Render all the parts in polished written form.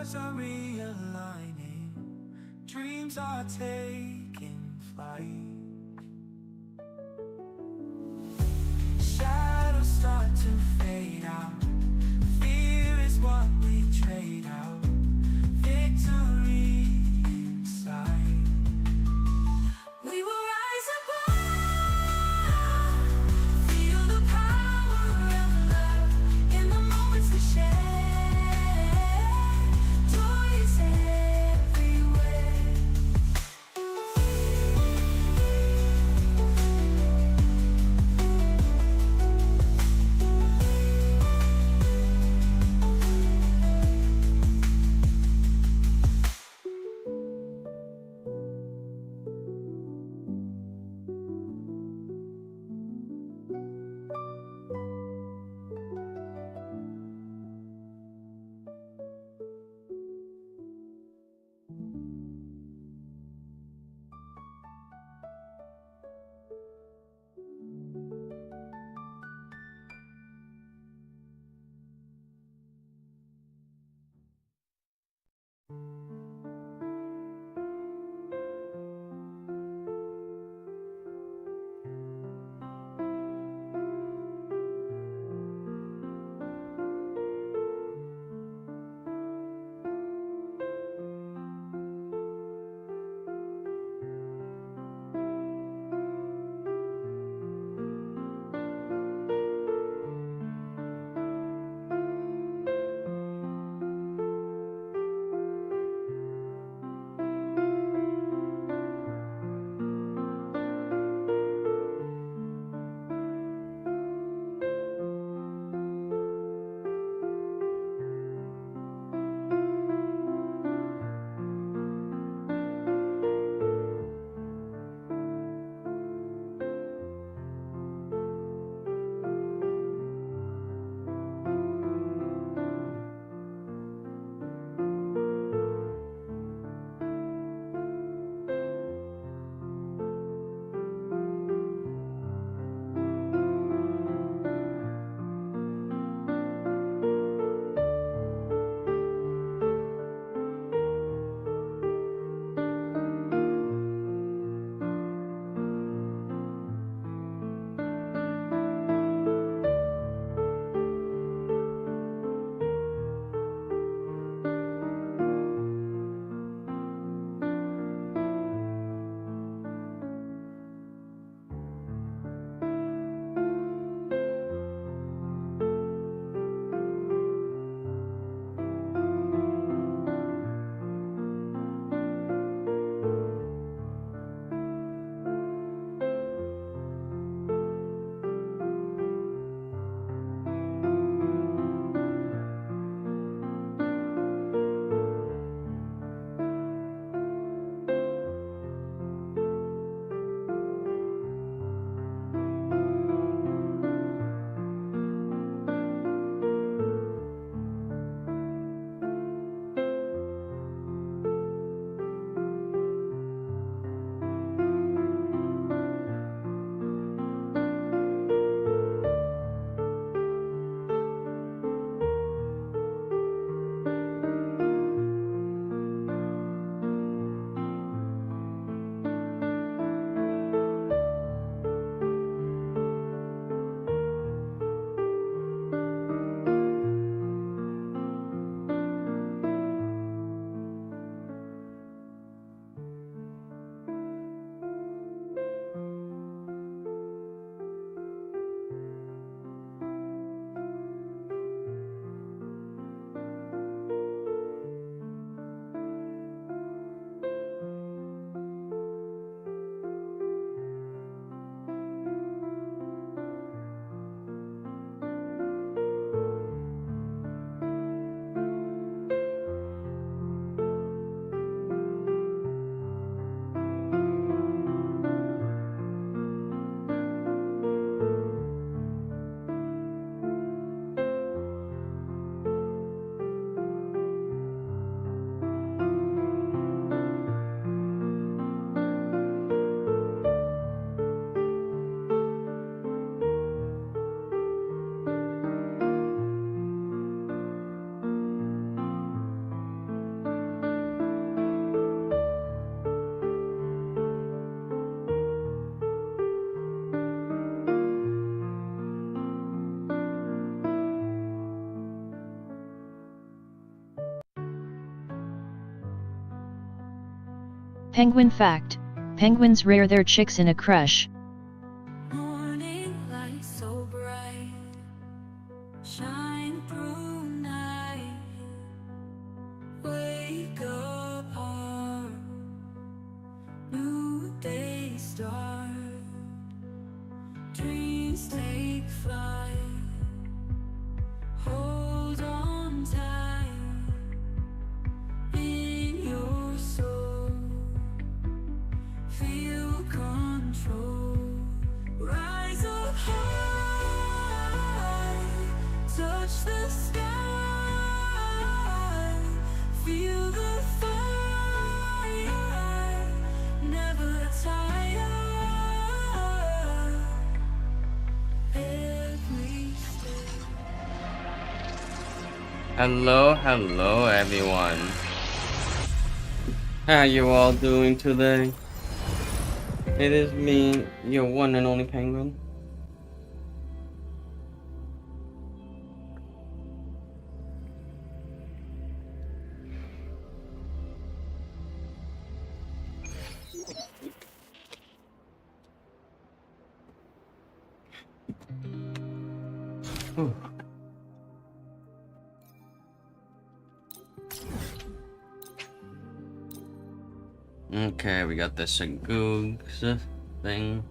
stars are realigning, dreams are taking flight. Shadows start to fade out, fear is what we trade out, victory inside. We will rise above, feel the power of love in the moments we share. Joy is everywhere. Penguin fact: penguins rear their chicks in a creche. Morning light so bright, shine through night. Wake up, heart, new day start. Dreams take flight. Hold on tight in your soul. Feel control. Rise up high, touch the sky. Feel the fire, never tire. Every step. Hello everyone. How you all doing today? It is me, your one and only penguin. Whew. Okay, we got the Shagoogs thing.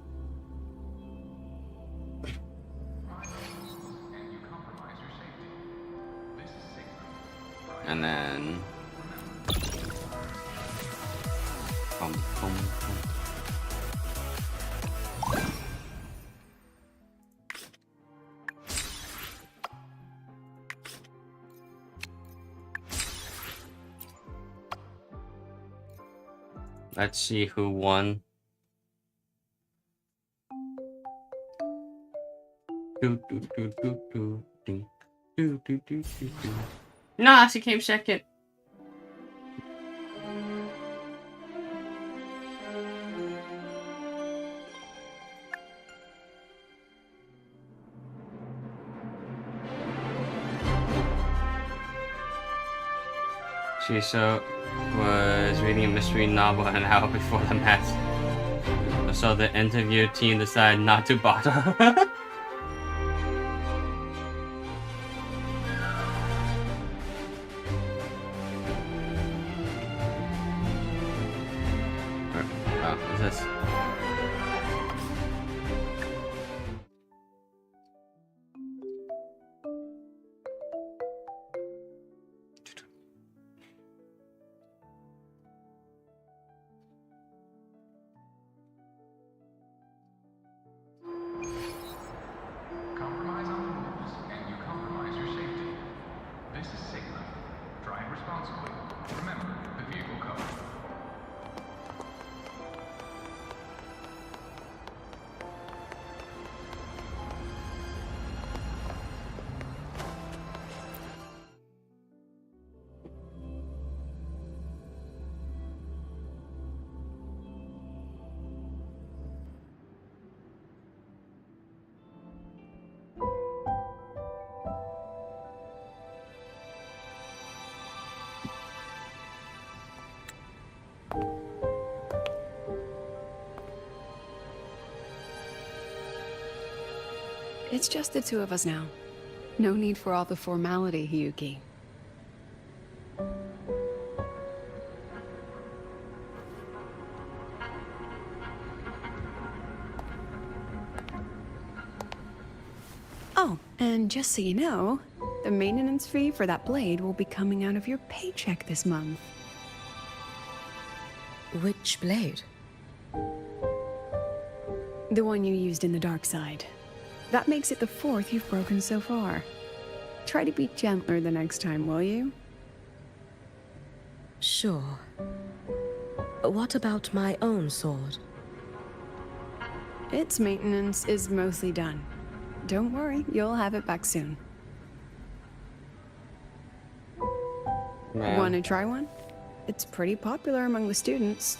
And then boom, boom, boom. Let's see who won. Nah, she came second. She was reading a mystery novel an hour before the match. So the interview team decided not to bother. Oh, is this? Compromise on the rules, and you compromise your safety. This is Sigma. Drive responsibly. Remember the vehicle code. It's just the two of us now. No need for all the formality, Hiyuki. Oh, and just so you know, the maintenance fee for that blade will be coming out of your paycheck this month. Which blade? The one you used in the dark side. That makes it the 4th you've broken so far. Try to be gentler the next time, will you? Sure. What about my own sword? Its maintenance is mostly done. Don't worry, you'll have it back soon. Man. Want to try one? It's pretty popular among the students.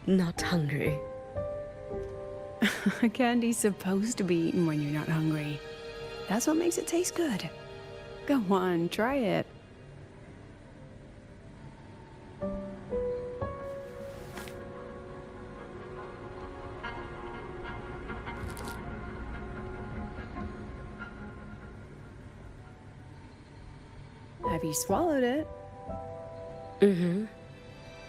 Not hungry. Candy's supposed to be eaten when you're not hungry. That's what makes it taste good. Go on, try it. Have you swallowed it? Mm-hmm.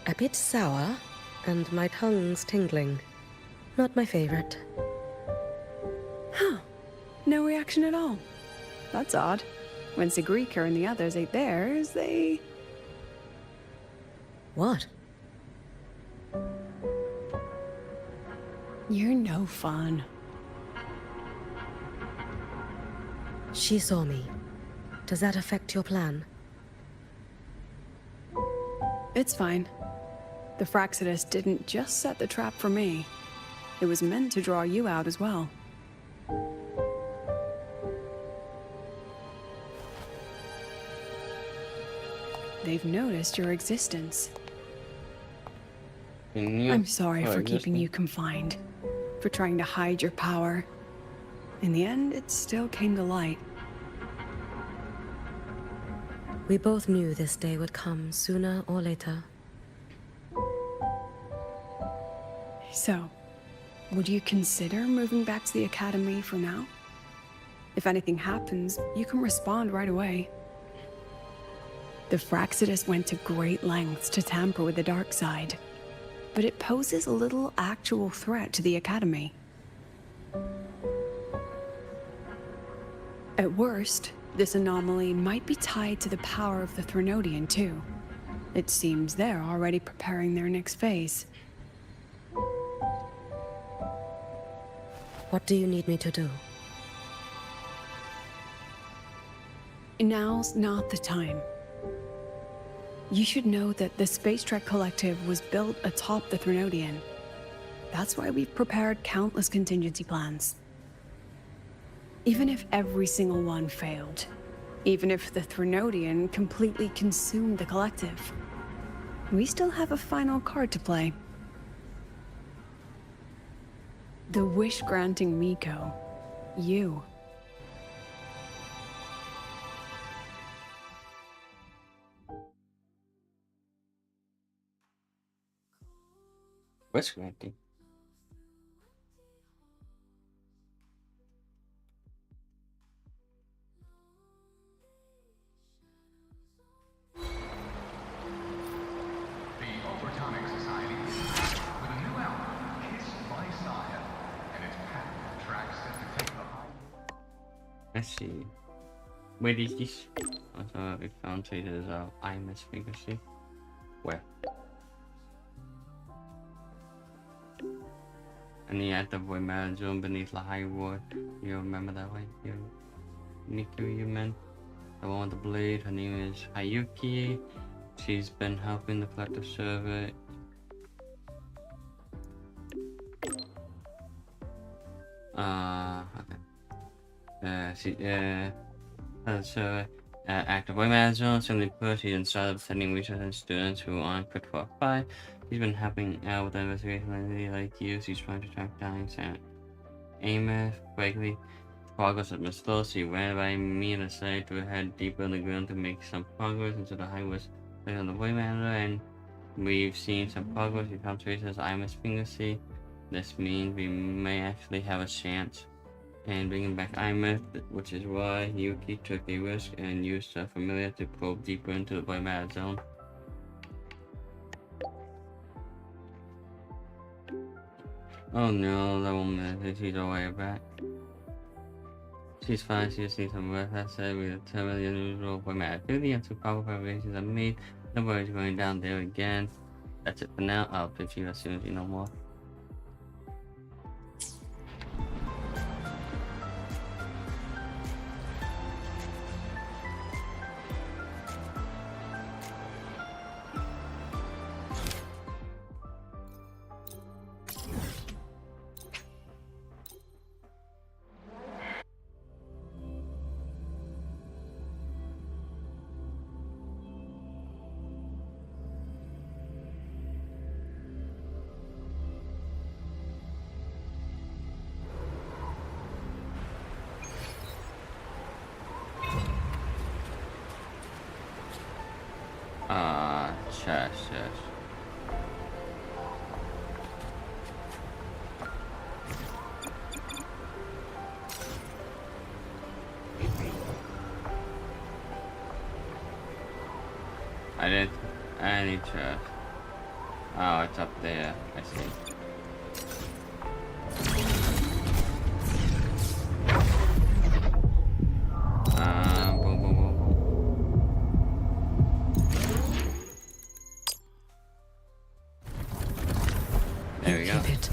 A bit sour, and my tongue's tingling. Not my favorite. Huh. No reaction at all. That's odd. When Sigrika and the others ate theirs, they... What? You're no fun. She saw me. Does that affect your plan? It's fine. The Fraxidus didn't just set the trap for me. It was meant to draw you out as well. They've noticed your existence. I'm sorry for keeping you confined, for trying to hide your power. In the end, it still came to light. We both knew this day would come sooner or later. So, would you consider moving back to the Academy for now? If anything happens, you can respond right away. The Fraxidus went to great lengths to tamper with the dark side, but it poses a little actual threat to the Academy. At worst, this anomaly might be tied to the power of the Threnodian too. It seems they're already preparing their next phase. What do you need me to do? Now's not the time. You should know that the Space Trek Collective was built atop the Threnodian. That's why we've prepared countless contingency plans. Even if every single one failed, even if the Threnodian completely consumed the Collective, we still have a final card to play. The wish-granting Miko. You. What's granting? The Overtonic Society is back with a new album, Kissed by Saya, and its packed with tracks set to take the high. Let's see. Where is this? Also, we found traces of Imus Fingersea. Where? And he had the boy Marazone beneath the high ward. You remember that one? Miku, you meant? The one with the blade. Her name is Hayuki. She's been helping the collective server. Okay. She, server. Active boy Marazone, simply put, she's in charge of sending research and students who aren't fit for a fight. She's been helping out with the investigation like you. She's trying to track down Sam Amos. Quickly, progress has been slow. She ran by me and decided to head deeper in the ground to make some progress into the highway on the boy manager, and we've seen some progress. We found traces of Imus Fingersea. This means we may actually have a chance in bringing back Imus, which is why Yuki took a risk and used her familiar to probe deeper into the boy matter zone. Oh no, that woman, she's all the way back. She's fine, she just needs some rest. That said, we determined the unusual boy matter. 50 and 2 power preparations are made. Nobody's going down there again. That's it for now. I'll pitch you as soon as you know more. Yes. I didn't. I need to. Oh, it's up there. I see. Boom, boom, boom. There we go. Keep it.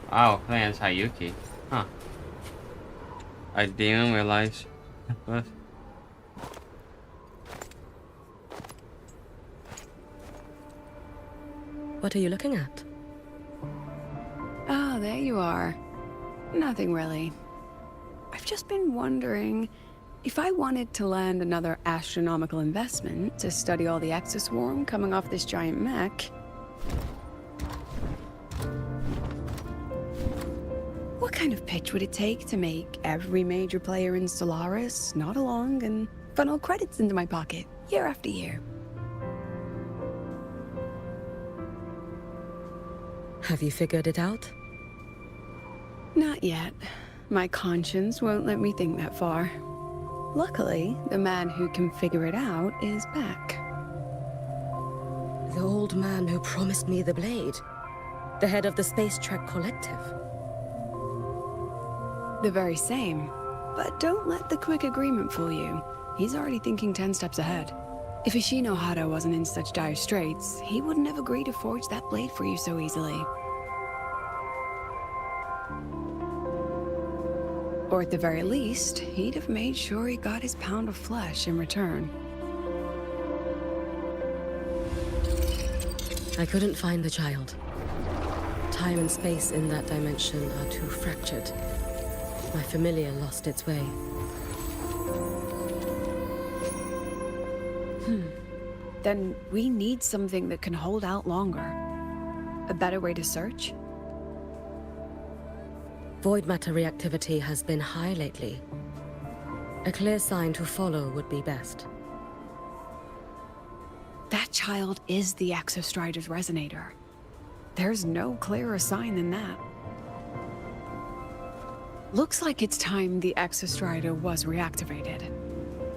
Oh, plans Hayuki. Huh. I didn't realize. What? What are you looking at? Oh, there you are. Nothing really. I've just been wondering if I wanted to land another astronomical investment to study all the exoswarm coming off this giant mech. What kind of pitch would it take to make every major player in Solaris nod along and funnel credits into my pocket year after year? Have you figured it out? Not yet. My conscience won't let me think that far. Luckily, the man who can figure it out is back. The old man who promised me the blade. The head of the Space Trek Collective. The very same. But don't let the quick agreement fool you. He's already thinking 10 steps ahead. If Ishino Hada wasn't in such dire straits, he wouldn't have agreed to forge that blade for you so easily. Or at the very least, he'd have made sure he got his pound of flesh in return. I couldn't find the child. Time and space in that dimension are too fractured. My familiar lost its way. Then we need something that can hold out longer. A better way to search? Void matter reactivity has been high lately. A clear sign to follow would be best. That child is the Exostrider's resonator. There's no clearer sign than that. Looks like it's time the Exostrider was reactivated.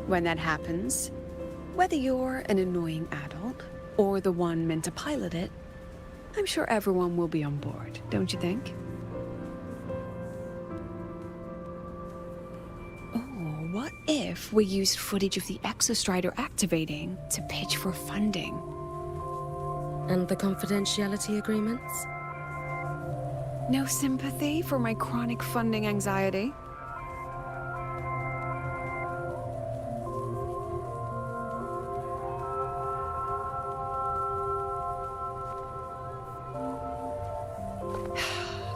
When that happens, whether you're an annoying adult or the one meant to pilot it, I'm sure everyone will be on board, don't you think? Oh, what if we used footage of the Exostrider activating to pitch for funding? And the confidentiality agreements? No sympathy for my chronic funding anxiety?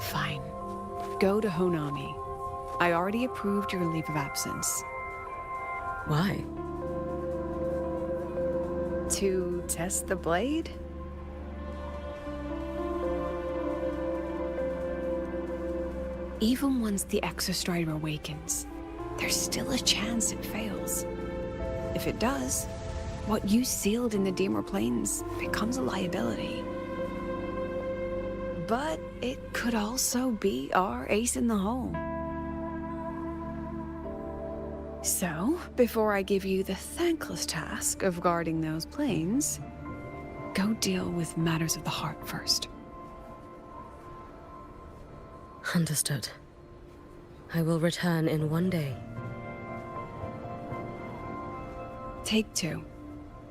Fine. Go to Honami. I already approved your leave of absence. Why? To test the blade? Even once the Exostrider awakens, there's still a chance it fails. If it does, what you sealed in the Deemer Plains becomes a liability. But it could also be our ace in the hole. So, before I give you the thankless task of guarding those planes, go deal with matters of the heart first. Understood. I will return in one day. Take 2.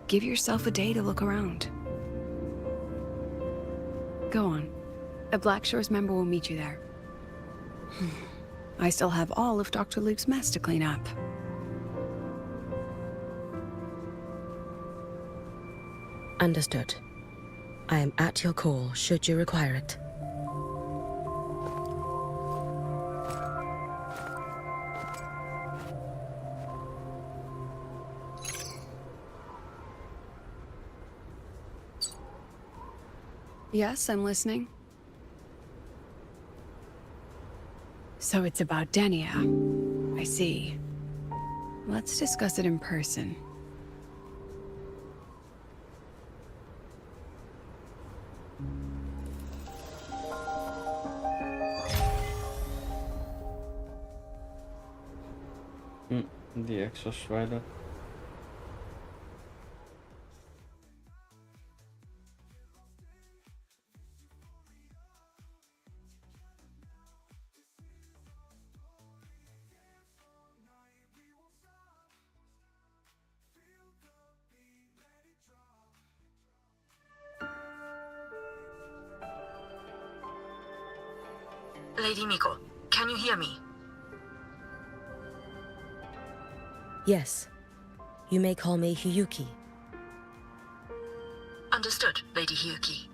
Give yourself a day to look around. Go on. A Black Shores member will meet you there. I still have all of Dr. Luke's mess to clean up. Understood. I am at your call should you require it. Yes, I'm listening. So it's about Denia. I see. Let's discuss it in person. The Exos Rider. Lady Miko, can you hear me? Yes. You may call me Hiyuki. Understood, Lady Hiyuki.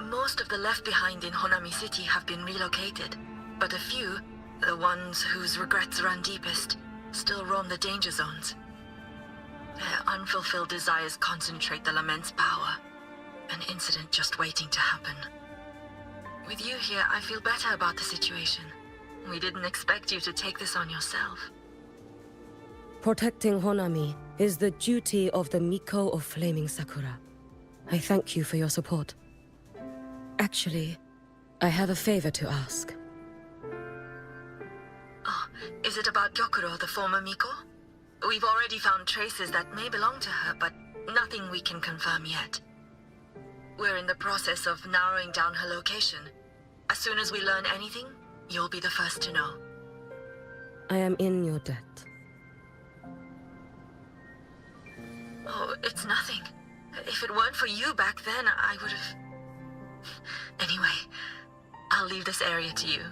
Most of the left behind in Honami City have been relocated, but a few, the ones whose regrets run deepest, still roam the danger zones. Their unfulfilled desires concentrate the Lament's power. An incident just waiting to happen. With you here, I feel better about the situation. We didn't expect you to take this on yourself. Protecting Honami is the duty of the Miko of Flaming Sakura. I thank you for your support. Actually, I have a favor to ask. Oh, is it about Gyokuro, the former Miko? We've already found traces that may belong to her, but nothing we can confirm yet. We're in the process of narrowing down her location. As soon as we learn anything, you'll be the first to know. I am in your debt. Oh, it's nothing. If it weren't for you back then, I would have... Anyway, I'll leave this area to you.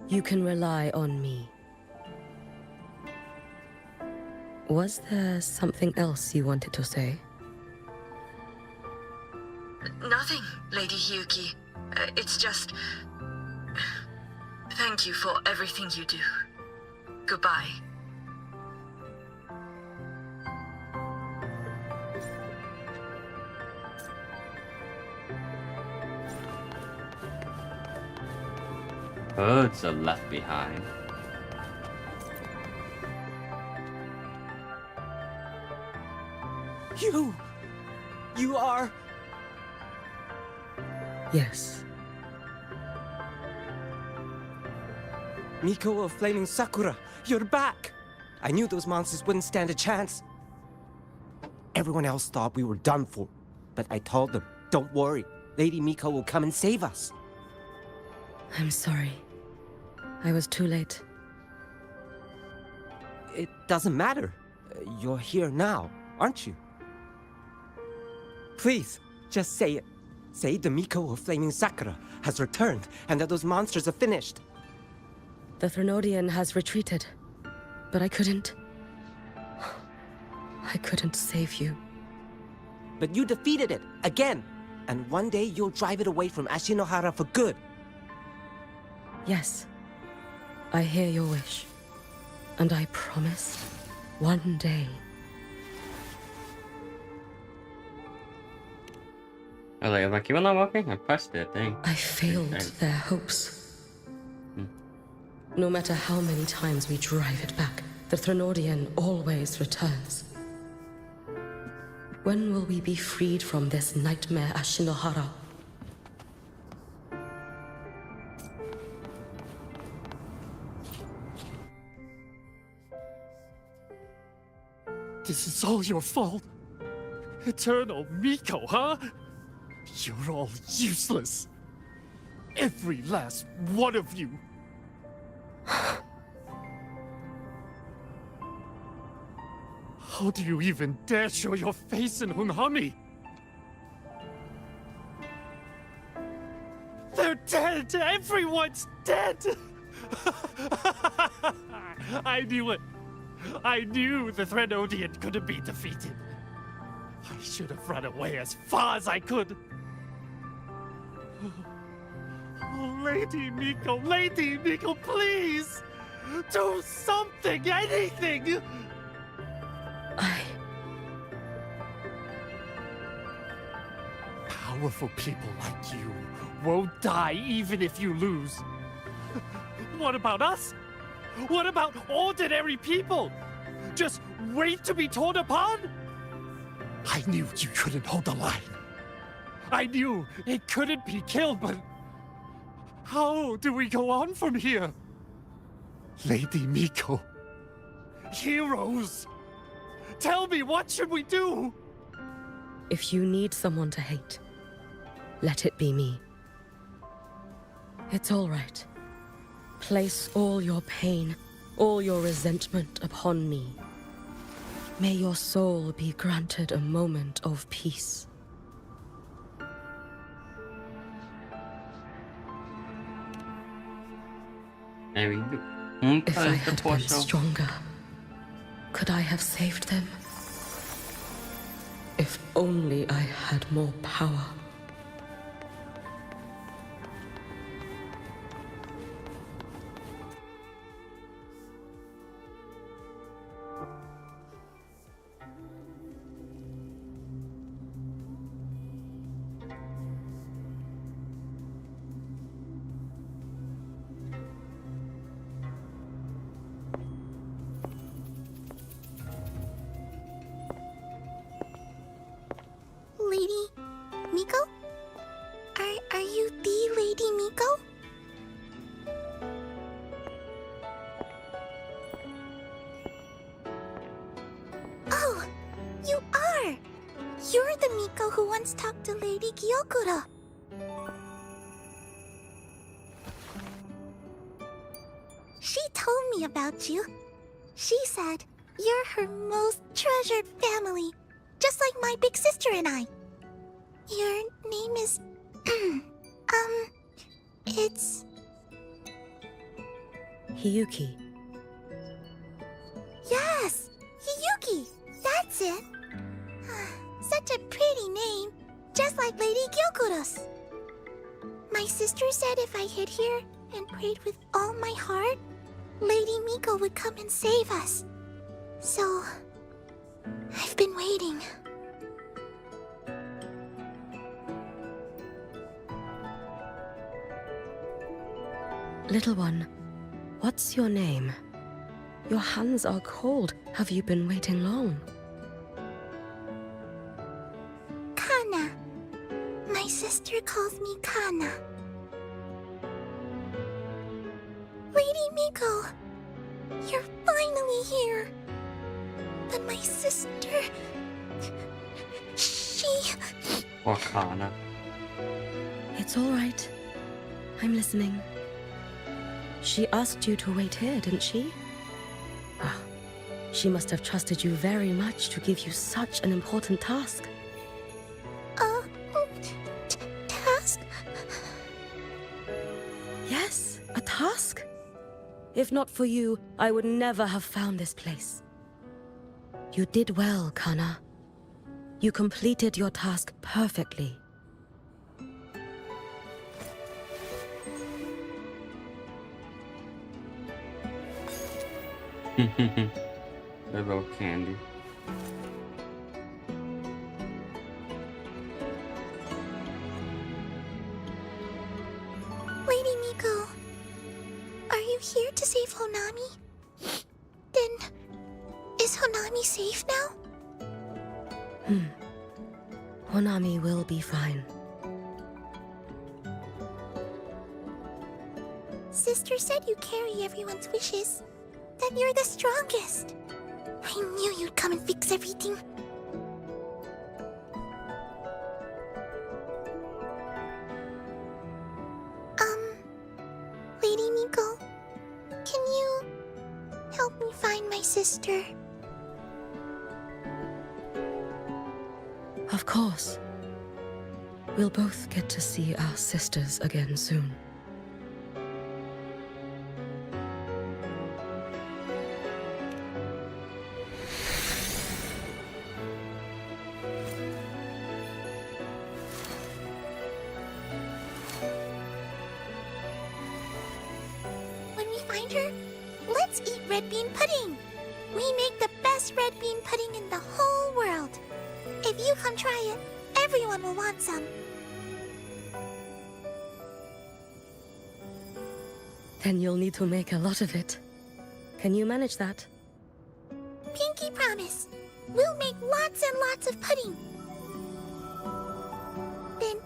You can rely on me. Was there something else you wanted to say? Nothing, Lady Hiyuki. It's just... Thank you for everything you do. Goodbye. Birds are left behind. You are... Yes. Miko of Flaming Sakura, you're back! I knew those monsters wouldn't stand a chance. Everyone else thought we were done for, but I told them, don't worry, Lady Miko will come and save us. I'm sorry. I was too late. It doesn't matter. You're here now, aren't you? Please, just say it. Say the Miko of Flaming Sakura has returned and that those monsters are finished. The Threnodian has retreated, but I couldn't save you. But you defeated it, again! And one day you'll drive it away from Ashinohara for good. Yes, I hear your wish. And I promise, one day. I was like, am I keep on not walking? I pressed it, dang. I failed their hopes. No matter how many times we drive it back, the Threnodian always returns. When will we be freed from this nightmare Ashinohara? This is all your fault. Eternal Miko, huh? You're all useless. Every last one of you. How do you even dare show your face in Hunhami? They're dead! Everyone's dead! I knew it. I knew the Threnodian couldn't be defeated. I should have run away as far as I could. Oh, Lady Miko, please! Do something, anything! Powerful people like you won't die even if you lose. What about us? What about ordinary people? Just wait to be torn apart? I knew you couldn't hold the line. I knew it couldn't be killed, but how do we go on from here? Lady Miko. Heroes. Tell me, what should we do? If you need someone to hate, let it be me. It's all right. Place all your pain, all your resentment upon me. May your soul be granted a moment of peace. There we go. If I had been stronger, could I have saved them? If only I had more power. Lady Miko? Are you the Lady Miko? Oh, you are! You're the Miko who once talked to Lady Gyokura. She told me about you. She said you're her most treasured family, just like my big sister and I. Your name is... it's... Hiyuki. Yes! Hiyuki! That's it! Such a pretty name, just like Lady Gyokura's. My sister said if I hid here and prayed with all my heart, Lady Miko would come and save us. So... I've been waiting. Little one, what's your name? Your hands are cold. Have you been waiting long? Kana. My sister calls me Kana. Lady Miko, you're finally here. But my sister... she... Wakana. It's all right. I'm listening. She asked you to wait here, didn't she? Ah, she must have trusted you very much to give you such an important task. Task? Yes, a task. If not for you, I would never have found this place. You did well, Kana. You completed your task perfectly. They're both candy. Lady Miko, are you here to save Honami? Then, is Honami safe now? Honami will be fine. Sister said you carry everyone's wishes. That you're the strongest. I knew you'd come and fix everything. Lady Miko, can you help me find my sister? Of course. We'll both get to see our sisters again soon. When we find her, let's eat red bean pudding. We make the best red bean pudding in the whole world. If you come try it, everyone will want some. Then you'll need to make a lot of it. Can you manage that? Pinky promise. We'll make lots and lots of pudding. Then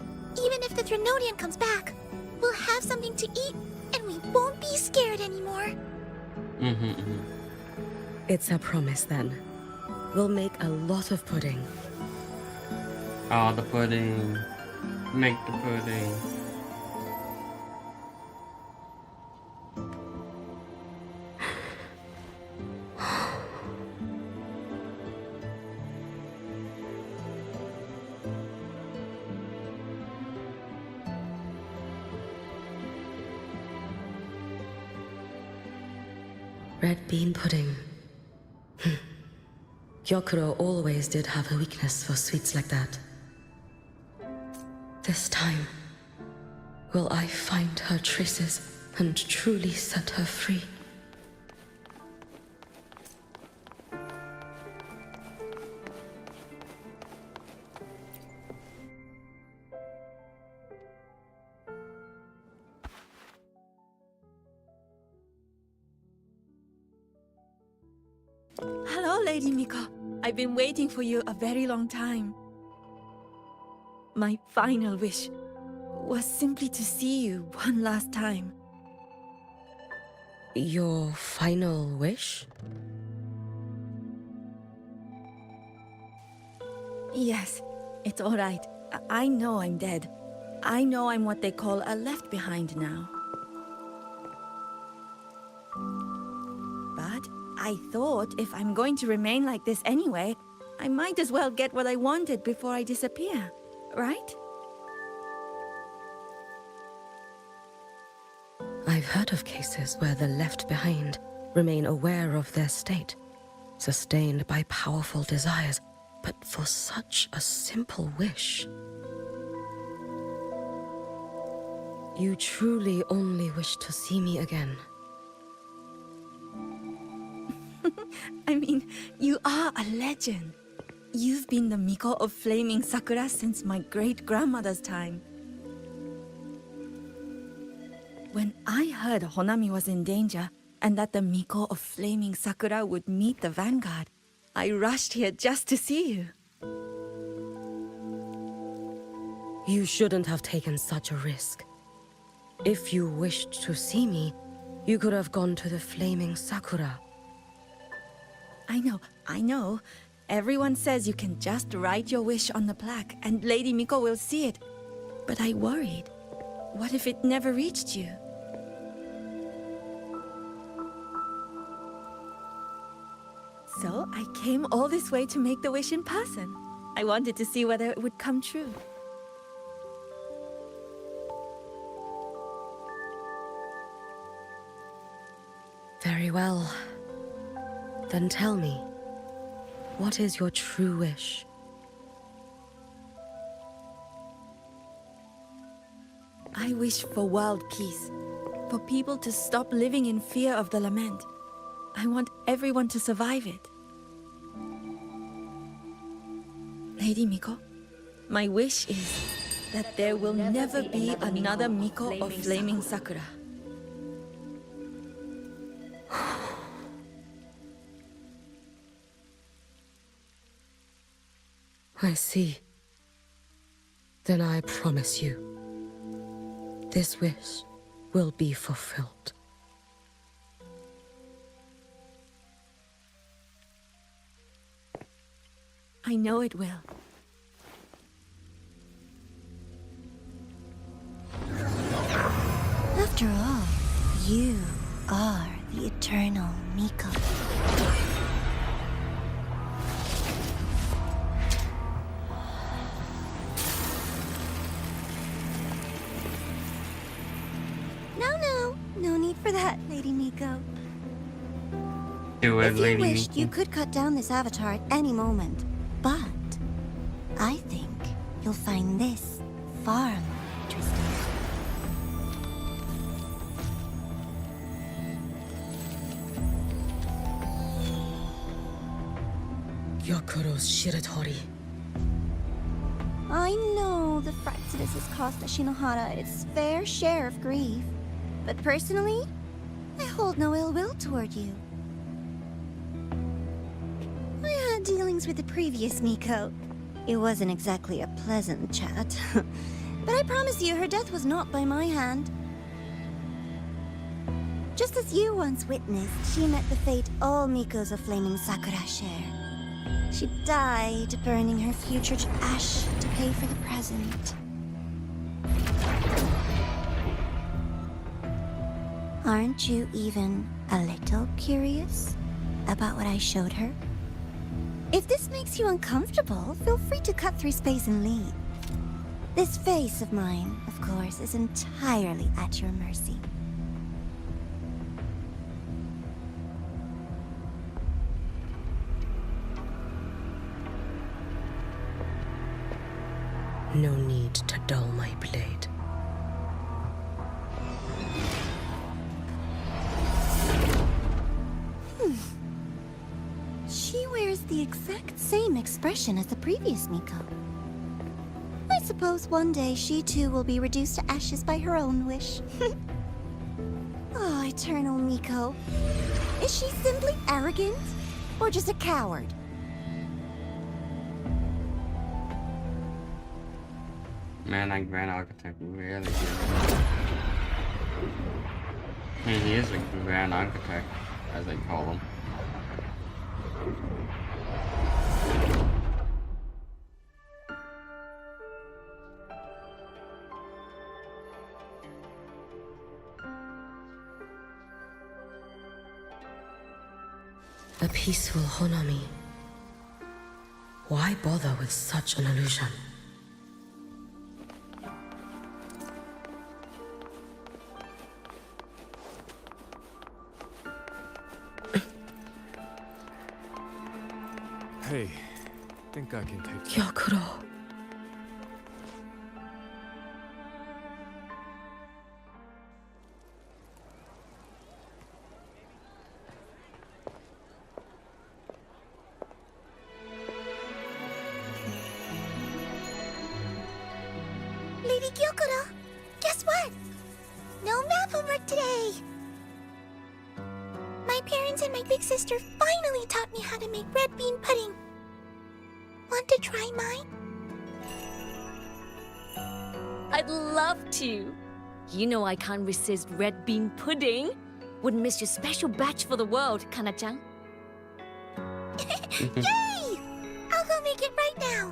Threnodian comes back, we'll have something to eat, and we won't be scared anymore. It's a promise then. We'll make a lot of pudding. Oh, the pudding. Make the pudding. Red bean pudding. Gyokuro always did have a weakness for sweets like that. This time, will I find her traces and truly set her free? Hello, Lady Miko. I've been waiting for you a very long time. My final wish was simply to see you one last time. Your final wish? Yes, it's all right. I know I'm dead. I know I'm what they call a left behind now. But I thought if I'm going to remain like this anyway, I might as well get what I wanted before I disappear, right? I've heard of cases where the left behind remain aware of their state, sustained by powerful desires, but for such a simple wish. You truly only wish to see me again. I mean, you are a legend. You've been the Miko of Flaming Sakura since my great-grandmother's time. When I heard Honami was in danger, and that the Miko of Flaming Sakura would meet the Vanguard, I rushed here just to see you. You shouldn't have taken such a risk. If you wished to see me, you could have gone to the Flaming Sakura. I know. Everyone says you can just write your wish on the plaque and Lady Miko will see it. But I worried. What if it never reached you? So I came all this way to make the wish in person. I wanted to see whether it would come true. Very well. Then tell me, what is your true wish? I wish for world peace. For people to stop living in fear of the lament. I want everyone to survive it. Lady Miko, my wish is that there will never be another Miko of Flaming Sakura. I see. Then I promise you, this wish will be fulfilled. I know it will. After all, you are the eternal Miko. No need for that, Lady Miko. Do it, If you Lady wished, Miko. you could cut down this avatar at any moment. But I think you'll find this far more interesting. Gyokuro's Shiratori. I know the Fraxidus has cost Ashinohara its fair share of grief. But personally, I hold no ill will toward you. I had dealings with the previous Miko. It wasn't exactly a pleasant chat. But I promise you, her death was not by my hand. Just as you once witnessed, she met the fate all Mikos of Flaming Sakura share. She died, burning her future to ash to pay for the present. Aren't you even a little curious about what I showed her? If this makes you uncomfortable, feel free to cut through space and leave. This face of mine, of course, is entirely at your mercy. No need to dull my blade. She wears the exact same expression as the previous Miko. I suppose one day she too will be reduced to ashes by her own wish. Oh, Eternal Miko. Is she simply arrogant? Or just a coward? Man, that Grand Architect really good. I mean, he is a Grand Architect, as they call him. A peaceful Honami. Why bother with such an illusion? Hey, think I can take Gyokuro. Lady Gyokuro, guess what? No math homework today! My parents and my big sister finally taught me how to make red bean pudding. Want to try mine? I'd love to. You know I can't resist red bean pudding. Wouldn't miss your special batch for the world, Kana-chan. Yay! I'll go make it right now.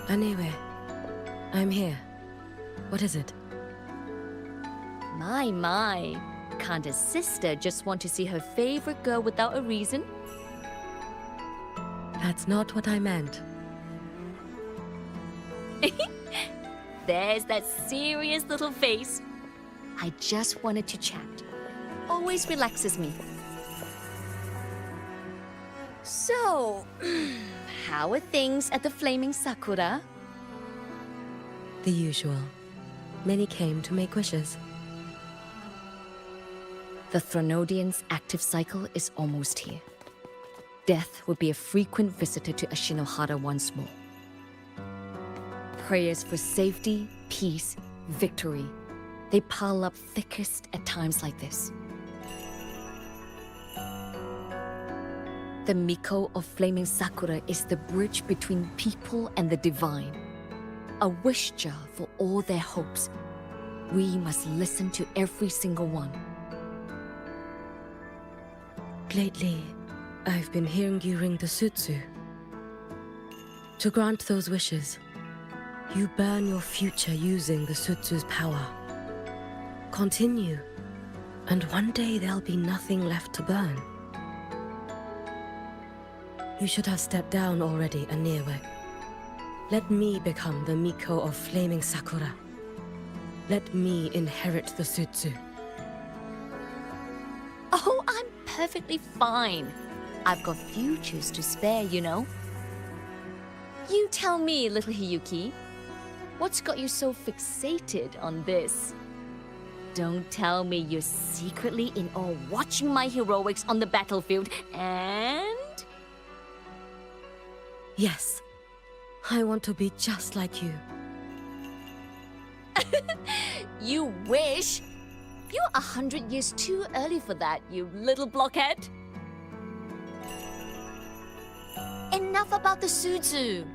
Anyway, I'm here. What is it? My. Can't a sister just want to see her favorite girl without a reason? That's not what I meant. There's that serious little face. I just wanted to chat. Always relaxes me. So, how are things at the Flaming Sakura? The usual. Many came to make wishes. The Threnodian's active cycle is almost here. Death will be a frequent visitor to Ashinohara once more. Prayers for safety, peace, victory. They pile up thickest at times like this. The Miko of Flaming Sakura is the bridge between people and the divine. A wish jar for all their hopes. We must listen to every single one. Lately, I've been hearing you ring the Sutsu. To grant those wishes, you burn your future using the Sutsu's power. Continue, and one day there'll be nothing left to burn. You should have stepped down already, Aniwe. Let me become the Miko of Flaming Sakura. Let me inherit the Sutsu. Oh, I'm perfectly fine. I've got futures to spare, you know. You tell me, little Hiyuki, what's got you so fixated on this? Don't tell me you're secretly in awe watching my heroics on the battlefield and... Yes, I want to be just like you. You wish? You're 100 years too early for that, you little blockhead. Enough about the Suzu.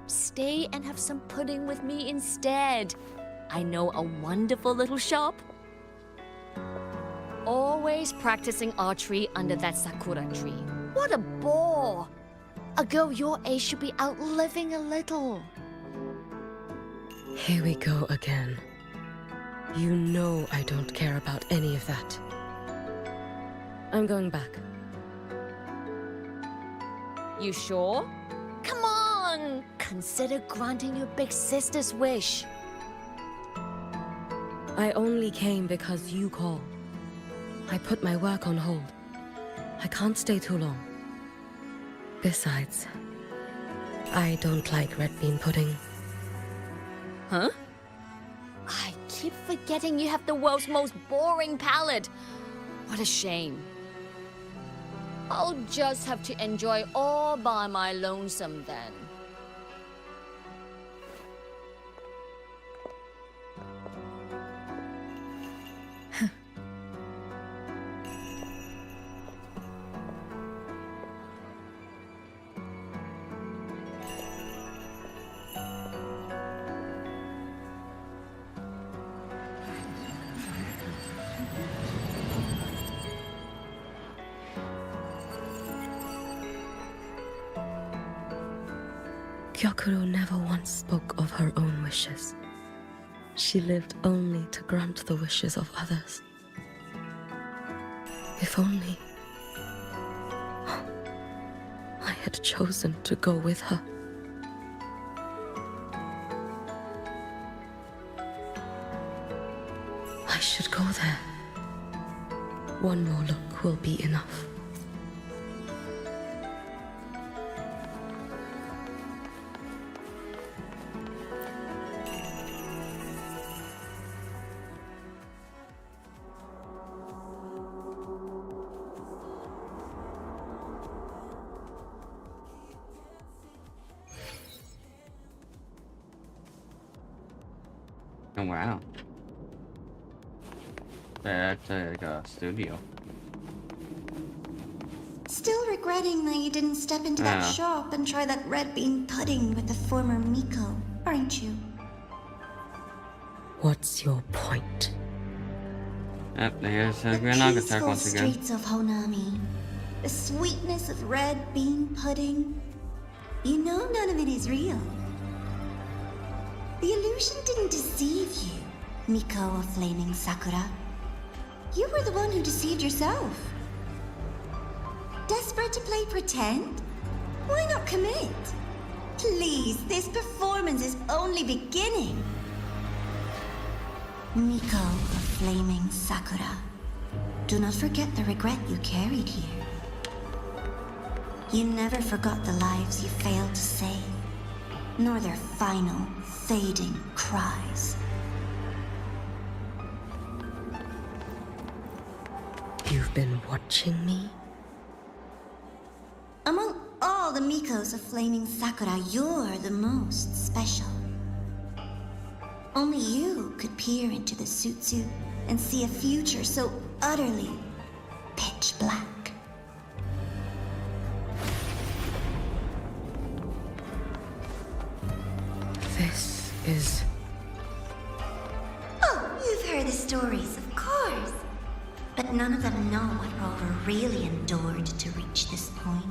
Stay and have some pudding with me instead. I know a wonderful little shop. Always practicing archery under that sakura tree. What a bore! A girl your age should be out living a little. Here we go again. You know I don't care about any of that. I'm going back. You sure? Come on! Consider granting your big sister's wish. I only came because you called. I put my work on hold. I can't stay too long. Besides, I don't like red bean pudding. Huh? I keep forgetting you have the world's most boring palate. What a shame. I'll just have to enjoy all by my lonesome then. Gyokuro never once spoke of her own wishes. She lived only to grant the wishes of others. If only I had chosen to go with her. I should go there. One more look will be enough. Oh wow. That's like a studio. Still regretting that you didn't step into that Yeah. shop and try that red bean pudding with the former Miko, aren't you? What's your point? Yep, there's The Granaga attack peaceful once again. streets of Honami, the sweetness of red bean pudding. You know none of it is real. The illusion didn't deceive you, Miko of Flaming Sakura. You were the one who deceived yourself. Desperate to play pretend? Why not commit? Please, this performance is only beginning. Miko of Flaming Sakura, do not forget the regret you carried here. You never forgot the lives you failed to save, nor their final, fading cries. You've been watching me? Among all the Mikos of Flaming Sakura, you're the most special. Only you could peer into the Sutsu and see a future so utterly pitch black. This is... Oh, you've heard the stories, of course. But none of them know what Rover really endured to reach this point.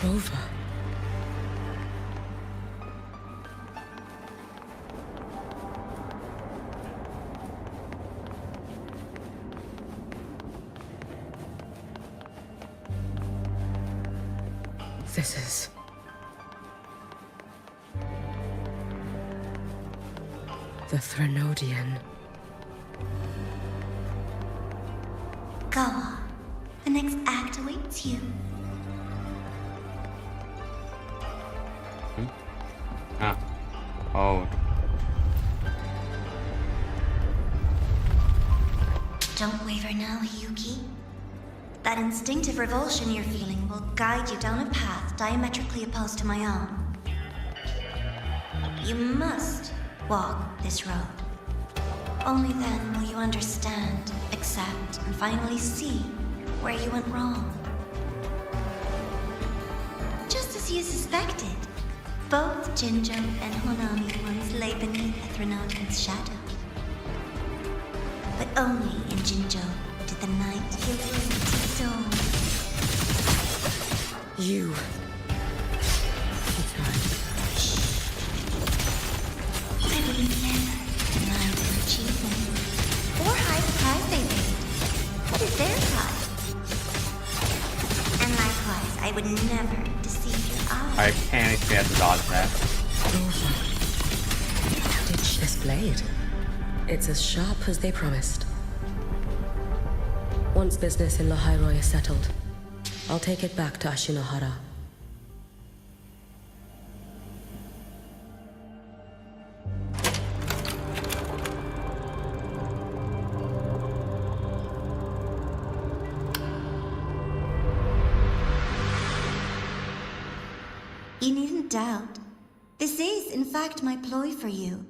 Rover. This is... the Threnodian. Go on. The next act awaits you. Ah, Cold. Don't waver now, Hiyuki. That instinctive revulsion you're feeling will guide you down a path diametrically opposed to my own. You must walk this road. Only then will you understand, accept, and finally see where you went wrong. Just as you suspected, both Jinjo and Honami once lay beneath the Threnodian's shadow. But only in Jinjo did the night give way to dawn. You. I would never deny their achievement, or hide the prize they paid. What is their prize? And likewise, I would never deceive your eyes. I can't expect to dodge that. Ditch this blade. It's as sharp as they promised. Once business in Lahairoi is settled, I'll take it back to Ashinohara. You needn't doubt. This is, in fact, my ploy for you.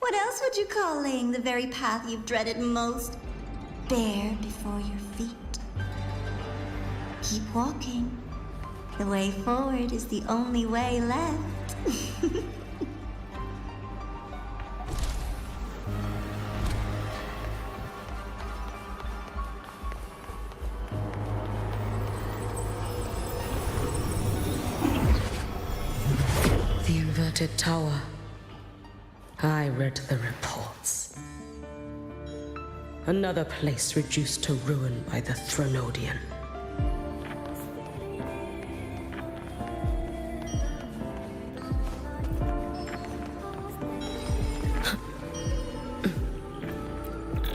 What else would you call laying the very path you've dreaded most bare before your feet? Keep walking. The way forward is the only way left. The inverted tower. I read the reports. Another place reduced to ruin by the Threnodian.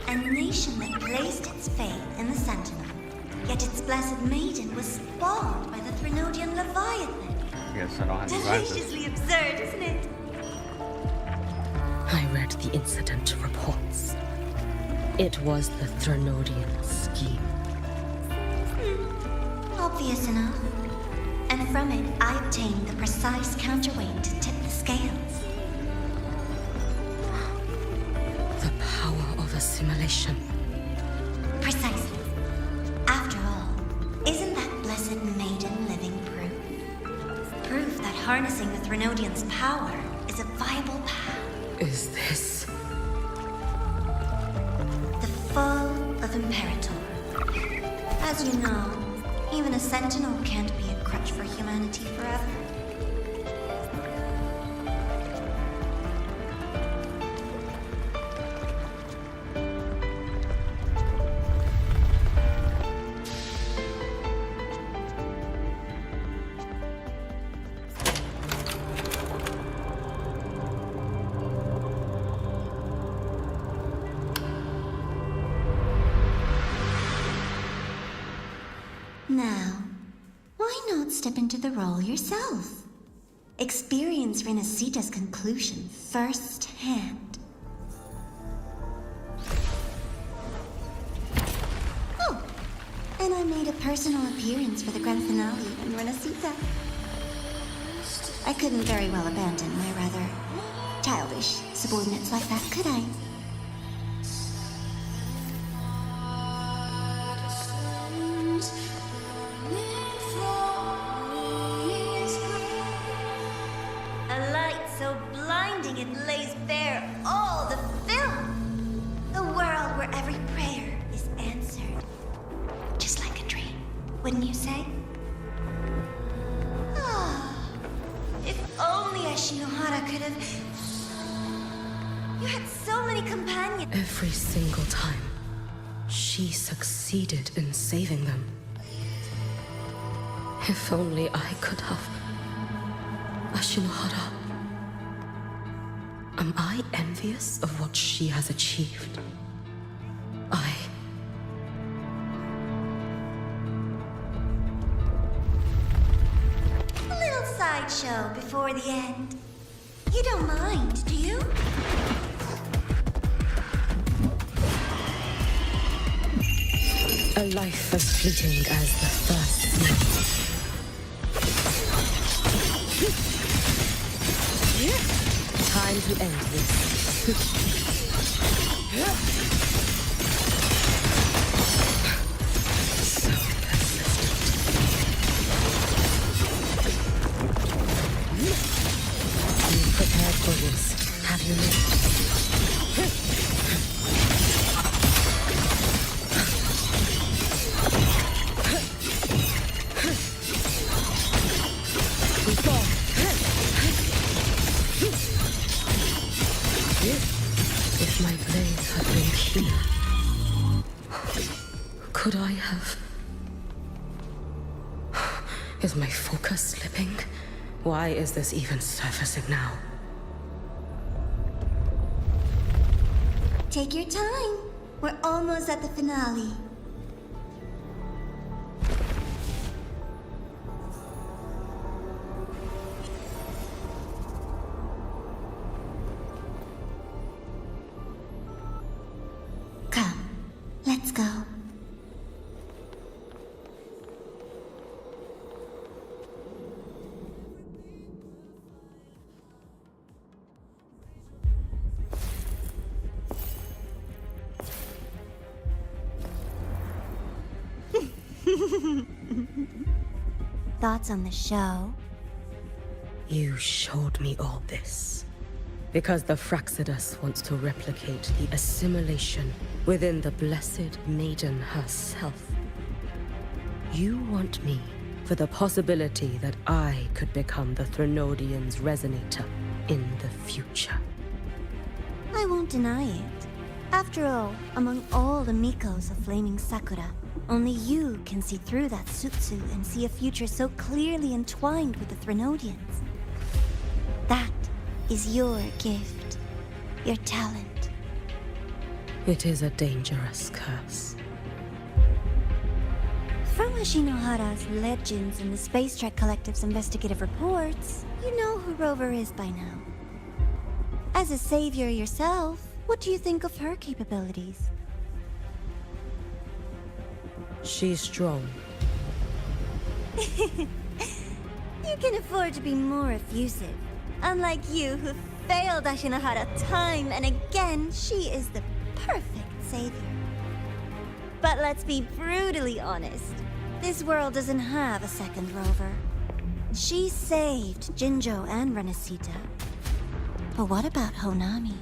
A nation that placed its faith in the Sentinel, yet its blessed maiden was spawned by the Threnodian Leviathan. I guess I don't have to ride this. Deliciously absurd, isn't it? I read the incident reports. It was the Threnodian scheme. Obvious enough. And from it, I obtained the precise counterweight to tip the scales. The power of assimilation. Precisely. After all, isn't that blessed maiden living proof? Proof that harnessing the Threnodian's power is a viable path. Is this... The fall of Imperator. As you know, even a sentinel can't be a crutch for humanity forever. Now, why not step into the role yourself? Experience Renacita's conclusion firsthand. Oh, and I made a personal appearance for the grand finale in Renacita. I couldn't very well abandon my rather childish subordinates like that, could I? A light so blinding it lays bare all the film. A world where every prayer is answered. Just like a dream, wouldn't you say? Ah, if only Ashinohara could have... You had so many companions. Every single time, she succeeded in saving them. If only I could have. Ashinohara. Am I envious of what she has achieved? A little sideshow before the end. You don't mind, do you? A life as fleeting as the first snow. Time to end this. So persistent. You've prepared for this, have you not? If my blades had been keener, could I have... Is my focus slipping? Why is this even surfacing now? Take your time. We're almost at the finale. Come, let's go. Thoughts on the show? You showed me all this because the Fraxidus wants to replicate the assimilation within the Blessed Maiden herself. You want me for the possibility that I could become the Threnodian's resonator in the future. I won't deny it. After all, among all the Mikos of Flaming Sakura, only you can see through that Sutsu and see a future so clearly entwined with the Threnodians. That is your gift, your talent. It is a dangerous curse. From Ashinohara's legends and the Space Trek Collective's investigative reports, you know who Rover is by now. As a savior yourself, what do you think of her capabilities? She's strong. You can afford to be more effusive. Unlike you, who failed Ashinohara time and again, she is the perfect savior. But let's be brutally honest. This world doesn't have a second Rover. She saved Jinjo and Renesita. But what about Honami?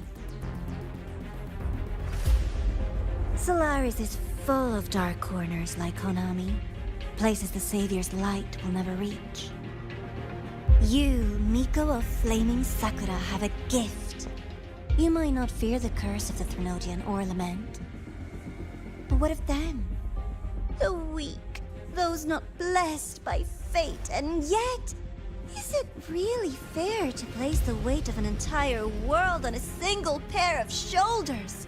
Solaris is full of dark corners like Honami. Places the Savior's light will never reach. You, Miko of Flaming Sakura, have a gift. You might not fear the curse of the Threnodian or Lament. But what of them? The weak, those not blessed by fate, and yet... Is it really fair to place the weight of an entire world on a single pair of shoulders?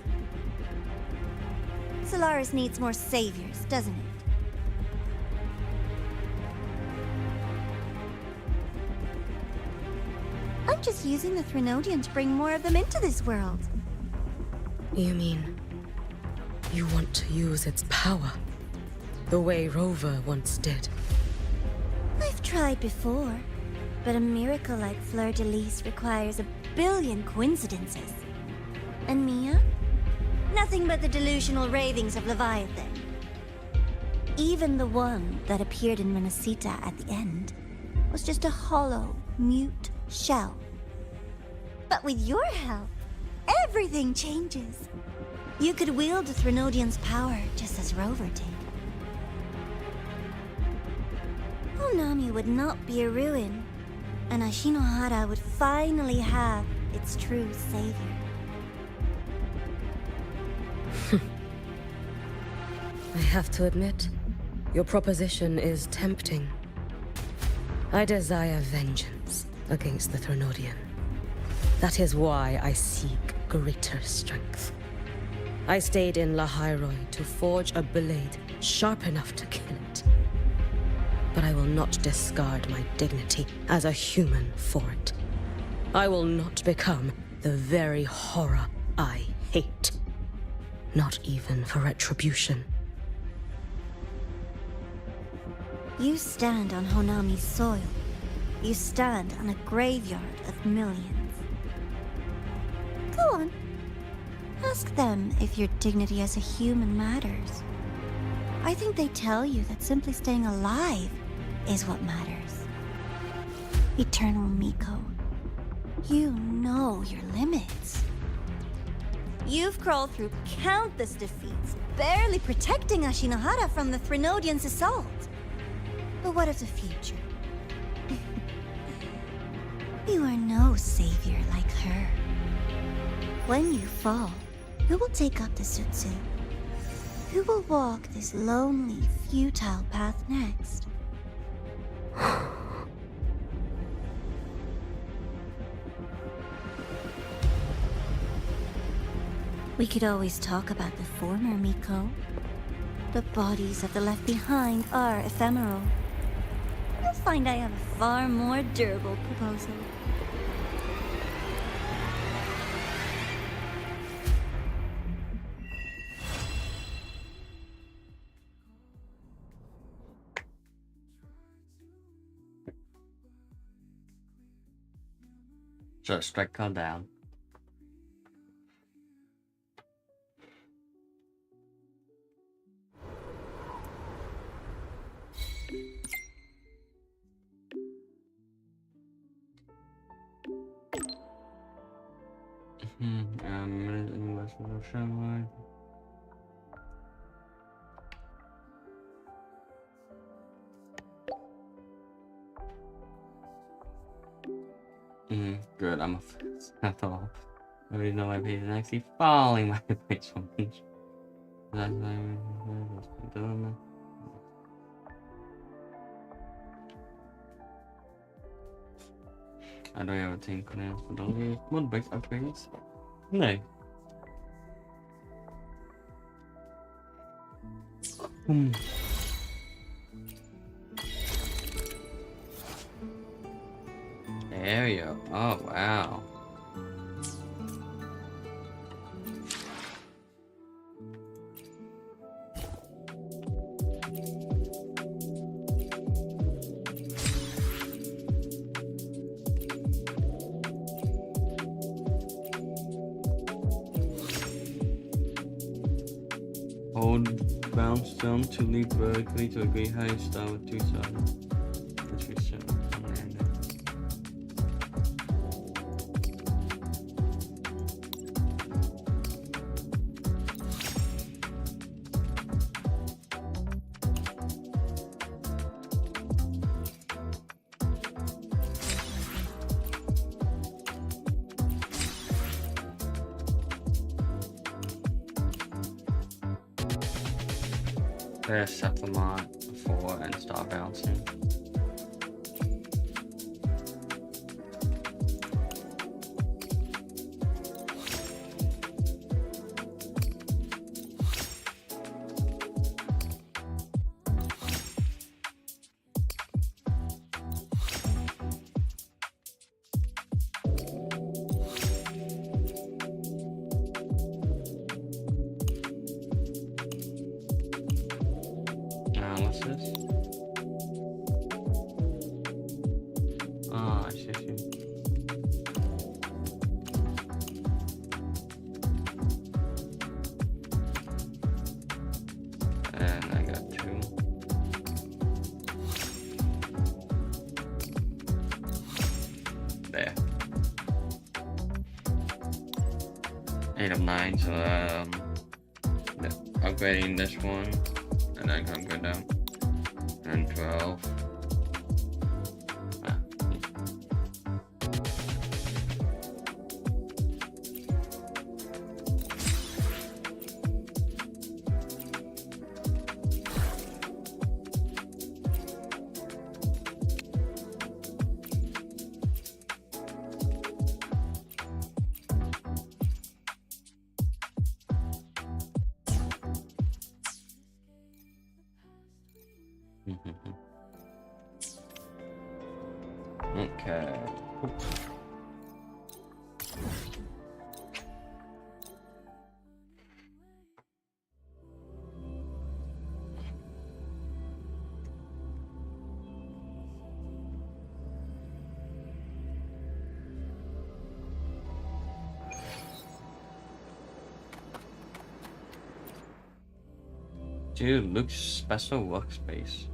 Solaris needs more saviors, doesn't it? I'm just using the Threnodian to bring more of them into this world. You mean... you want to use its power? The way Rover once did? I've tried before, but a miracle like Fleur-de-Lis requires a billion coincidences. And Mia? Nothing but the delusional ravings of Leviathan. Even the one that appeared in Renesita at the end was just a hollow, mute shell. But with your help, everything changes. You could wield the Threnodian's power just as Rover did. Honami would not be a ruin, and Ashinohara would finally have its true savior. I have to admit, your proposition is tempting. I desire vengeance against the Threnodian. That is why I seek greater strength. I stayed in Lahairoi to forge a blade sharp enough to kill it. But I will not discard my dignity as a human for it. I will not become the very horror I hate. Not even for retribution. You stand on Honami's soil. You stand on a graveyard of millions. Go on. Ask them if your dignity as a human matters. I think they tell you that simply staying alive is what matters. Eternal Miko, you know your limits. You've crawled through countless defeats, barely protecting Ashinohara from the Threnodians' assault. But what of the future? You are no savior like her. When you fall, who will take up the Sutsu? Who will walk this lonely, futile path next? We could always talk about the former, Miko. The bodies of the left behind are ephemeral. You'll find I have a far more durable proposal. So strike her down. Good, I'm that's all. I already know my page is actually falling my page so much. That's why I'm doing that. I don't have a thing connected for the mod breaks upgrades. No. There you go. Oh wow. Hold bounce down to leap vertically to a great height, start with 2 sides. Which we should random. There's supplement 4 and start bouncing. What's this? Ah, I see. And I got 2. There. 8 of 9, so upgrading this one. And then I'm good down. And 12. Ah. Okay. to Luke's special workspace.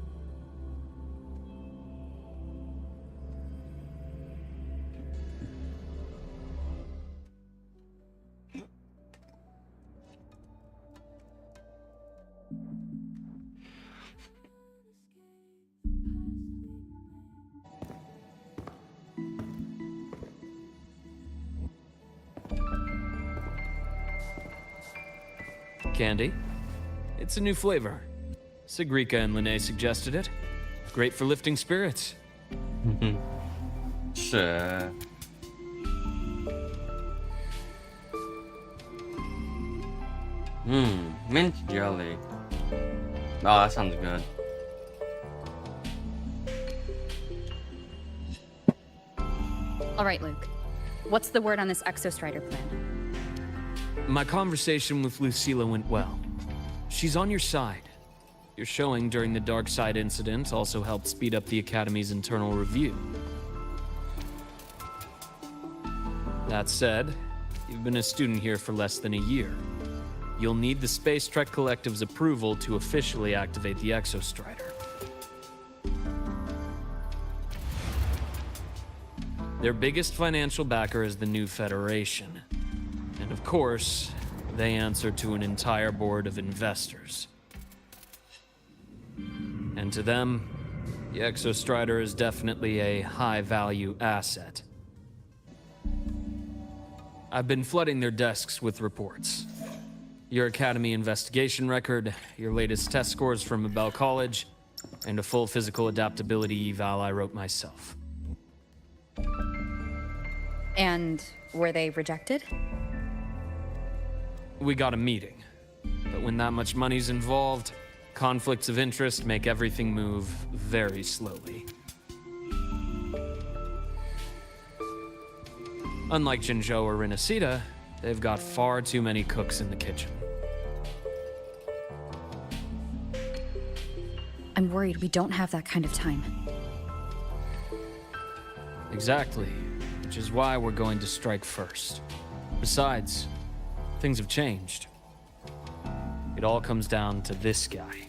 Candy? It's a new flavor. Sigrika and Lene suggested it. Great for lifting spirits. Sure. Mint jelly. Oh, that sounds good. All right, Luke. What's the word on this Exostrider plan? My conversation with Lucilla went well. She's on your side. Your showing during the Dark Side incident also helped speed up the Academy's internal review. That said, you've been a student here for less than a year. You'll need the Space Trek Collective's approval to officially activate the Exostrider. Their biggest financial backer is the New Federation. And of course, they answer to an entire board of investors. And to them, the Exostrider is definitely a high-value asset. I've been flooding their desks with reports. Your Academy investigation record, your latest test scores from Abel College, and a full physical adaptability eval I wrote myself. And were they rejected? We got a meeting. But when that much money's involved, conflicts of interest make everything move very slowly. Unlike Jinzhou or Rinasida, they've got far too many cooks in the kitchen. I'm worried we don't have that kind of time. Exactly, which is why we're going to strike first. Besides, things have changed. It all comes down to this guy.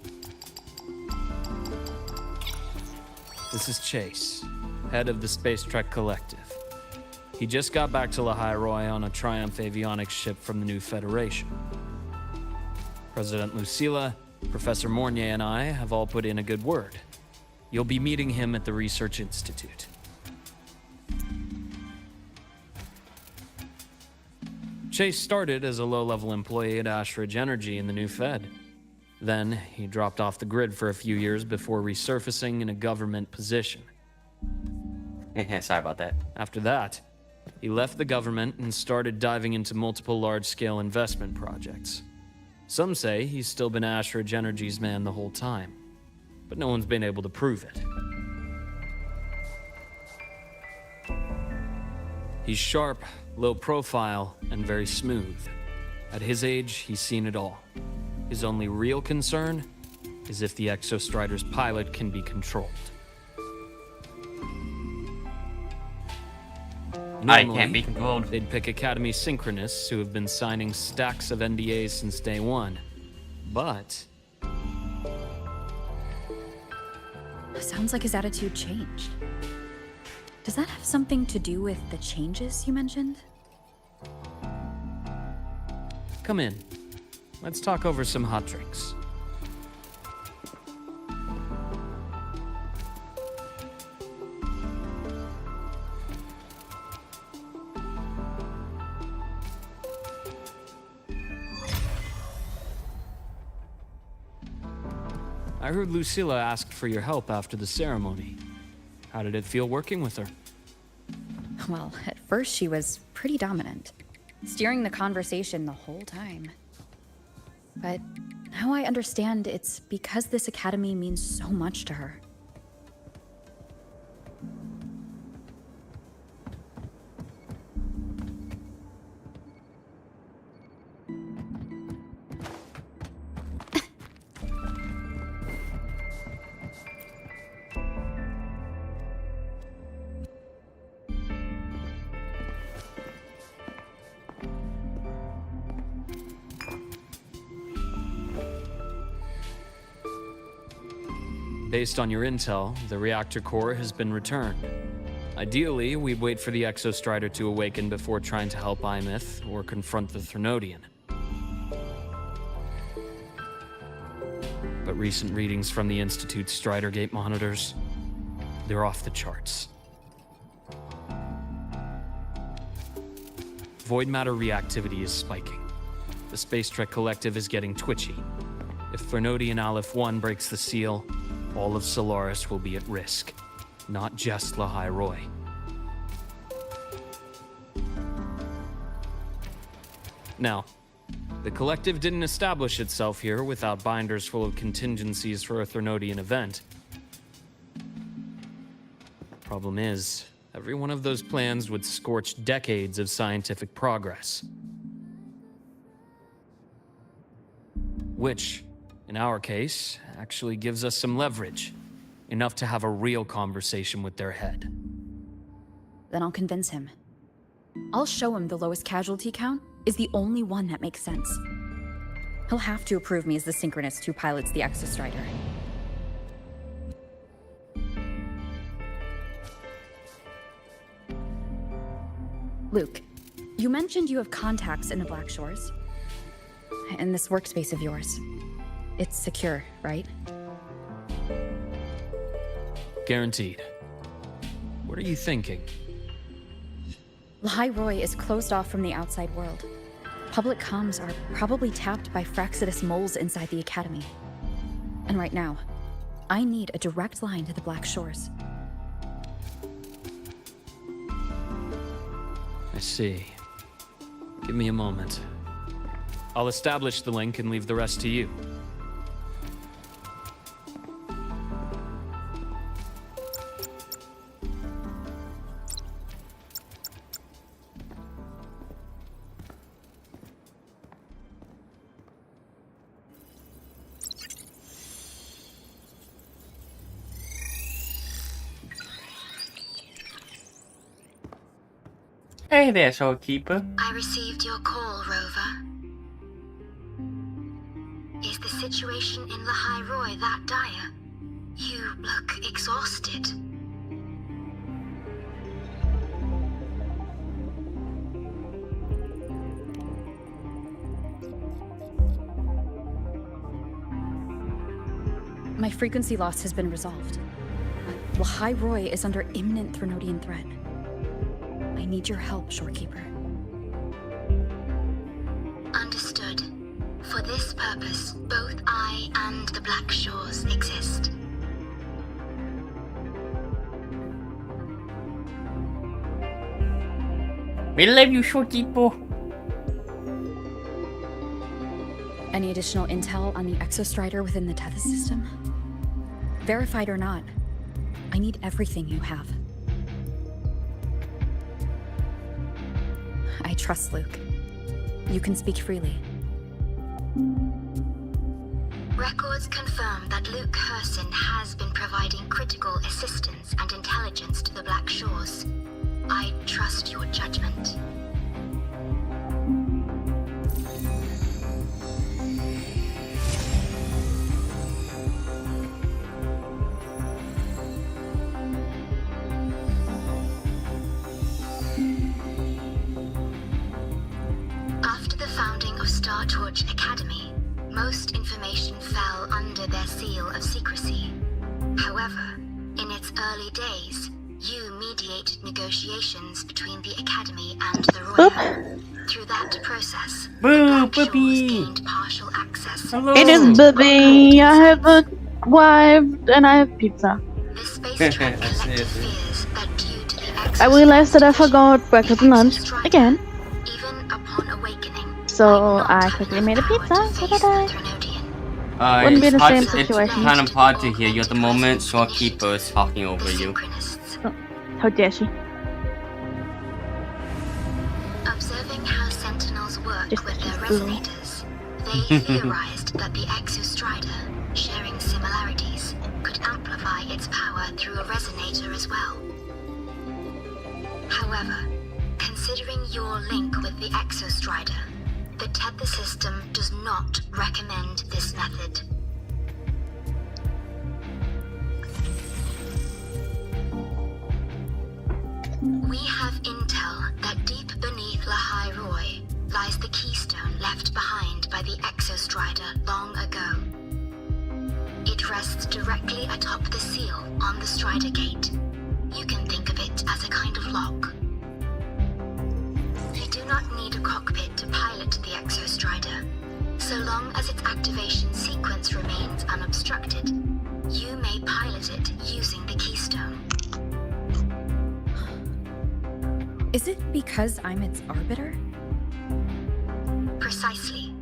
This is Chase, head of the Space Trek Collective. He just got back to Lahai-Roi on a Triumph avionics ship from the New Federation. President Lucilla, Professor Mornier, and I have all put in a good word. You'll be meeting him at the Research Institute. Chase started as a low-level employee at Ashridge Energy in the New Fed. Then, he dropped off the grid for a few years before resurfacing in a government position. Sorry about that. After that, he left the government and started diving into multiple large-scale investment projects. Some say he's still been Ashridge Energy's man the whole time, but no one's been able to prove it. He's sharp, low profile, and very smooth. At his age, he's seen it all. His only real concern is if the Exostrider's pilot can be controlled. I can't be controlled. They'd pick Academy Synchronists who have been signing stacks of NDAs since day one. But Sounds like his attitude changed. Does that have something to do with the changes you mentioned? come in. Let's talk over some hot drinks. I heard Lucilla asked for your help after the ceremony. How did it feel working with her? Well, at first she was pretty dominant, steering the conversation the whole time. But now I understand it's because this academy means so much to her. Based on your intel, the reactor core has been returned. Ideally, we'd wait for the Exostrider to awaken before trying to help Imyth or confront the Threnodian. But recent readings from the Institute's Strider Gate monitors, they're off the charts. Void matter reactivity is spiking. The Space Trek Collective is getting twitchy. If Threnodian Aleph 1 breaks the seal, all of Solaris will be at risk. Not just Lahai Roi. Now, the Collective didn't establish itself here without binders full of contingencies for a Threnodian event. Problem is, every one of those plans would scorch decades of scientific progress. Which, in our case, actually gives us some leverage. Enough to have a real conversation with their head. Then I'll convince him. I'll show him the lowest casualty count is the only one that makes sense. He'll have to approve me as the Synchronist who pilots the Exostrider. Luke, you mentioned you have contacts in the Black Shores. In this workspace of yours. It's secure, right? Guaranteed. What are you thinking? Lahai Roi is closed off from the outside world. Public comms are probably tapped by Fraxidus moles inside the Academy. And right now, I need a direct line to the Black Shores. I see. Give me a moment. I'll establish the link and leave the rest to you. Hey there, Shopkeeper. I received your call, Rover. Is the situation in Lahai Roi that dire? You look exhausted. My frequency loss has been resolved. Lahai Roi is under imminent Threnodian threat. I need your help, Shorekeeper. Understood. For this purpose, both I and the Black Shores exist. We love you, Shopkeeper. Any additional intel on the Exostrider within the Tethys system? Verified or not, I need everything you have. I trust Luke. You can speak freely. Records confirm that Luke Herson has been providing critical assistance and intelligence to the Black Shores. I trust your judgment. After the founding of Star Torch Academy, most information fell under their seal of secrecy. However, in its early days, you mediated negotiations between the Academy and the Royal. Through that process, the Black Shores gained partial access. It is Bibby. I have a wife and I have pizza. The Space Trek Collective fears that due to the I realized that I forgot breakfast and lunch again. even upon awakening, So I quickly made a pizza. Wouldn't be It's the hard- same it's situation. kind of hard to hear you at the moment. Shopkeeper is talking over you. How dare she? Observing how Sentinels work with their resonators, they theorized that the Exostrider, sharing similarities, could amplify its power through a resonator as well. However, considering your link with the Exostrider, the Tether system does not recommend this method. We have intel that deep beneath Lahai Roy lies the keystone left behind by the Exostrider long ago. It rests directly atop the seal on the Strider Gate. You can think of it as a kind of lock. You do not need a cockpit to pilot the Exostrider. So long as its activation sequence remains unobstructed, you may pilot it using the keystone. Is it because I'm its arbiter? Precisely.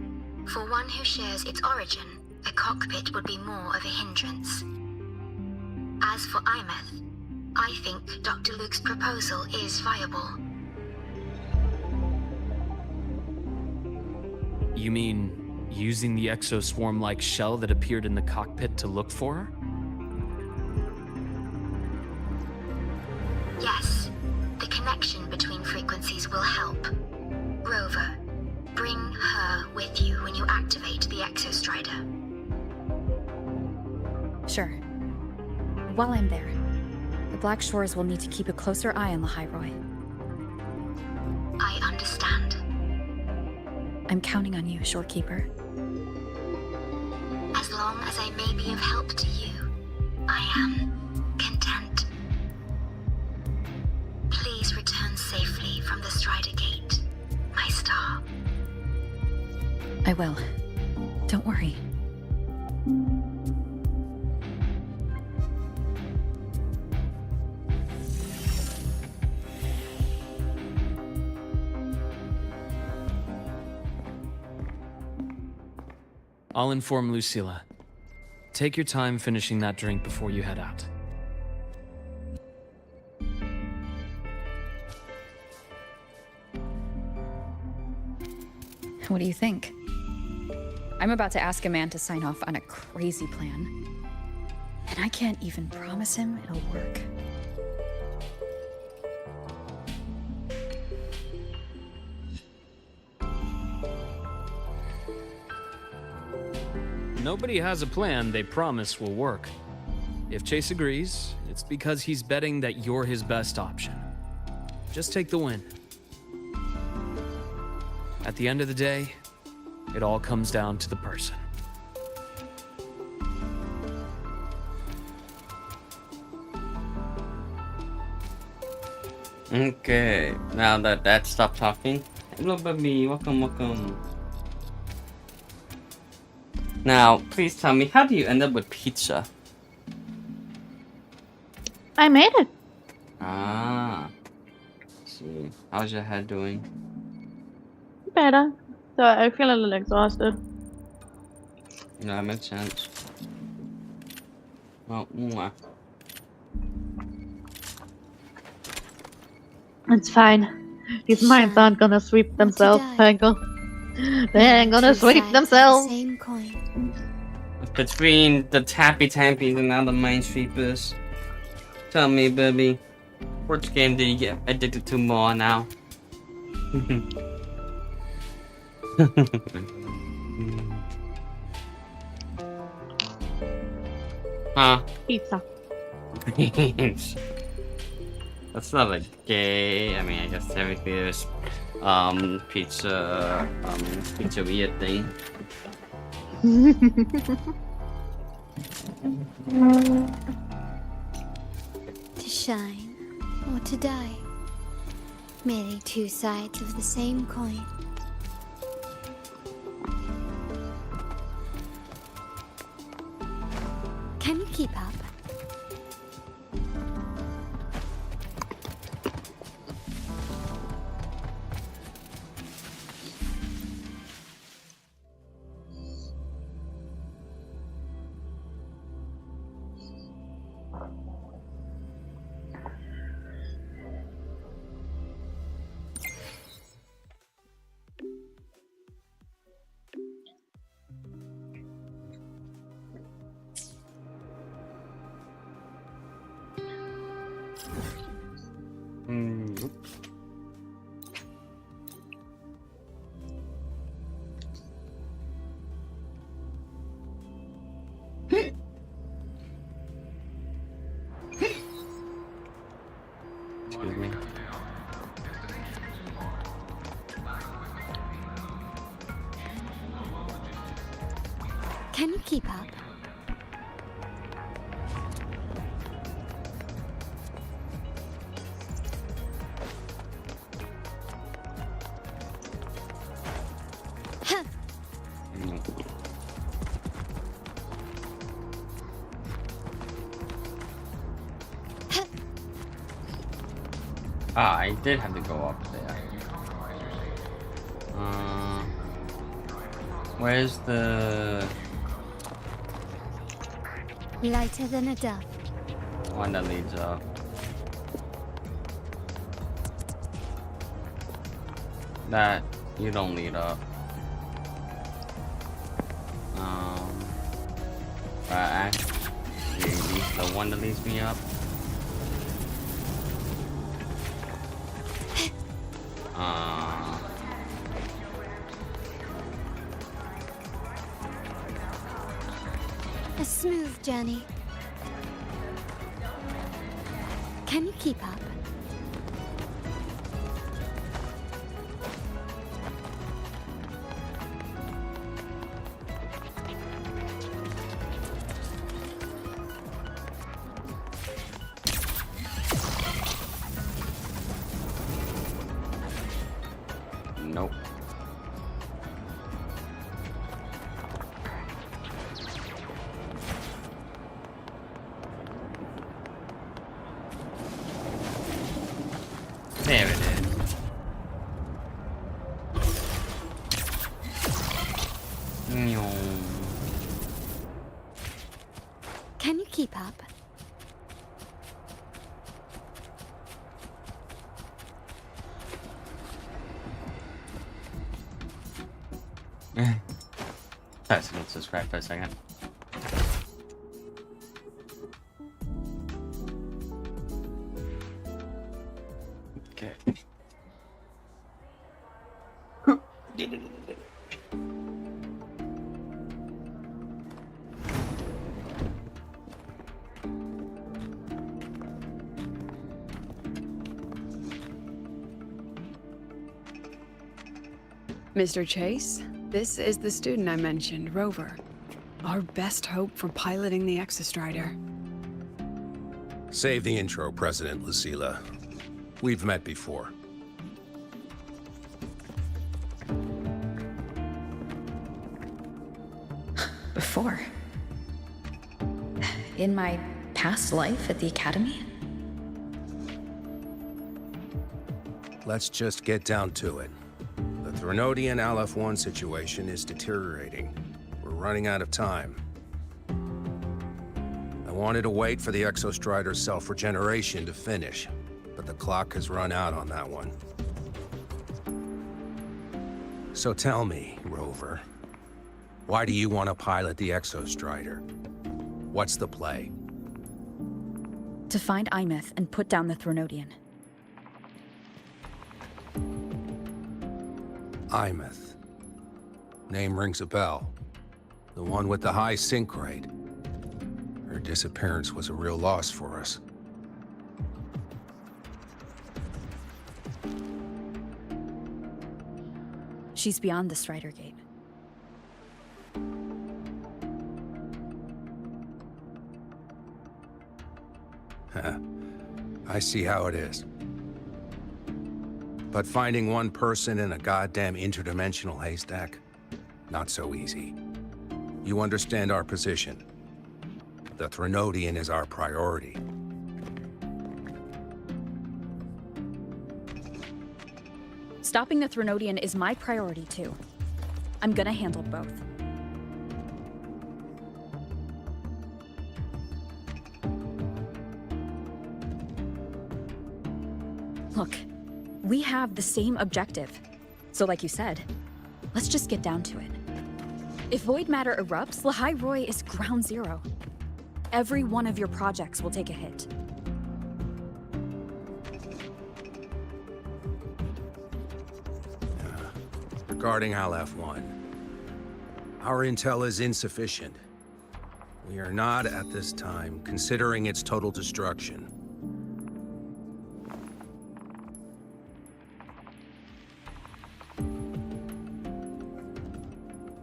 For one who shares its origin, a cockpit would be more of a hindrance. As for Imeth, I think Dr. Luke's proposal is viable. You mean using the exoswarm-like shell that appeared in the cockpit to look for her? Yes, the connection between frequencies will help. Rover, bring her with you when you activate the Exostrider. Sure. While I'm there, the Black Shores will need to keep a closer eye on Lahai Roy. I understand. I'm counting on you, Shorekeeper. As long as I may be of help to you, I am content. Please return safely from the Strider Gate, my star. I will. Don't worry. I'll inform Lucilla. Take your time finishing that drink before you head out. What do you think? I'm about to ask a man to sign off on a crazy plan. And I can't even promise him it'll work. Nobody has a plan they promise will work. If Chase agrees, it's because he's betting that you're his best option. Just take the win. At the end of the day, it all comes down to the person. Okay, now that Dad stopped talking. Hello, baby. Welcome. Now, please tell me, how do you end up with pizza? I made it. Ah. Let's see. How's your head doing? Better. So I feel a little exhausted. No, that makes sense. Well, mwah. It's fine. These mines aren't gonna sweep themselves, Panko. They ain't gonna sweep themselves. Same coin. Between the Tampies and now the Minesweepers. Tell me, baby, which game did you get addicted to more now? Huh? Pizza. That's not a gay. I mean, I guess technically there's pizzeria thing. To shine or to die. Merely two sides of the same coin. Can you keep up? Can you keep up? Ah, I did have to go up there. Where's the Lighter than a dove. one that leads up? That you don't lead up. Actually, the one that leads me up. A smooth journey. Can you keep up? Nope. There it is. Can you keep up? Let's subscribe for a second. Okay. Mr. Chase, this is the student I mentioned, Rover. Our best hope for piloting the Exostrider. Save the intro, President Lucilla. We've met before. Before? In my past life at the Academy? Let's just get down to it. The Threnodian LF-1 situation is deteriorating. We're running out of time. I wanted to wait for the Exostrider's self-regeneration to finish, but the clock has run out on that one. So tell me, Rover, why do you want to pilot the Exostrider? What's the play? To find Imeth and put down the Threnodian. Imeth. Name rings a bell. The one with the high sync rate. Her disappearance was a real loss for us. She's beyond the Strider Gate. I see how it is. But finding one person in a goddamn interdimensional haystack, not so easy. You understand our position. The Threnodian is our priority. Stopping the Threnodian is my priority too. I'm gonna handle both. Look, we have the same objective. So like you said, let's just get down to it. If void matter erupts, Lahai Roi is ground zero. Every one of your projects will take a hit. Regarding LF-1, our intel is insufficient. We are not, at this time, considering its total destruction.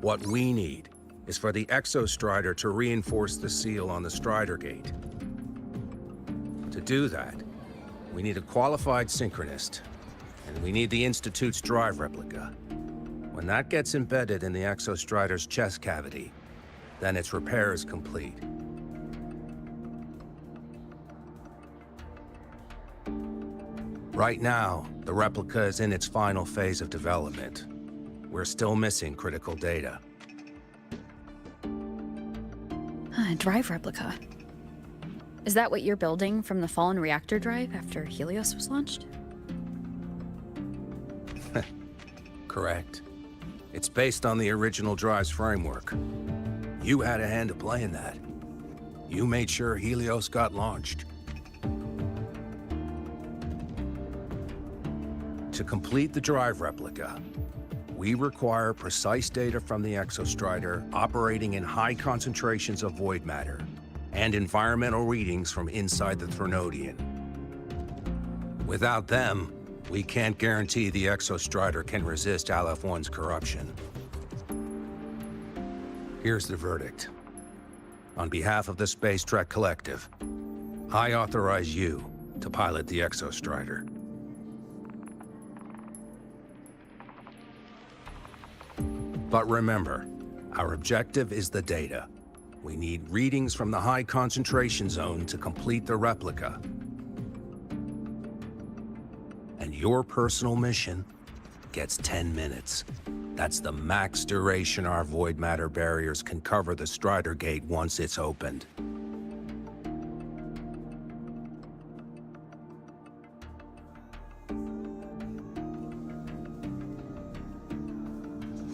What we need is for the Exostrider to reinforce the seal on the Strider Gate. To do that, we need a qualified synchronist, and we need the Institute's drive replica. When that gets embedded in the Exostrider's chest cavity, then its repair is complete. Right now, the replica is in its final phase of development. We're still missing critical data. Drive replica. Is that what you're building from the fallen reactor drive after Helios was launched? Correct. It's based on the original drive's framework. You had a hand to play in that. You made sure Helios got launched. To complete the drive replica, we require precise data from the Exostrider operating in high concentrations of void matter and environmental readings from inside the Threnodian. Without them, we can't guarantee the Exostrider can resist Aleph-1's corruption. Here's the verdict. On behalf of the Space Trek Collective, I authorize you to pilot the Exostrider. But remember, our objective is the data. We need readings from the high concentration zone to complete the replica. And your personal mission gets 10 minutes. That's the max duration our void matter barriers can cover the Strider Gate once it's opened.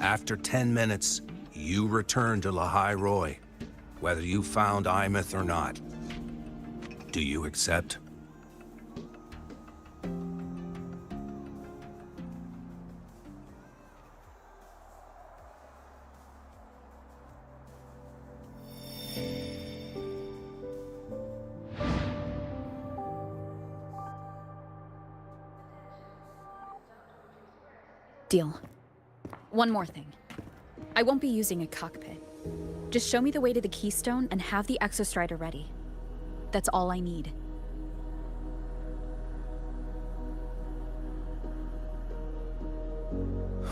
After 10 minutes, you return to Lahai Roi, whether you found Imeth or not. Do you accept? Deal. One more thing. I won't be using a cockpit. Just show me the way to the Keystone and have the Exostrider ready. That's all I need.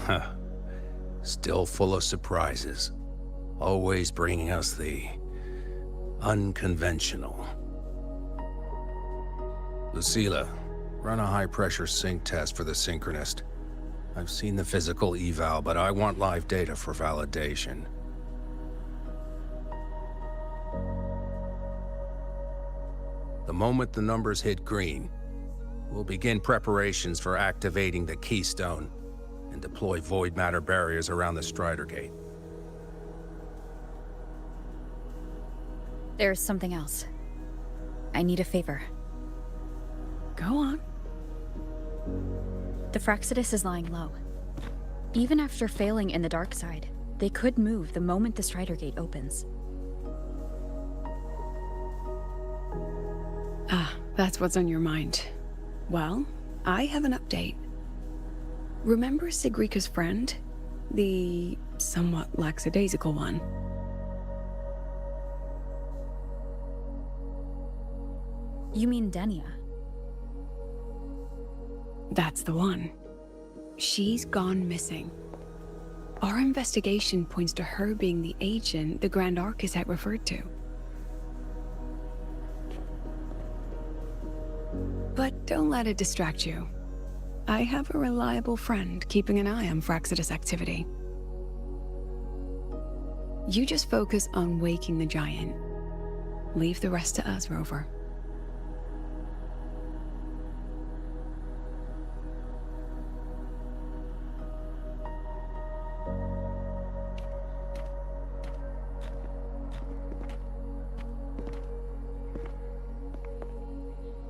Huh. Still full of surprises. Always bringing us the unconventional. Lucila, run a high-pressure sync test for the Synchronist. I've seen the physical eval, but I want live data for validation. The moment the numbers hit green, we'll begin preparations for activating the Keystone and deploy void matter barriers around the Strider Gate. There's something else. I need a favor. Go on. The Fraxidus is lying low. Even after failing in the dark side, they could move the moment the Strider Gate opens. Ah, that's what's on your mind. Well, I have an update. Remember Sigrika's friend? The somewhat lackadaisical one? You mean Denia? That's the one. She's gone missing. Our investigation points to her being the agent the Grand Architect referred to. But don't let it distract you. I have a reliable friend keeping an eye on Fraxidus activity. You just focus on waking the giant. Leave the rest to us, Rover.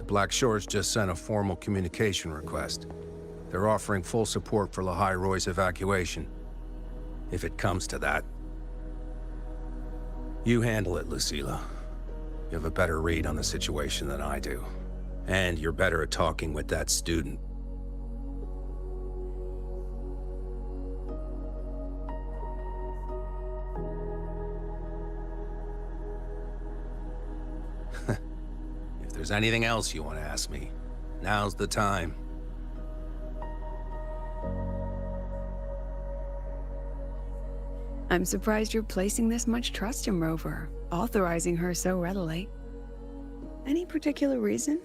Black Shores just sent a formal communication request. They're offering full support for Lahai Roi's evacuation. If it comes to that. You handle it, Lucila. You have a better read on the situation than I do. And you're better at talking with that student. there's anything else you want to ask me, now's the time. I'm surprised you're placing this much trust in Rover, authorizing her so readily. Any particular reason?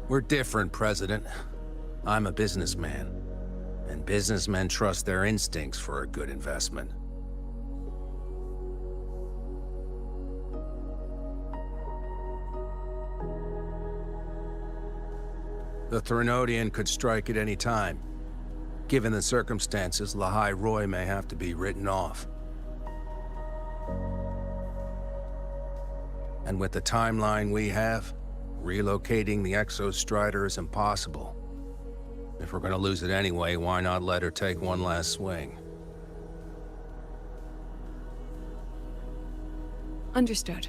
We're different, President. I'm a businessman, and businessmen trust their instincts for a good investment. The Threnodian could strike at any time. Given the circumstances, Lahai Roy may have to be written off. And with the timeline we have, relocating the Exostrider is impossible. If we're gonna lose it anyway, why not let her take one last swing? Understood.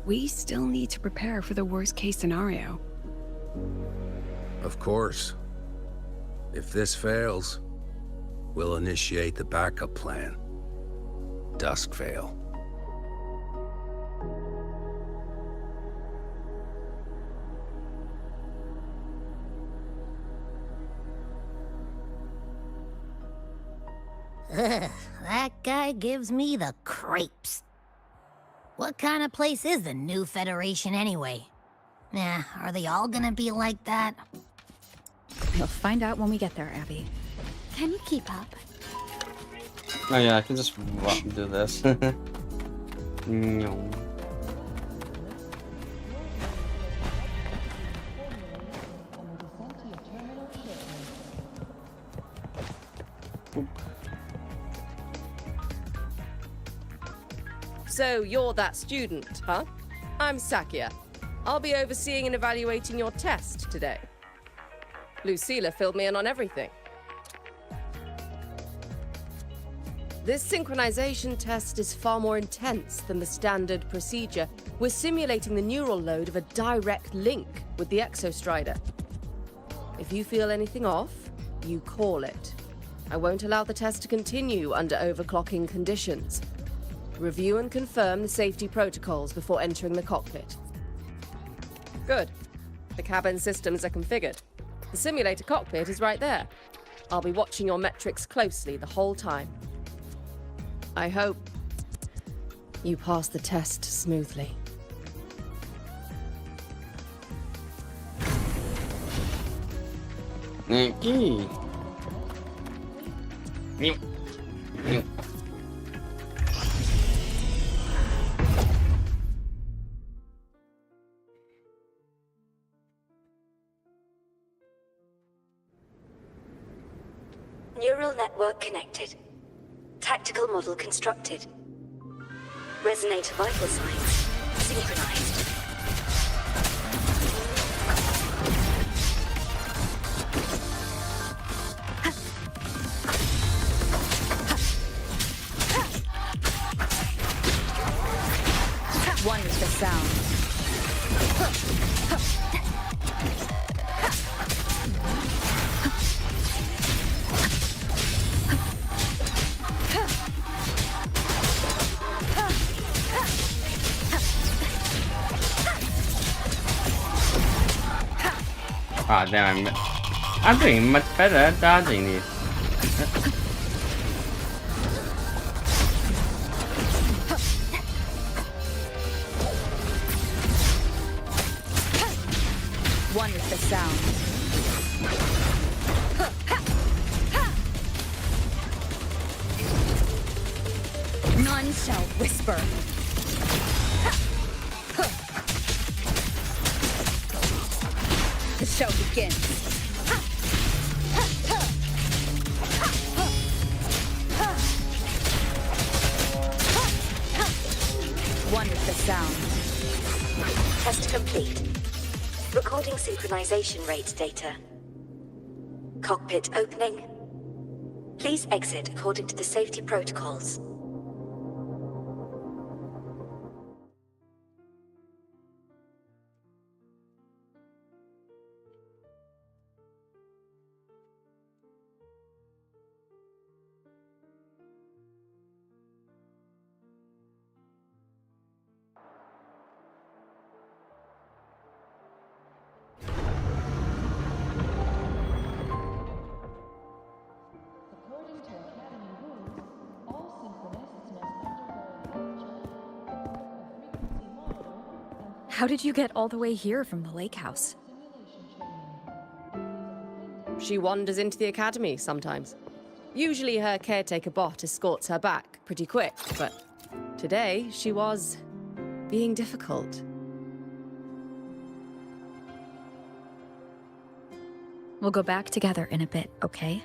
We still need to prepare for the worst-case scenario. Of course. If this fails, we'll initiate the backup plan. Duskvale. Ugh, that guy gives me the creeps. What kind of place is the new Federation anyway? Are they all gonna be like that? We'll find out when we get there, Abby. Can you keep up? Oh yeah, I can just do this. No. So you're that student, huh? I'm Sakia. I'll be overseeing and evaluating your test today. Lucilla filled me in on everything. This synchronization test is far more intense than the standard procedure. We're simulating the neural load of a direct link with the Exostrider. If you feel anything off, you call it. I won't allow the test to continue under overclocking conditions. Review and confirm the safety protocols before entering the cockpit. Good. The cabin systems are configured. The simulator cockpit is right there. I'll be watching your metrics closely the whole time. I hope you pass the test smoothly. Okay. Neural network connected. Tactical model constructed. Resonator vital signs synchronized. One is the sound. Ah, damn, I'm doing much better at dodging these. One is the sound. None shall whisper. The show begins. One is the sound. Test complete. Recording synchronization rate data. Cockpit opening. Please exit according to the safety protocols. How did you get all the way here from the lake house? She wanders into the academy sometimes. Usually her caretaker bot escorts her back pretty quick, but today she was being difficult. We'll go back together in a bit, okay?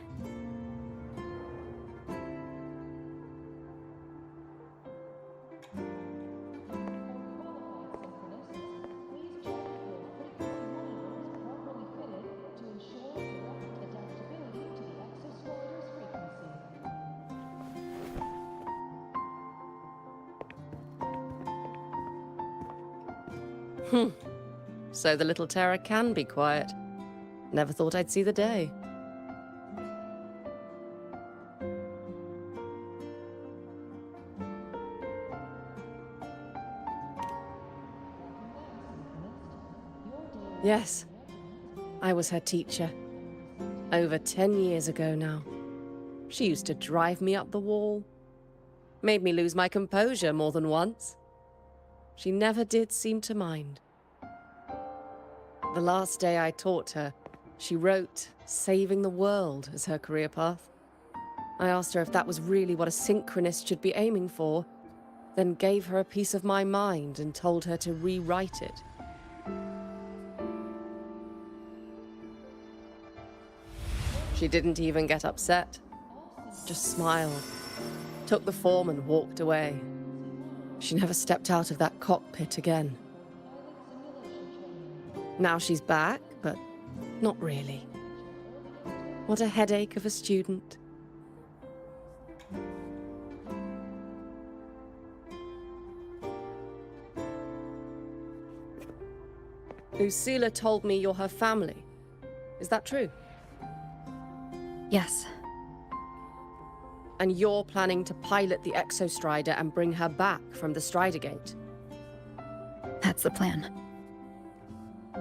So the little Terra can be quiet. Never thought I'd see the day. Yes, I was her teacher. Over 10 years ago now. She used to drive me up the wall. Made me lose my composure more than once. She never did seem to mind. The last day I taught her, she wrote saving the world as her career path. I asked her if that was really what a synchronist should be aiming for, then gave her a piece of my mind and told her to rewrite it. She didn't even get upset, just smiled, took the form and walked away. She never stepped out of that cockpit again. Now she's back, but not really. What a headache of a student. Lucilla told me you're her family. Is that true? Yes. And you're planning to pilot the Exostrider and bring her back from the Strider Gate? That's the plan.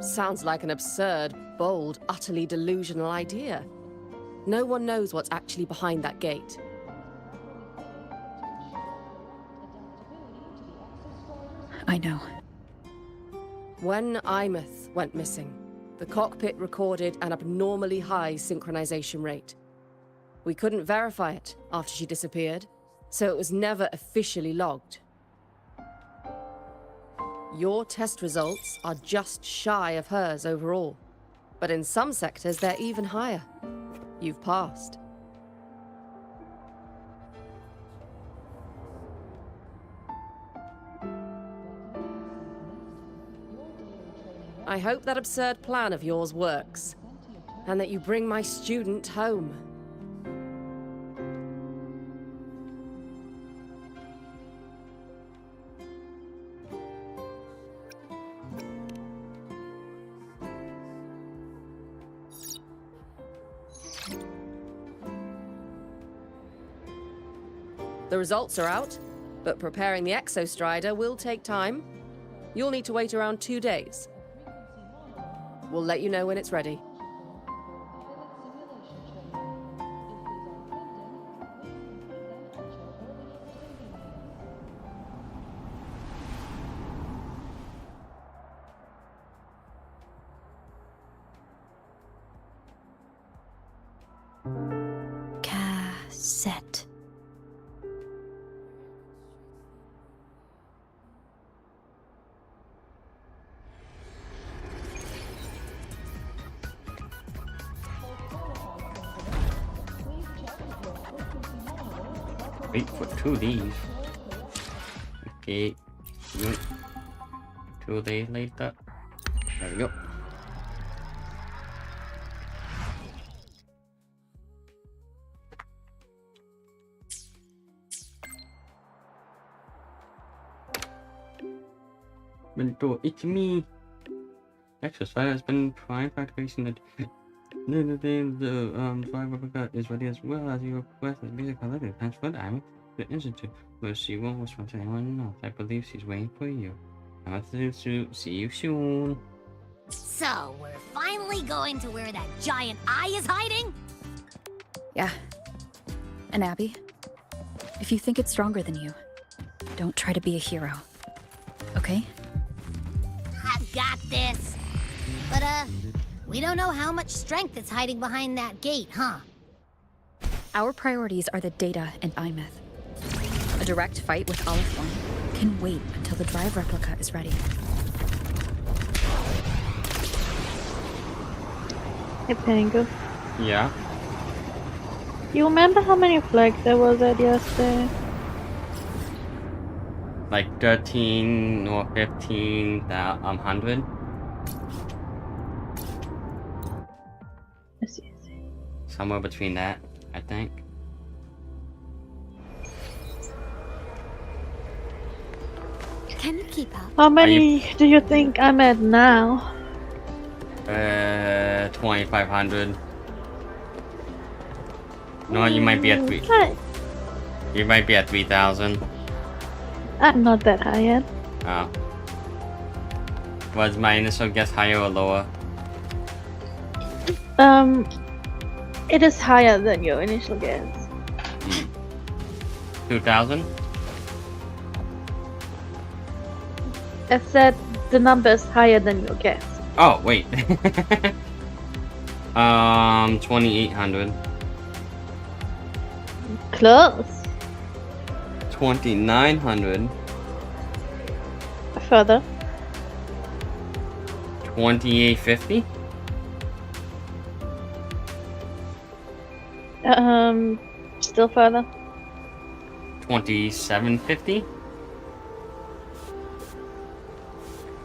Sounds like an absurd, bold, utterly delusional idea. No one knows what's actually behind that gate. I know. When Imeth went missing, the cockpit recorded an abnormally high synchronization rate. We couldn't verify it after she disappeared, so it was never officially logged. Your test results are just shy of hers overall, but in some sectors they're even higher. You've passed. I hope that absurd plan of yours works, and that you bring my student home. The results are out, but preparing the Exostrider will take time. You'll need to wait around 2 days. We'll let you know when it's ready. Cassette. Wait for 2 days. Okay. 2 days later. There we go. Bento, it's me. Exostrider has been primed for activation. The drive replica is ready as well as your request. The basic collected transferred I'm the institute where she won't respond to anyone else. I believe she's waiting for you. I want to see you soon. So, we're finally going to where that giant eye is hiding? Yeah. And Abby, if you think it's stronger than you, don't try to be a hero. Okay? got this. But, we don't know how much strength is hiding behind that gate, huh? Our priorities are the data and Imeth. A direct fight with Olive One can wait until the drive replica is ready. Hey, Pango. Yeah. You remember how many flags there was at yesterday? Like 13 or 15,100. I see. Somewhere between that, I think. Can you keep up? How many do you think I'm at now? 2,500. No, you might be at 3. You might be at 3,000. I'm not that high yet. Oh. Was my initial guess higher or lower? It is higher than your initial guess. 2,000? I said the number is higher than your guess. Oh, wait. 2,800. Close. 2,900. Further. 2,850. Still further. 2,750.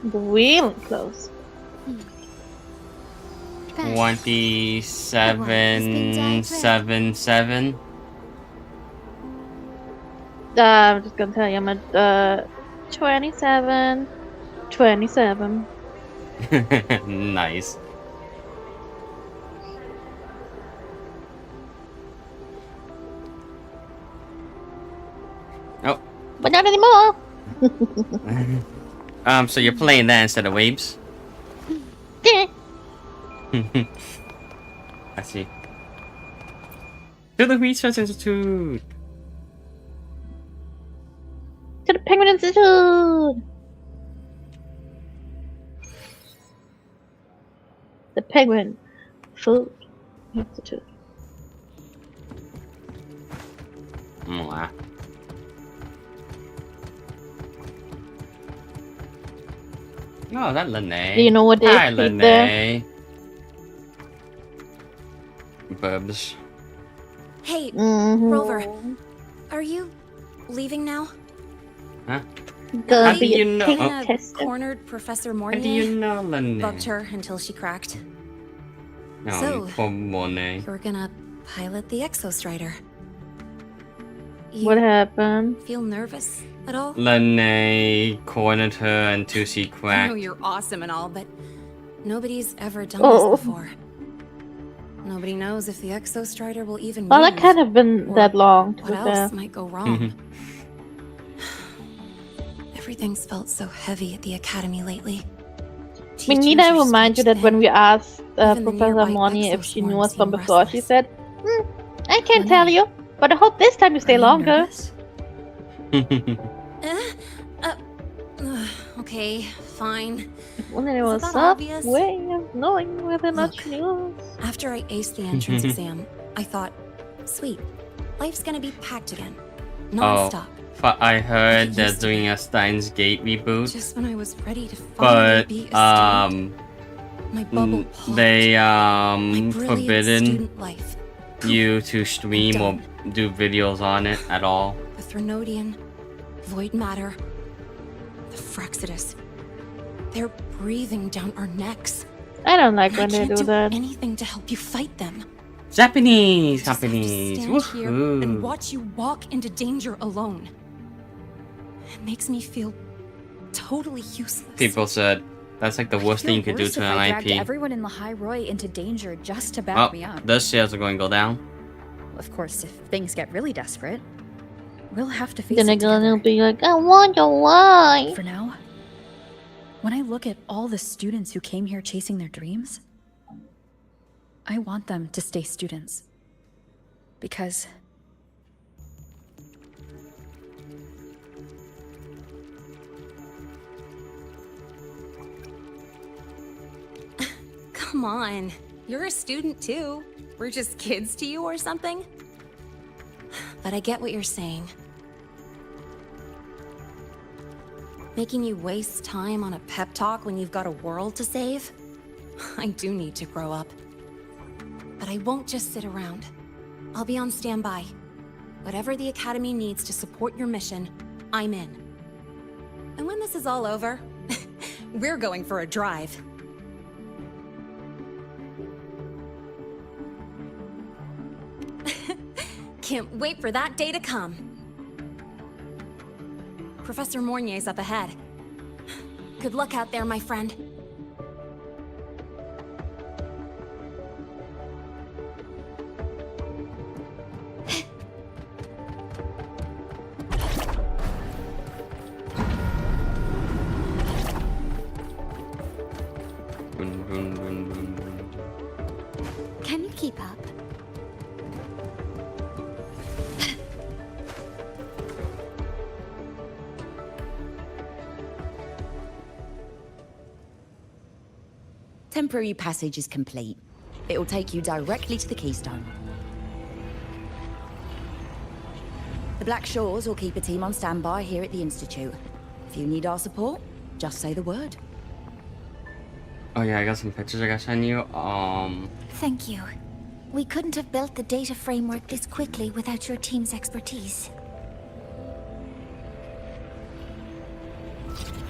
Really close. 2,777. I'm just gonna tell you, I'm at 27. Nice. Oh. But not anymore. So you're playing that instead of Waves? Yeah. I see. To the Research Institute! To the Penguin Institute! The Penguin Food Institute. Wow. Oh, that Lene. Do you know what they Hi, eat Lene. there? Bubs. Hey, Mhm. Rover, are you leaving now? Huh? Gonna How be do you a know? taste Kinda tester. cornered Professor How Mornier. do you know, Lene? Bugged her until she cracked. Oh, So, poor Monet. You're gonna pilot the Exostrider. What happened? Feel nervous at all? Lene cornered her until she I know cracked. you're awesome and all, but nobody's ever done Oh. this before. Nobody knows if the Exostrider will even Well, move. that can't have been that long, to What be else fair. might go wrong? Everything's felt so heavy at the academy lately. We need to remind you that when we asked Professor Morny if she knew us from before, she said, I can't tell you, but I hope this time you stay longer. Okay, fine. Well, there Is was it that some obvious? way of knowing whether or not she knew us. After I aced the entrance exam, I thought, sweet, life's gonna be packed again. Oh, Non-stop. I heard they're doing a Steins Gate reboot, Just when I was ready to finally but be a student, my bubble popped. they brilliant forbidden student life. you to stream or do videos on it at all. The Threnodian, void matter, the Frexidus. They're breathing down our necks. I don't like And when I they can't do that. anything to help you fight them. Japanese companies. Stand here and Woohoo! watch you walk into danger alone. It makes me feel totally useless. People said that's like the worst thing you could do Worse to if an I dragged IP. everyone in Lahai Roy into danger just to back Oh, me up. those shares are going to go down. Of course, if things get really desperate, we'll have to face Then it again, together. it'll be like, I wonder why. For now, when I look at all the students who came here chasing their dreams, I want them to stay students. Because Come on. You're a student too. We're just kids to you or something? But I get what you're saying. Making you waste time on a pep talk when you've got a world to save? I do need to grow up. But I won't just sit around. I'll be on standby. Whatever the Academy needs to support your mission, I'm in. And when this is all over, we're going for a drive. Can't wait for that day to come. Professor Mornier's up ahead. Good luck out there, my friend. Can you keep up? Temporary passage is complete. It'll take you directly to the Keystone. The Black Shores will keep a team on standby here at the Institute. If you need our support, just say the word. Oh yeah, I got some pictures I gotta send you. Thank you. We couldn't have built the data framework this quickly without your team's expertise.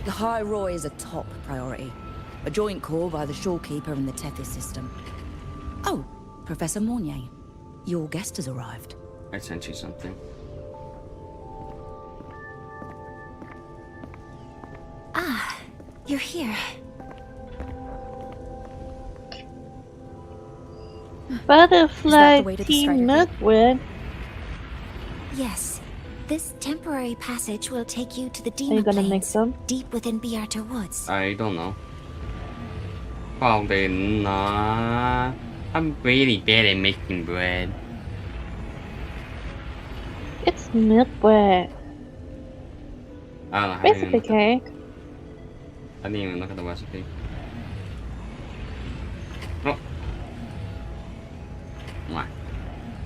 The High Roy is a top priority. A joint call by the Shorekeeper and the Tethys system. Oh, Professor Mornier. Your guest has arrived. I sent you something. Ah, you're here. Butterfly Team Network. Yes. This temporary passage will take you to the Are you Demon gonna make Plains, some? deep within Biarta Woods. I don't know. Probably not. I'm really bad at making bread. It's milkware. I don't know how Basically cake. I didn't even look at the recipe. Oh. Why?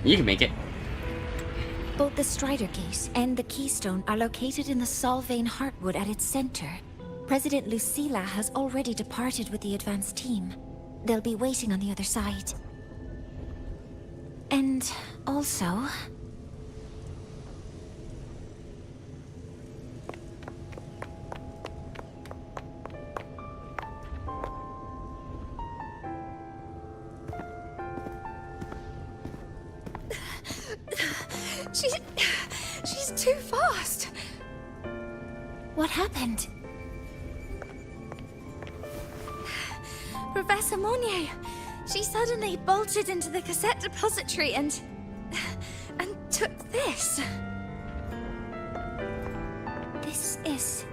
You can make it. Both the Strider Gate and the Keystone are located in the Solvane Heartwood at its center. President Lucilla has already departed with the advanced team. They'll be waiting on the other side. And also... She's too fast. What happened? Professor Mornier, she suddenly bolted into the cassette depository and took this. This is...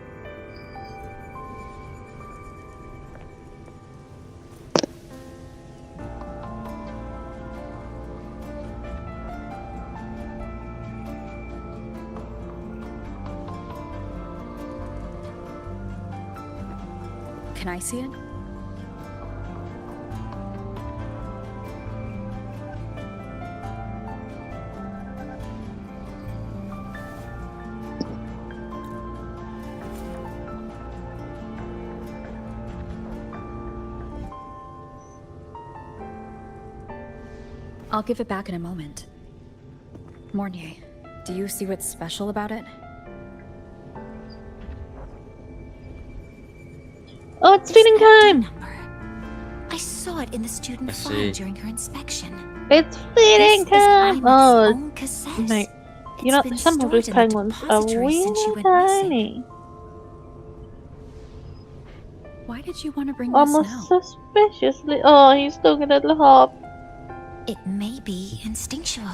Can I see it? I'll give it back in a moment. Mornier, do you see what's special about it? Oh, it's feeding time! I saw it in the student file during her inspection. It's feeding time! Oh, own cassette. mate. You know, been some of these stored in the penguins are depository since she really went missing. tiny. Why did you want to bring this Almost now? suspiciously. Oh, he's still at the hop. It may be instinctual.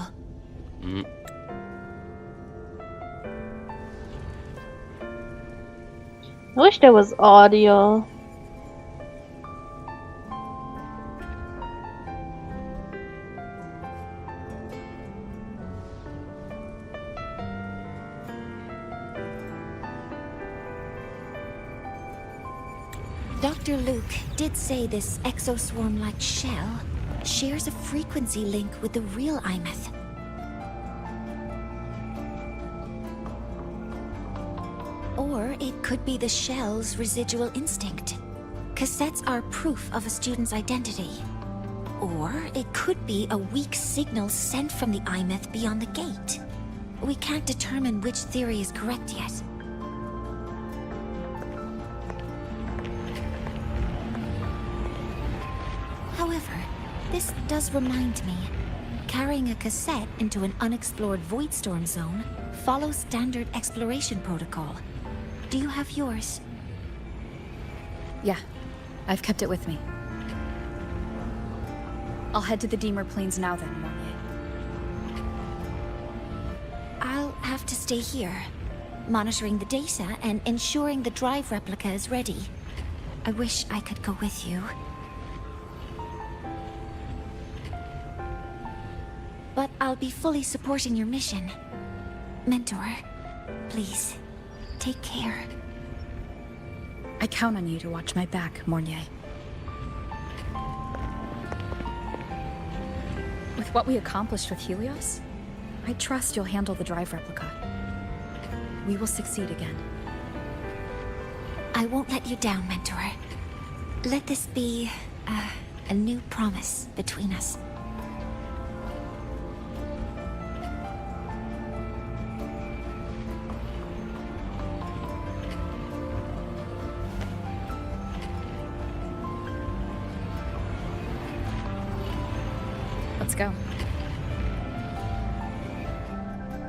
I wish there was audio. Dr. Luke did say this exoswarm-like shell shares a frequency link with the real Imeth. Or it could be the shell's residual instinct. Cassettes are proof of a student's identity. Or it could be a weak signal sent from the Imeth beyond the gate. We can't determine which theory is correct yet. However, this does remind me. Carrying a cassette into an unexplored Voidstorm zone follows standard exploration protocol. Do you have yours? Yeah, I've kept it with me. I'll head to the Deemer Plains now then, Mornier. I'll have to stay here, monitoring the data and ensuring the drive replica is ready. I wish I could go with you. But I'll be fully supporting your mission. Mentor, please, take care. I count on you to watch my back, Mornier. With what we accomplished with Helios, I trust you'll handle the drive replica. We will succeed again. I won't let you down, Mentor. Let this be a new promise between us. Let's go.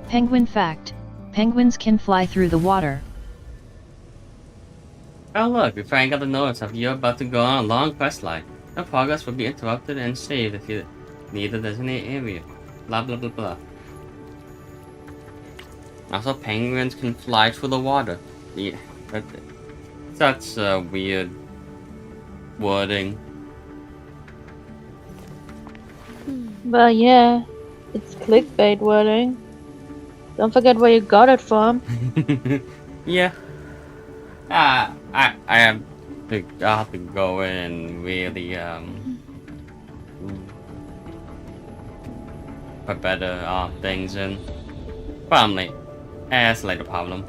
Penguin fact. Penguins can fly through the water. Oh look, we finally got the notice of you about to go on a long quest line. Your progress will be interrupted and saved if you leave the designated area. Blah blah blah blah. Also, penguins can fly through the water. Yeah, that's weird wording. Well, yeah, it's clickbait wording. Don't forget where you got it from. Yeah. I have to go in and really put better things in. Probably. That's like a problem.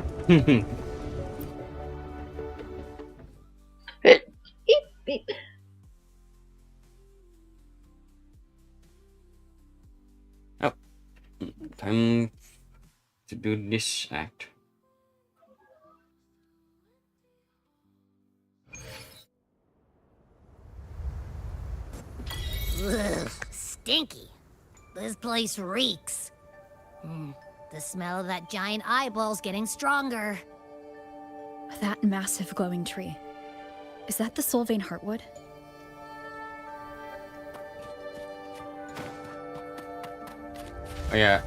Oh, time to do this act. Ugh, stinky. This place reeks. The smell of that giant eyeball's getting stronger. That massive glowing tree. Is that the Solvane Heartwood? Oh yeah,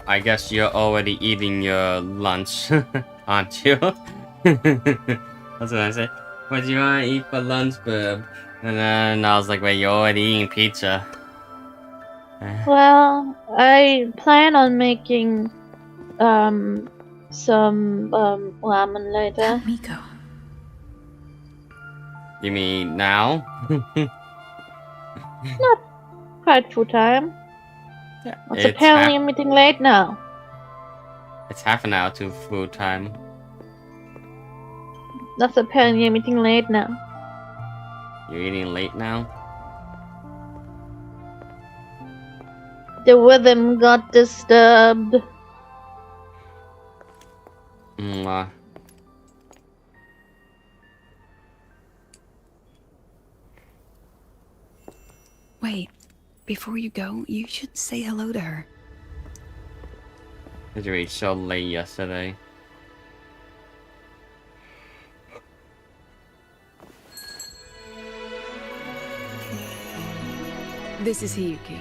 I guess you're already eating your lunch, aren't you? That's what I say. What do you want to eat for lunch, bub? And then I was like, wait, you're already eating pizza. Well, I plan on making some ramen later. Miko. You mean now? Not quite full time. It's It's apparently I'm eating late now. It's half an hour to full time. That's apparently I'm eating late now. You're eating late now? The rhythm got disturbed. Wait, before you go, you should say hello to her. Did you eat so late yesterday? This is Hiyuki.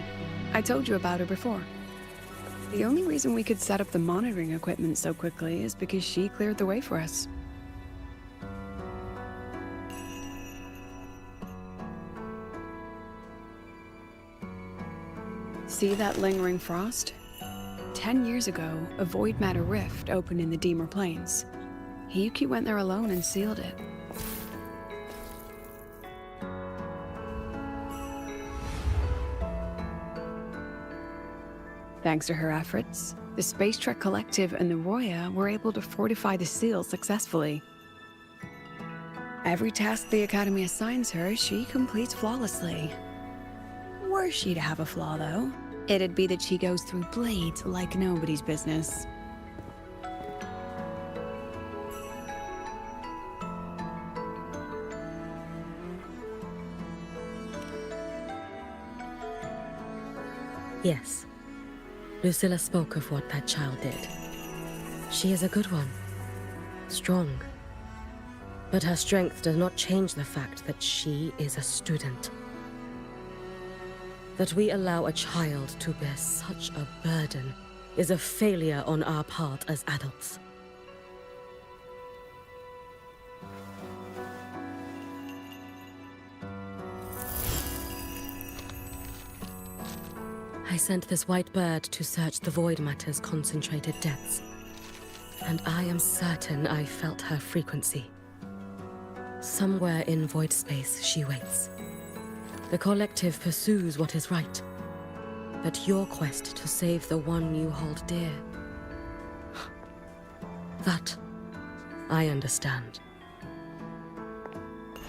I told you about her before. The only reason we could set up the monitoring equipment so quickly is because she cleared the way for us. See that lingering frost? 10 years ago, a void matter rift opened in the Deemer Plains. Hiyuki went there alone and sealed it. Thanks to her efforts, the Space Trek Collective and the Roya were able to fortify the seal successfully. Every task the Academy assigns her, she completes flawlessly. Were she to have a flaw, though, it'd be that she goes through blades like nobody's business. Yes. Lucilla spoke of what that child did. She is a good one. Strong. But her strength does not change the fact that she is a student. That we allow a child to bear such a burden is a failure on our part as adults. I sent this white bird to search the Void Matter's concentrated depths, and I am certain I felt her frequency. Somewhere in void space, she waits. The Collective pursues what is right, but your quest to save the one you hold dear, that I understand.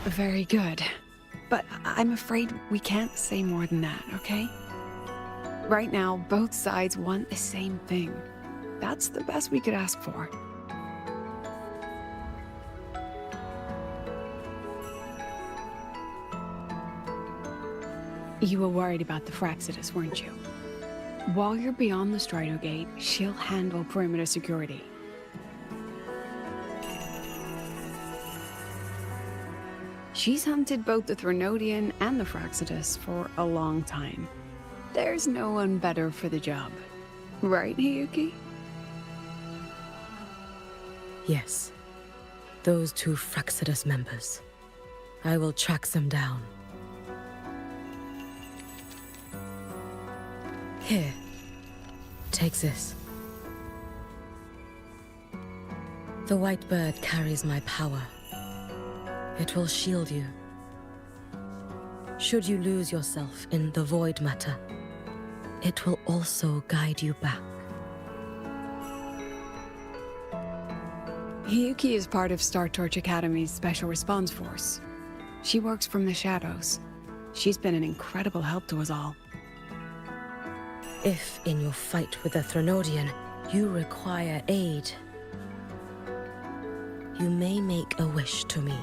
Very good. But I'm afraid we can't say more than that, okay? Right now, both sides want the same thing. That's the best we could ask for. You were worried about the Fraxidus, weren't you? While you're beyond the Strider Gate, she'll handle perimeter security. She's hunted both the Threnodian and the Fraxidus for a long time. There's no one better for the job. Right, Hiyuki? Yes. Those two Fraxidus members. I will track them down. Here. Take this. The white bird carries my power. It will shield you. Should you lose yourself in the Void Matter, it will also guide you back. Hiyuki is part of Star Torch Academy's Special Response Force. She works from the shadows. She's been an incredible help to us all. If, in your fight with the Threnodian, you require aid, you may make a wish to me.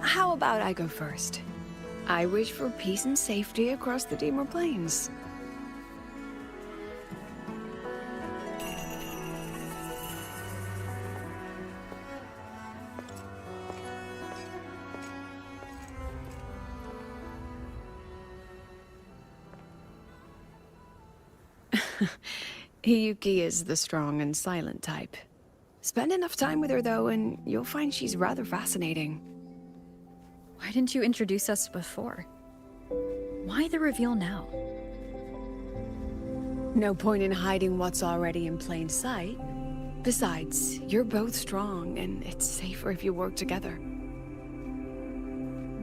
How about I go first? I wish for peace and safety across the Dimmer Plains. Hiyuki is the strong and silent type. Spend enough time with her, though, and you'll find she's rather fascinating. Why didn't you introduce us before? Why the reveal now? No point in hiding what's already in plain sight. Besides, you're both strong, and it's safer if you work together.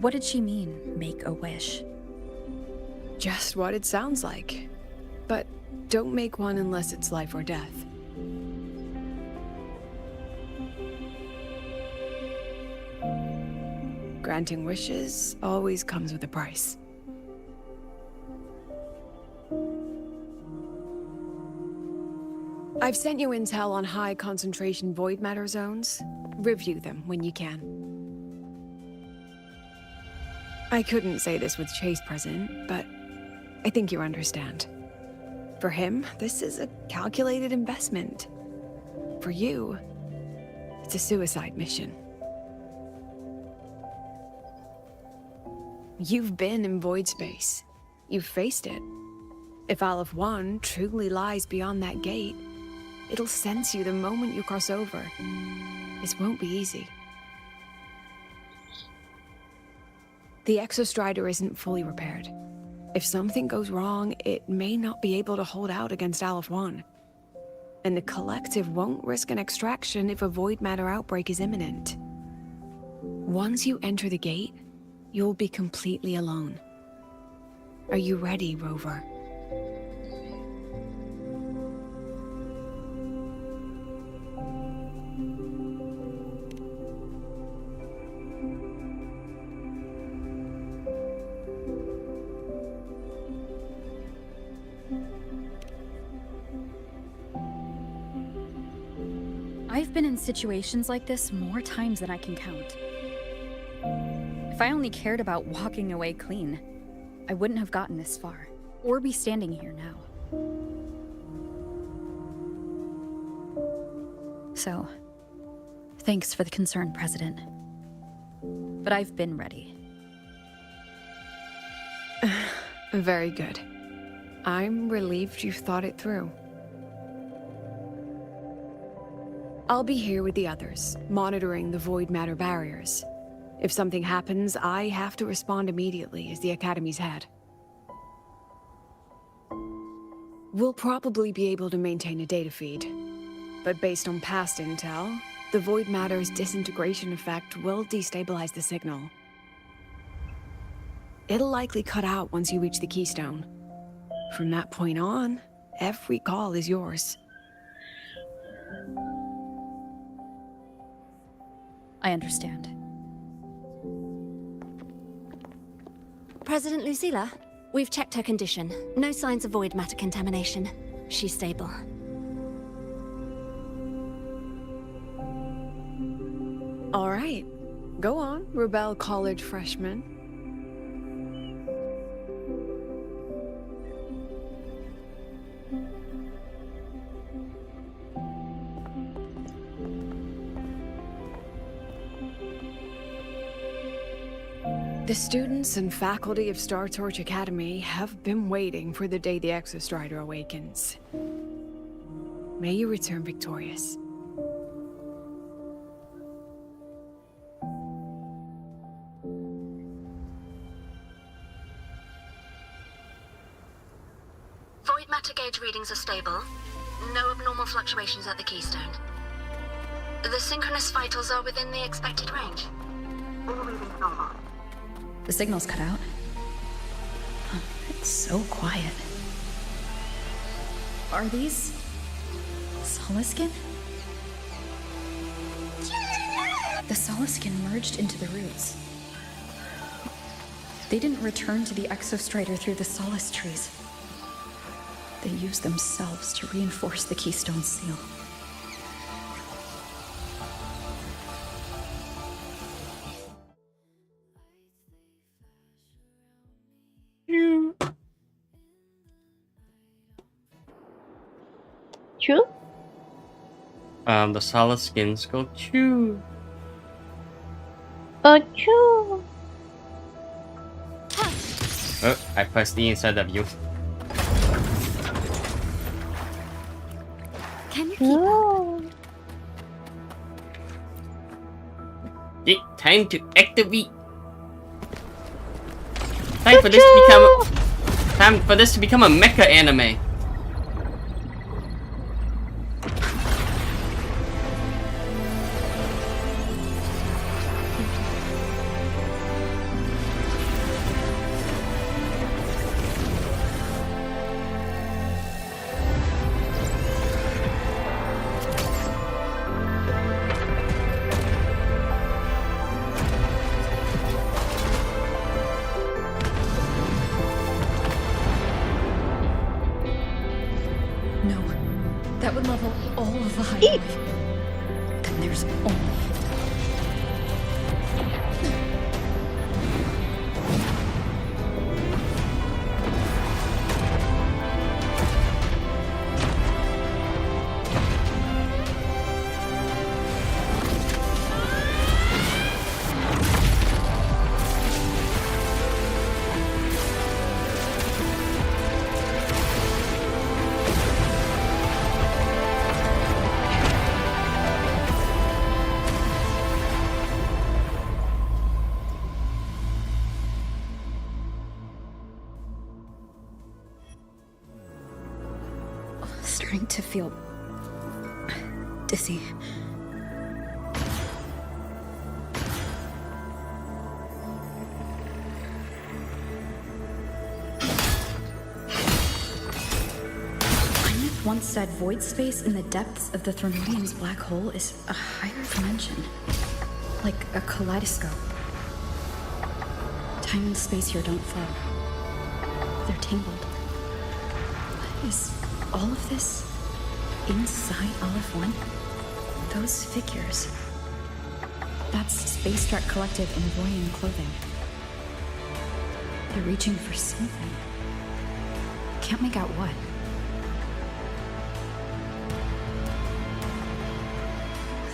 What did she mean, make a wish? Just what it sounds like. But don't make one unless it's life or death. Granting wishes always comes with a price. I've sent you intel on high concentration void matter zones. Review them when you can. I couldn't say this with Chase present, but I think you understand. For him, this is a calculated investment. For you, it's a suicide mission. You've been in void space. You've faced it. If Aleph 1 truly lies beyond that gate, it'll sense you the moment you cross over. This won't be easy. The Exostrider isn't fully repaired. If something goes wrong, it may not be able to hold out against Aleph 1. And the Collective won't risk an extraction if a void matter outbreak is imminent. Once you enter the gate, you'll be completely alone. Are you ready, Rover? I've been in situations like this more times than I can count. If I only cared about walking away clean, I wouldn't have gotten this far, or be standing here now. So, thanks for the concern, President. But I've been ready. Very good. I'm relieved you've thought it through. I'll be here with the others, monitoring the void matter barriers. If something happens, I have to respond immediately as the Academy's head. We'll probably be able to maintain a data feed, but based on past intel, the void matter's disintegration effect will destabilize the signal. It'll likely cut out once you reach the keystone. From that point on, every call is yours. I understand. President Lucilla, we've checked her condition. No signs of void matter contamination. She's stable. All right. Go on, Rebel College freshman. The students and faculty of Star Torch Academy have been waiting for the day the Exostrider awakens. May you return victorious. Void matter gauge readings are stable. No abnormal fluctuations at the keystone. The synchronous vitals are within the expected range. All readings normal. The signal's cut out. Oh, it's so quiet. Are these Soliskin? The Soliskin merged into the roots. They didn't return to the Exostrider through the Solace trees. They used themselves to reinforce the Keystone seal. True? The solid skins go chew. True. Oh, I pressed E instead of U. Can you keep up? Time to activate. Time for this to become a mecha anime. No, that would level all of the highway. Then there's only... Starting to feel dizzy. once said void space in the depths of the Threnodian's black hole is a higher dimension. Like a kaleidoscope. Time and space here don't flow. They're tangled. Is all of this inside Aleph 1? Those figures. That's Space Trek Collective in Voyan clothing. They're reaching for something. Can't make out what.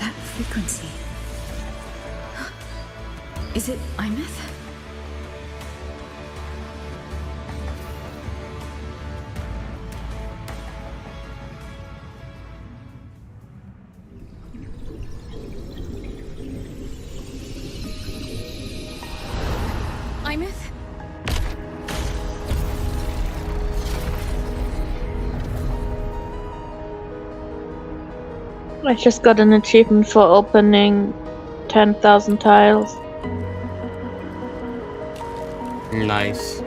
That frequency. Is it Imeth? Imeth? I just got an achievement for opening 10,000 tiles. Nice.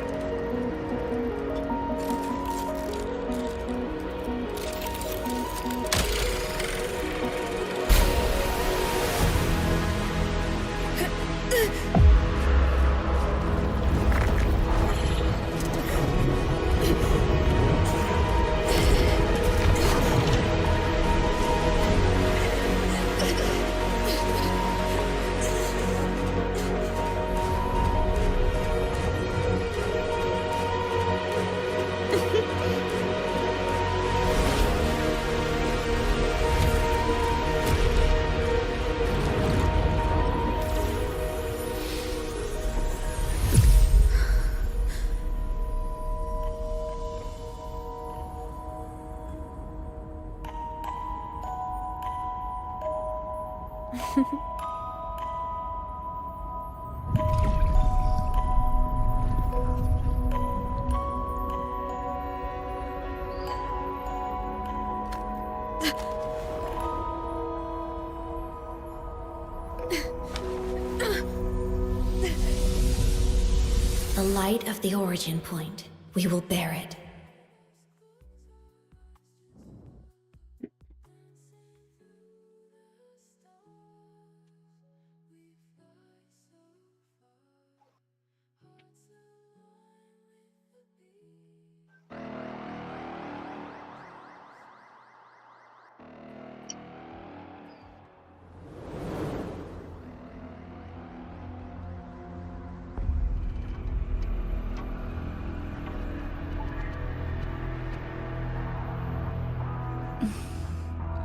The light of the origin point. We will bear it.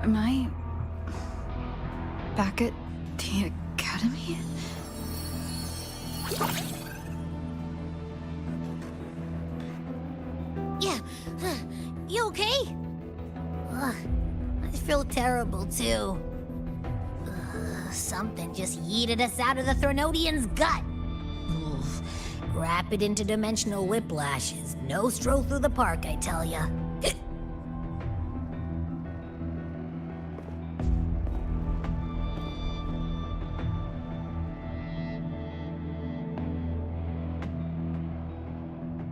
Am I back at the academy? Yeah. You okay? Ugh, I feel terrible too. Something just yeeted us out of the Threnodian's gut. Oof. Rapid interdimensional whiplashes. No stroll through the park, I tell ya.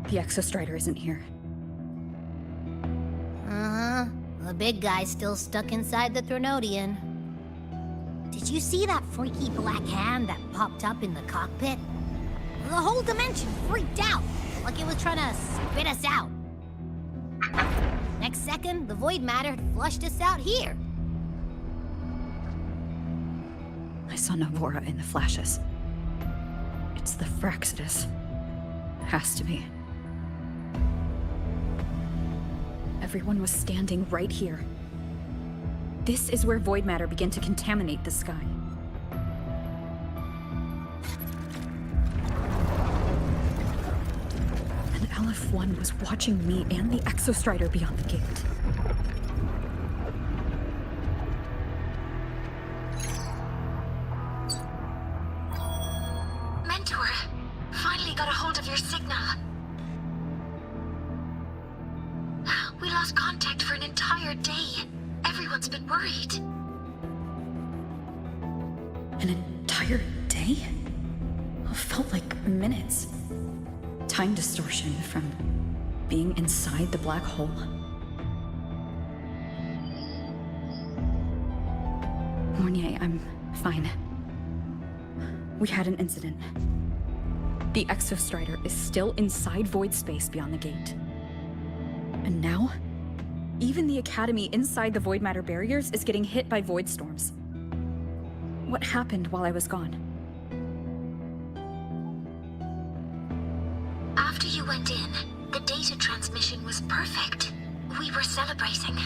The Exostrider isn't here. Uh-huh. The big guy's still stuck inside the Threnodian. Did you see that freaky black hand that popped up in the cockpit? The whole dimension freaked out, like it was trying to spit us out. Next second, the void matter flushed us out here. I saw Navora in the flashes. It's the Fraxidus. Has to be. Everyone was standing right here. This is where void matter began to contaminate the sky. And Aleph 1 was watching me and the Exostrider beyond the gate. Mentor, finally got a hold of your signal. We lost contact for an entire day. Everyone's been worried. An entire day? It felt like minutes. Time distortion from being inside the black hole. Mournier, I'm fine. We had an incident. The Exostrider is still inside void space beyond the gate. And now, even the Academy inside the void matter barriers is getting hit by void storms. What happened while I was gone? After you went in, the data transmission was perfect. We were celebrating.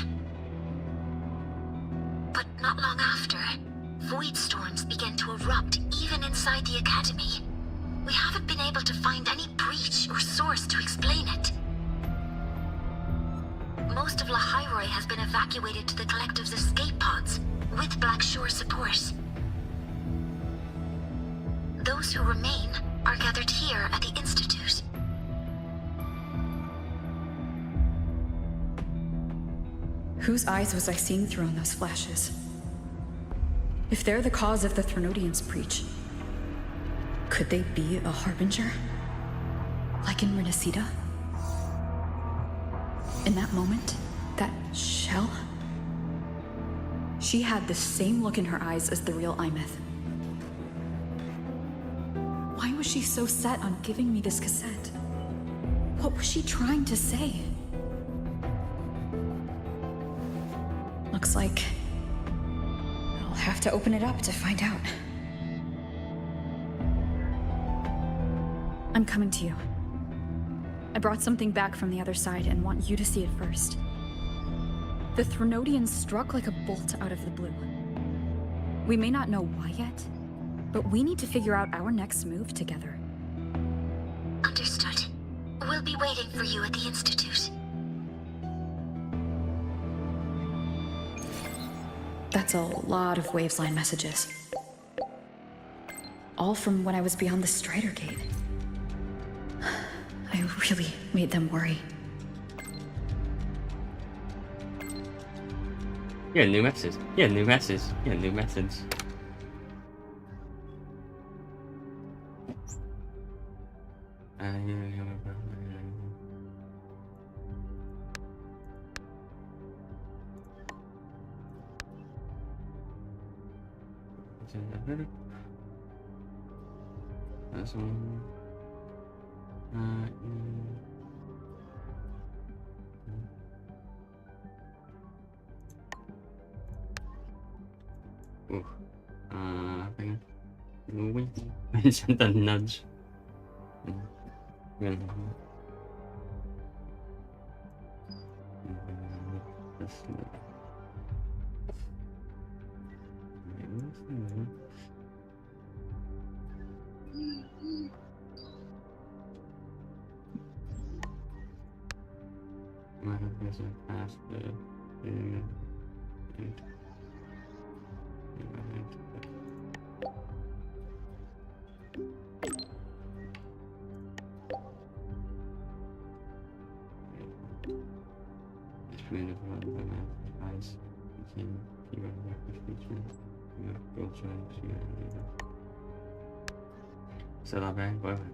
But not long after, void storms began to erupt even inside the Academy. We haven't been able to find any breach or source to explain it. Most of Lahairoi has been evacuated to the Collective's escape pods, with Black Shore support. Those who remain are gathered here at the Institute. Whose eyes was I seeing through on those flashes? If they're the cause of the Threnodians' breach, could they be a harbinger? Like in Renacida? In that moment, that shell? She had the same look in her eyes as the real Imeth. Why was she so set on giving me this cassette? What was she trying to say? Looks like I'll have to open it up to find out. I'm coming to you. I brought something back from the other side and want you to see it first. The Threnodians struck like a bolt out of the blue. We may not know why yet, but we need to figure out our next move together. Understood. We'll be waiting for you at the Institute. That's a lot of Wavesline messages. All from when I was beyond the Strider Gate. I really made them worry. Yeah, new message. Yeah, new message. Yeah, new message. That's one. Mention the nudge. Sẽ là bé bởi vậy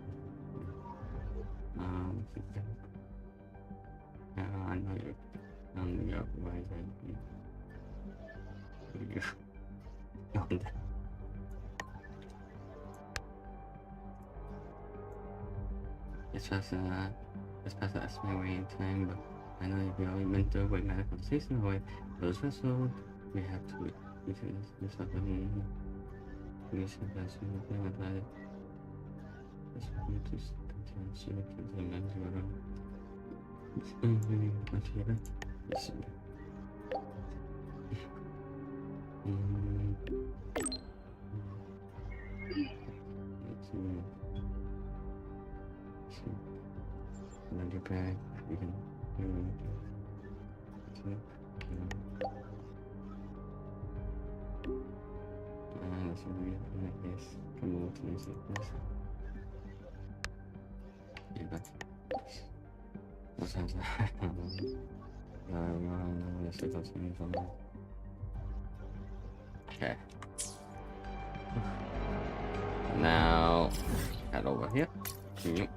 anh nói được anh gặp vài giây it's past the estimated waiting time, but I know you've already been through with my conversation away. Those vessels we have to this happened. We should have seen the thing about it. This one just contains silicon and manzura. It's really much better. Yes. Then your bag, you can that's a weird yes. Come on to this like this. Yeah, that's what sounds like okay. Now head over here. Yep.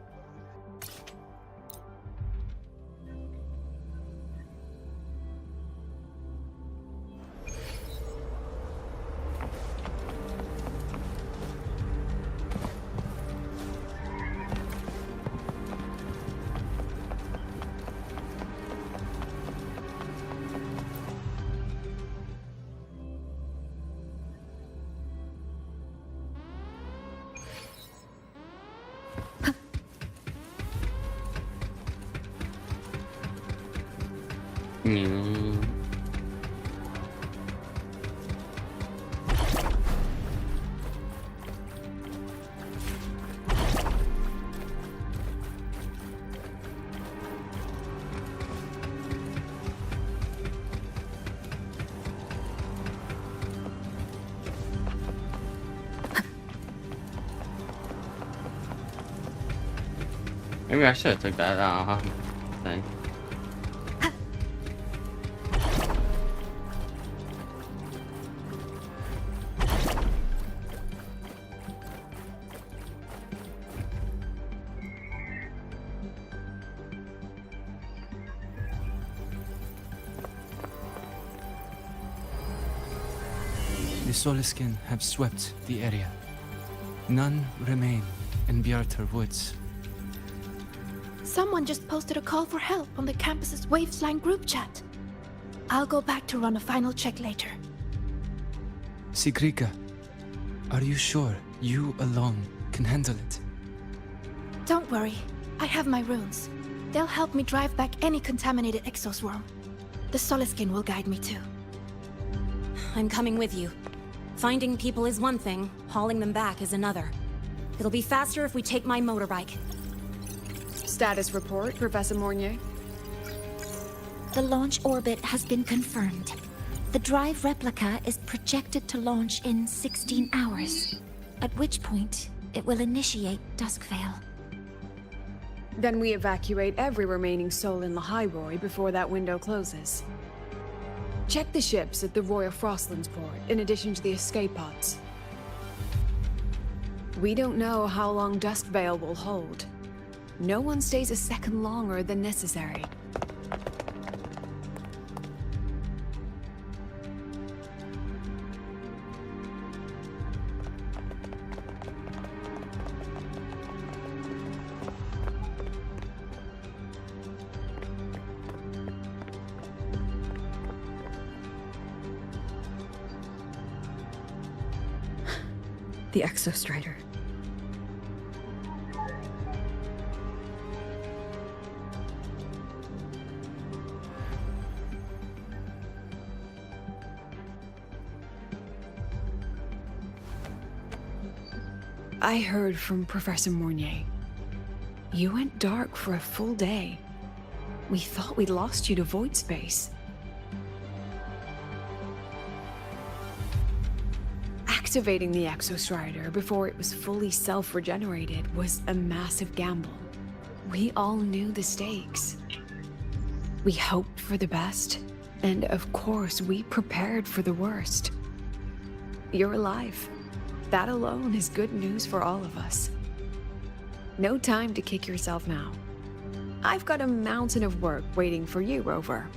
Maybe I should have took that thing. The Soliskin have swept the area. None remain in Bjartar Woods. Someone just posted a call for help on the campus's Wavesline group chat. I'll go back to run a final check later. Sigrika, are you sure you alone can handle it? Don't worry, I have my runes. They'll help me drive back any contaminated exoswarm. The Soliskin will guide me too. I'm coming with you. Finding people is one thing, hauling them back is another. It'll be faster if we take my motorbike. Status report, Professor Mornier. The launch orbit has been confirmed. The drive replica is projected to launch in 16 hours, at which point it will initiate Duskvale. Then we evacuate every remaining soul in Lahairoi before that window closes. Check the ships at the Royal Frostlands port, in addition to the escape pods. We don't know how long Duskvale will hold. No one stays a second longer than necessary. The Exostrider. I heard from Professor Mornier. You went dark for a full day. We thought we'd lost you to void space. Activating the Exostrider before it was fully self-regenerated was a massive gamble. We all knew the stakes. We hoped for the best, and of course we prepared for the worst. You're alive. That alone is good news for all of us. No time to kick yourself now. I've got a mountain of work waiting for you, Rover.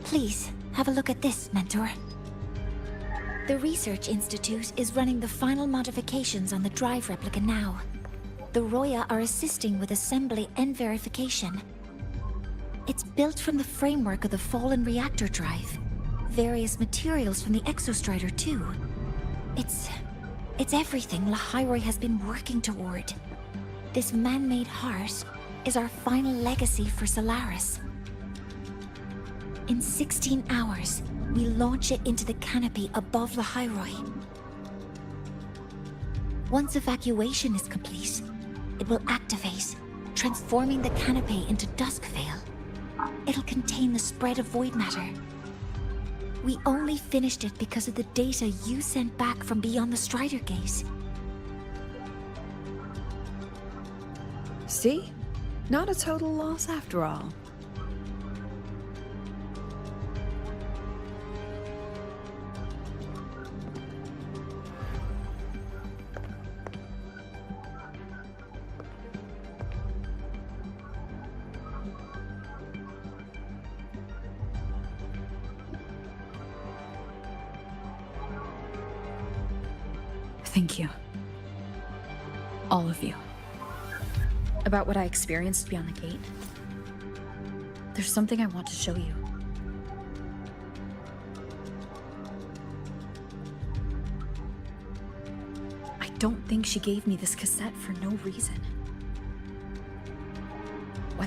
Please, have a look at this, Mentor. The Research Institute is running the final modifications on the drive replica now. The Roya are assisting with assembly and verification. It's built from the framework of the fallen reactor drive. Various materials from the Exostrider, too. It's everything Lahairoi has been working toward. This man-made heart is our final legacy for Solaris. In 16 hours, we launch it into the canopy above Lahairoi. Once evacuation is complete, it will activate, transforming the canopy into Duskvale. It'll contain the spread of void matter. We only finished it because of the data you sent back from beyond the Strider Gate. See? Not a total loss after all. Thank you. All of you. About what I experienced beyond the gate. There's something I want to show you. I don't think she gave me this cassette for no reason.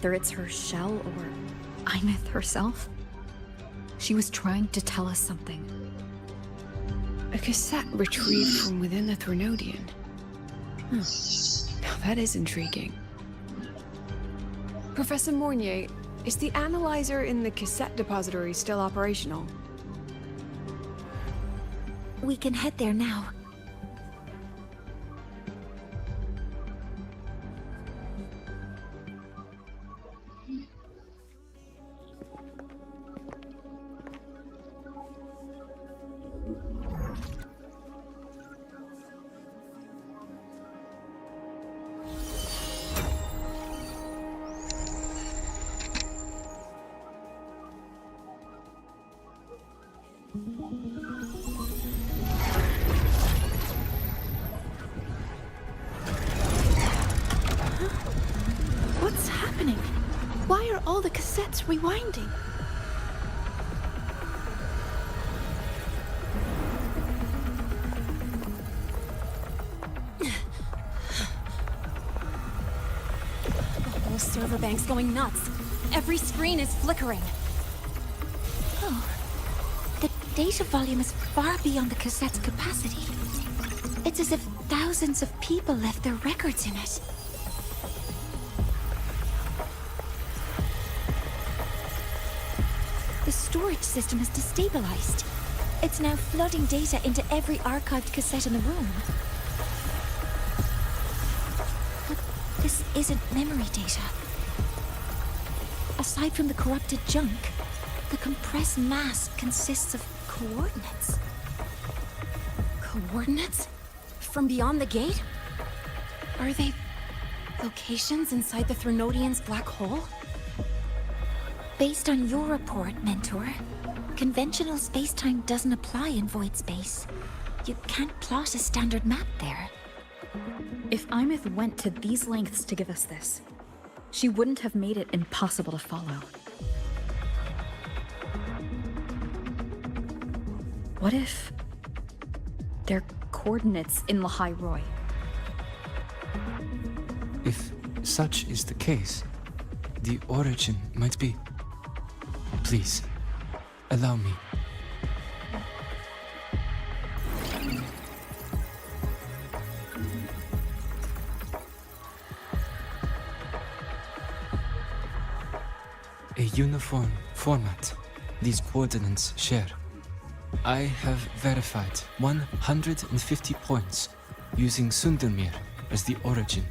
Whether it's her shell or Imith herself, she was trying to tell us something. A cassette retrieved from within the Threnodian. Now that is intriguing. Professor Mornier, is the analyzer in the cassette depository still operational? We can head there now. What's happening? Why are all the cassettes rewinding? The whole server bank's going nuts. Every screen is flickering. Oh, the data volume is far beyond the cassette's capacity. It's as if thousands of people left their records in it. The storage system is destabilized. It's now flooding data into every archived cassette in the room. But this isn't memory data. Aside from the corrupted junk, the compressed mass consists of coordinates. Coordinates? From beyond the gate? Are they locations inside the Threnodian's black hole? Based on your report, Mentor, conventional space-time doesn't apply in void space. You can't plot a standard map there. If Imith went to these lengths to give us this, she wouldn't have made it impossible to follow. What if they're coordinates in Lahai Roi? If such is the case, the origin might be... Please, allow me. A uniform format these coordinates share. I have verified 150 points using Sundermere as the origin.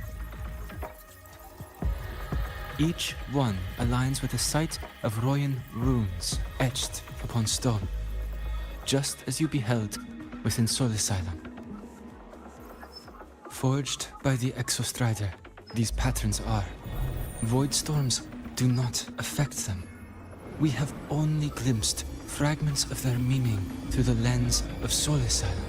Each one aligns with a site of Royan runes etched upon stone, just as you beheld within Soul Asylum. Forged by the Exostrider, these patterns are. Void storms do not affect them. We have only glimpsed fragments of their meaning through the lens of Soul Asylum.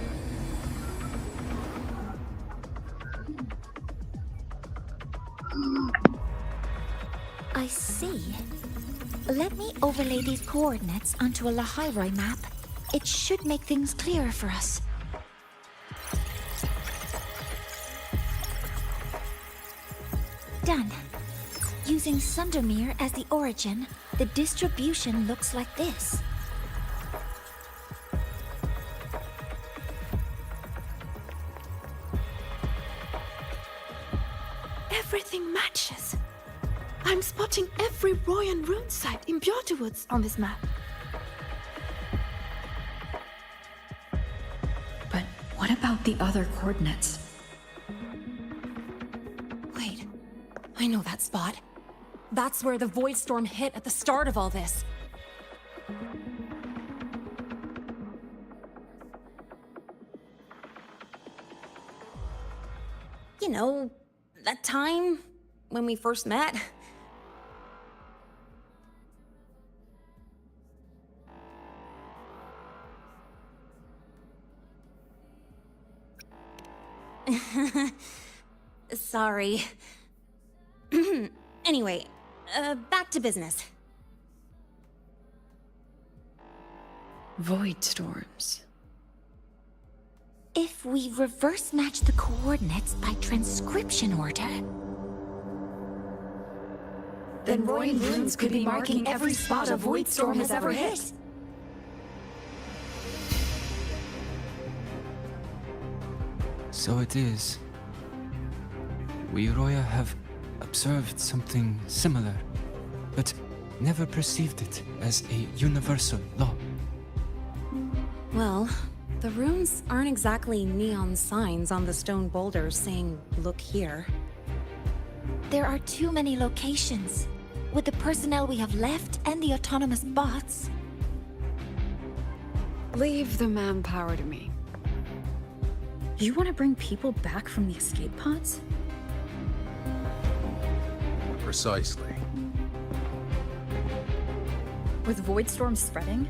I see. Let me overlay these coordinates onto a Lahai Roi map. It should make things clearer for us. Done. Using Sundermere as the origin, the distribution looks like this. Everything matches. I'm spotting every Royan rune site in Bjortwoods on this map. But what about the other coordinates? Wait, I know that spot. That's where the Void Storm hit at the start of all this. You know, that time when we first met? Sorry. Anyway, back to business. Void storms. If we reverse match the coordinates by transcription order... Then Royan runes could be marking every spot a void storm has ever hit. So it is. We Roya have observed something similar, but never perceived it as a universal law. Well, the runes aren't exactly neon signs on the stone boulders saying, "Look here." There are too many locations. With the personnel we have left and the autonomous bots. Leave the manpower to me. You want to bring people back from the escape pods? Precisely. With void storms spreading,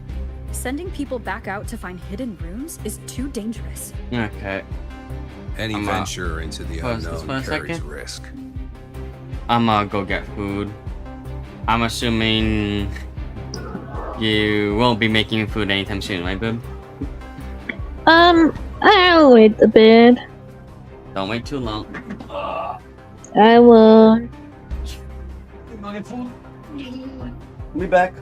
sending people back out to find hidden rooms is too dangerous. Okay. Any venture into the pause this unknown for a carries second. risk. I'm gonna go get food. I'm assuming you won't be making food anytime soon, right, babe? I'll wait a bit. Don't wait too long. I will. Be back.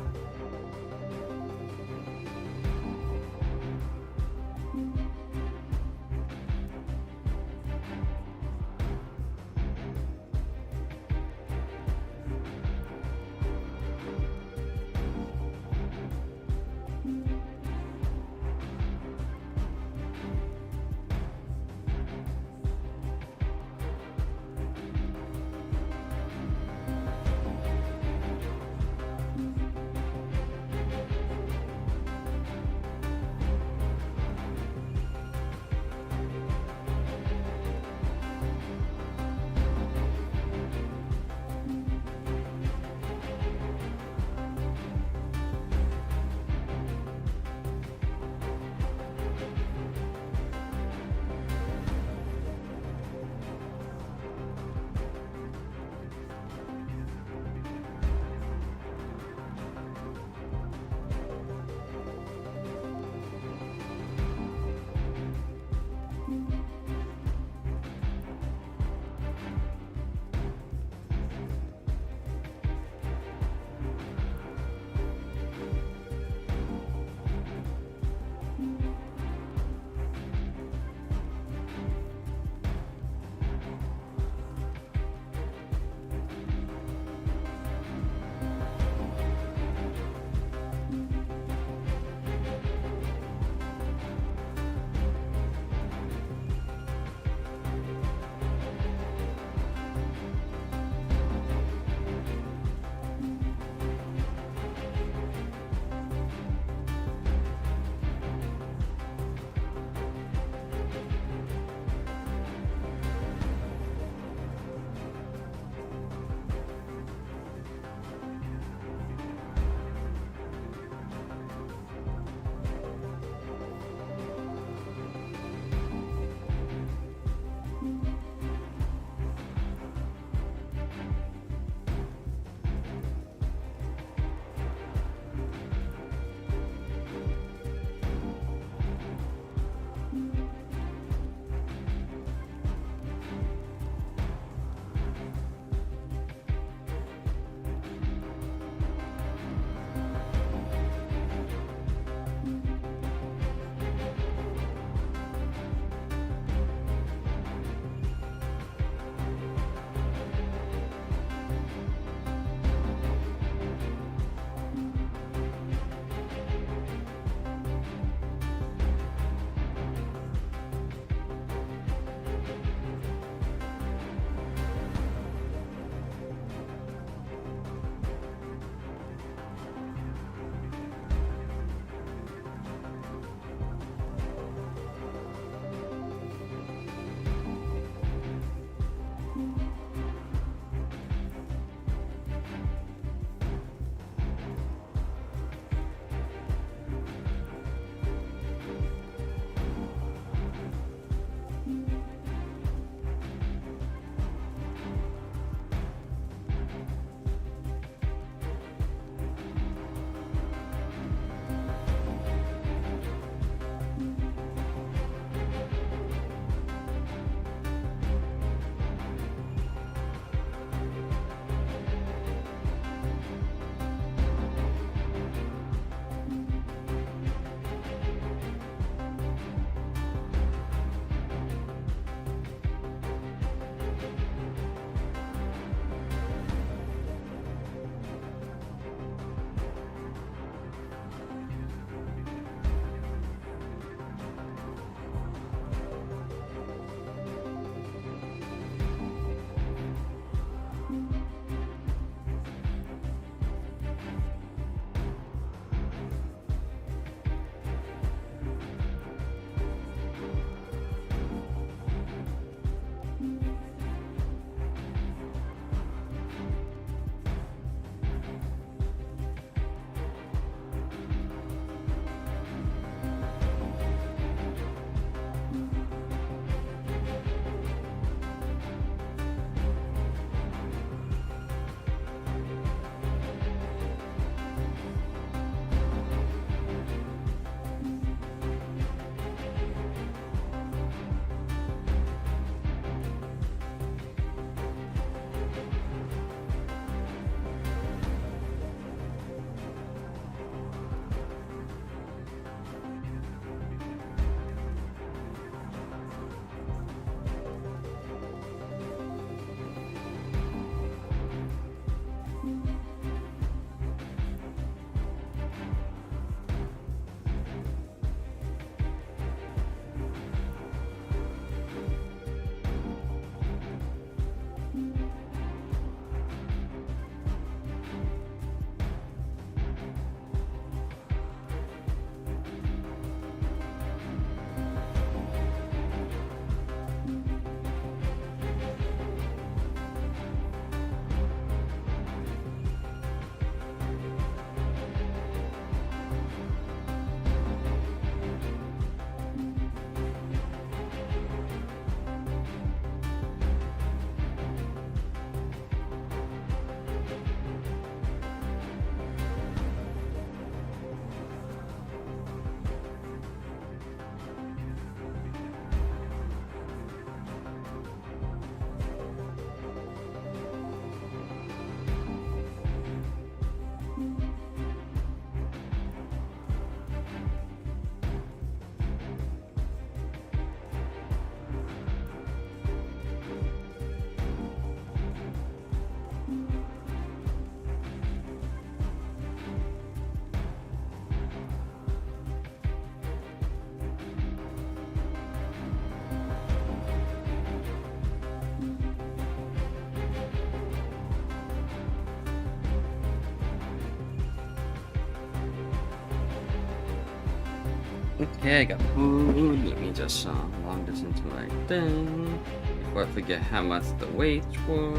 Okay, I got food. Let me just long distance my thing before I forget how much the weight was.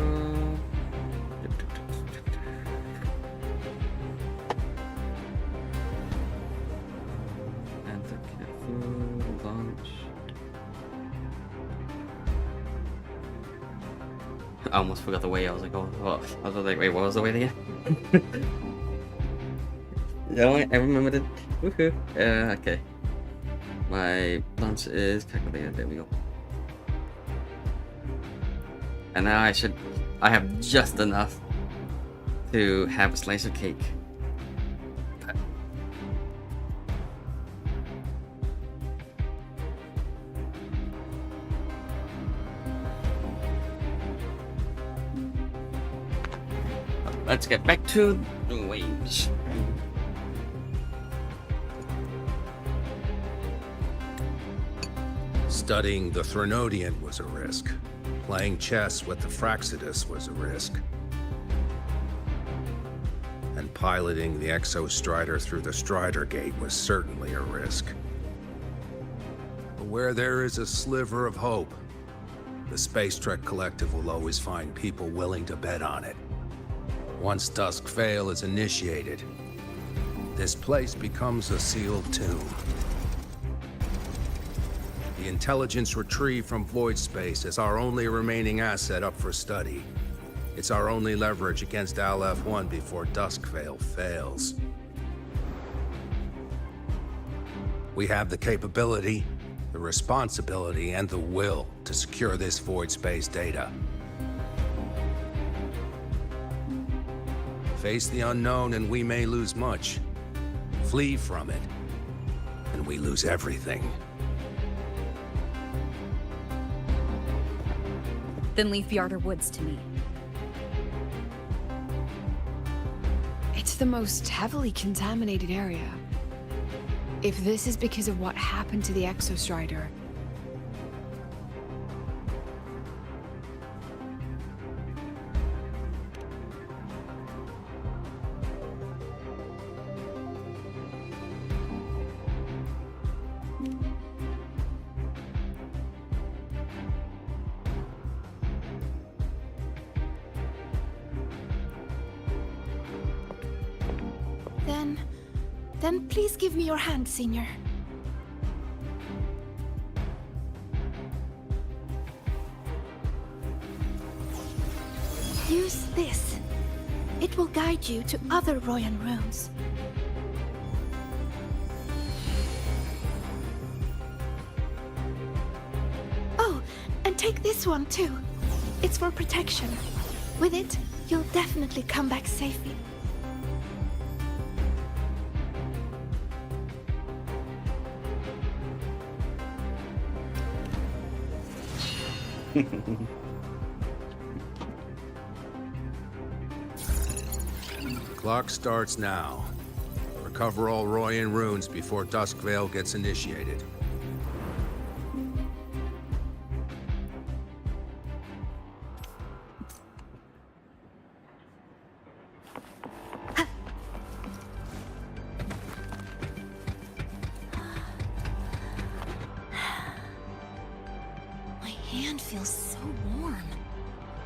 And the food, lunch. I almost forgot the weight. I was like, oh, I was like, wait, what was the weight again? No, I remembered it. Woohoo! Okay. My lunch is calculated. There we go. And now I have just enough to have a slice of cake. Let's get back to the waves. Studying the Threnodian was a risk. Playing chess with the Fraxidus was a risk. And piloting the Exostrider through the Strider Gate was certainly a risk. But where there is a sliver of hope, the Space Trek Collective will always find people willing to bet on it. Once Dusk Vale is initiated, this place becomes a sealed tomb. The intelligence retrieved from void space is our only remaining asset up for study. It's our only leverage against Aleph-1 before Dusk Vale fails. We have the capability, the responsibility, and the will to secure this void space data. Face the unknown and we may lose much. Flee from it, and we lose everything. Then leave the Outer Woods to me. It's the most heavily contaminated area. If this is because of what happened to the Exostrider, Then please give me your hand, Senior. Use this. It will guide you to other Royan runes. Oh, and take this one too. It's for protection. With it, you'll definitely come back safely. Clock starts now. Recover all Royan runes before Dusk Vale gets initiated.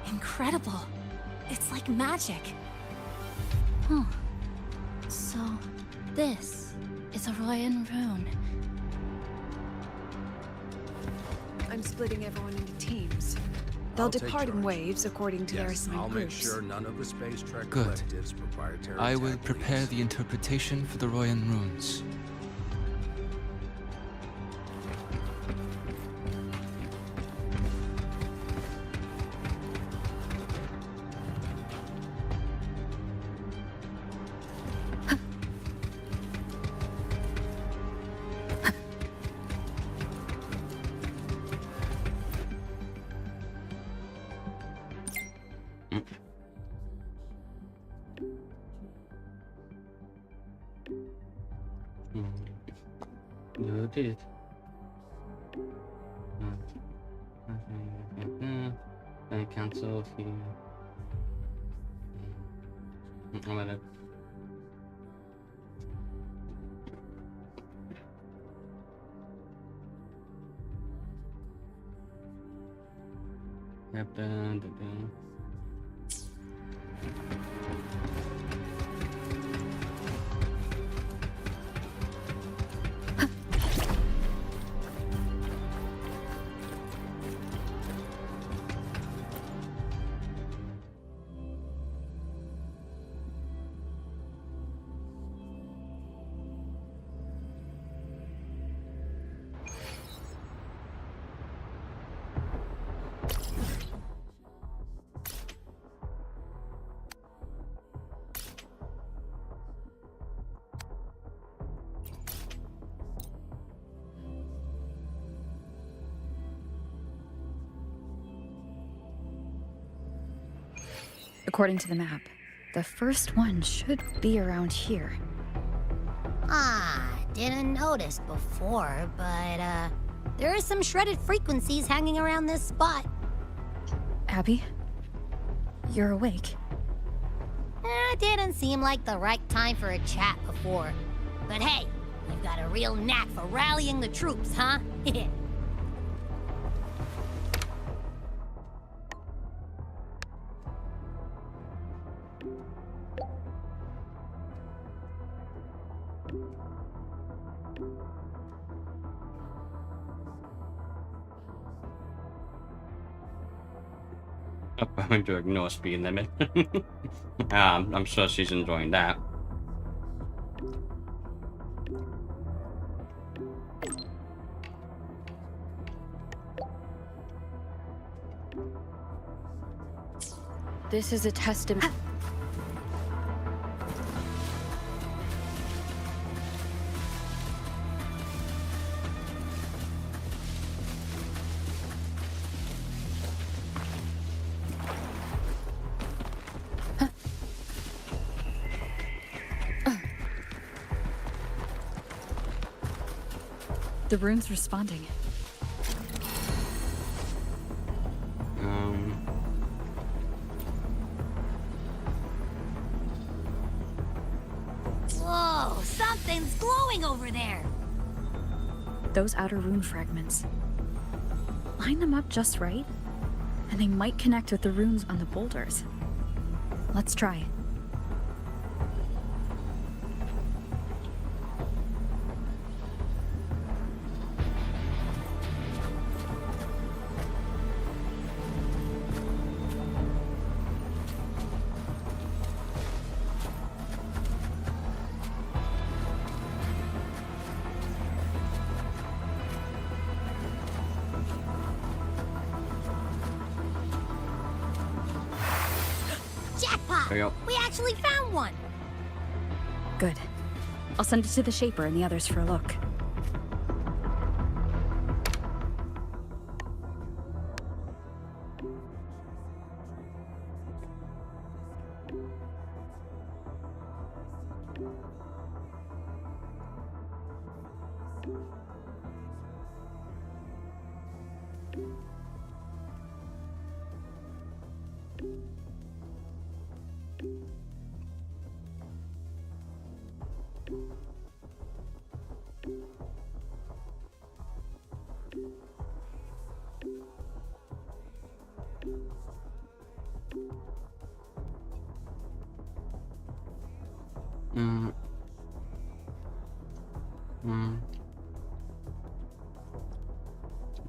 Incredible. It's like magic. So, this is a Royan rune. I'm splitting everyone into teams. They'll depart in waves according to their assigned I'll groups. make sure none of the Space Trek Good. Collective's proprietary I will tech prepare leaks. the interpretation for the Royan runes. You did it. I cancel here. I'm gonna. Grab the. According to the map, the first one should be around here. Didn't notice before, but there are some shredded frequencies hanging around this spot. Abby? You're awake. Didn't seem like the right time for a chat before. But hey, you've got a real knack for rallying the troops, huh? I'm going to ignore speed limit. I'm sure she's enjoying that. This is a testament. The room's responding. Whoa, something's glowing over there. Those outer rune fragments. Line them up just right, and they might connect with the runes on the boulders. Let's try. Jackpot! There you go. We actually found one! Good. I'll send it to the Shaper and the others for a look.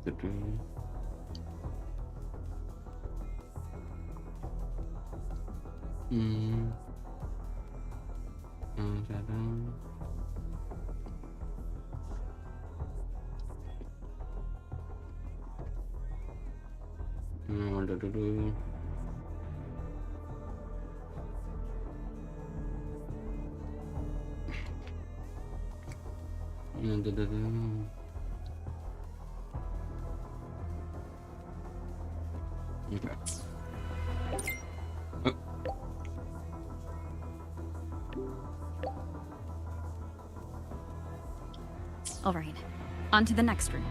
Okay. All right, on to the next room.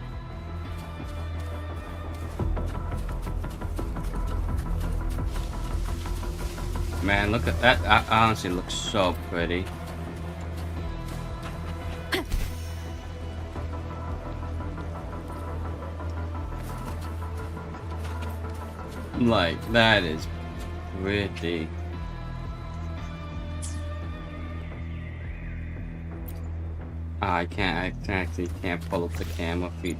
Man, look at that. That honestly looks so pretty. Like, that is pretty. I actually can't pull up the camera feed.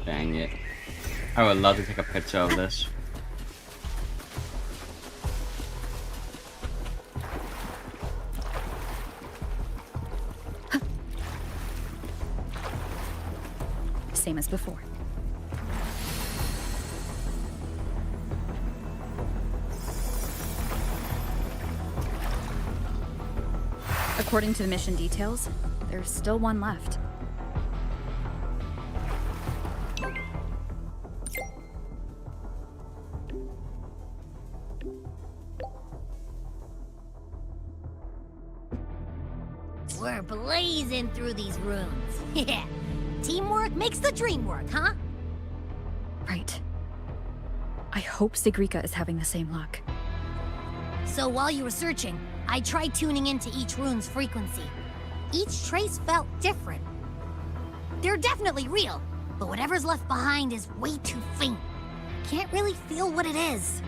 Dang it. I would love to take a picture of this. Same as before. According to the mission details, there's still one left. We're blazing through these ruins. Yeah. Teamwork makes the dream work, huh? Right. I hope Sigrika is having the same luck. So while you were searching, I tried tuning into each rune's frequency. Each trace felt different. They're definitely real, but whatever's left behind is way too faint. Can't really feel what it is.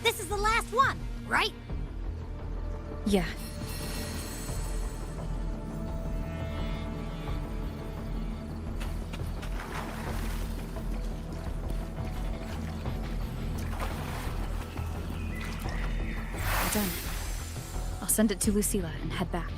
This is the last one, right? Yeah. Done. I'll send it to Lucilla and head back.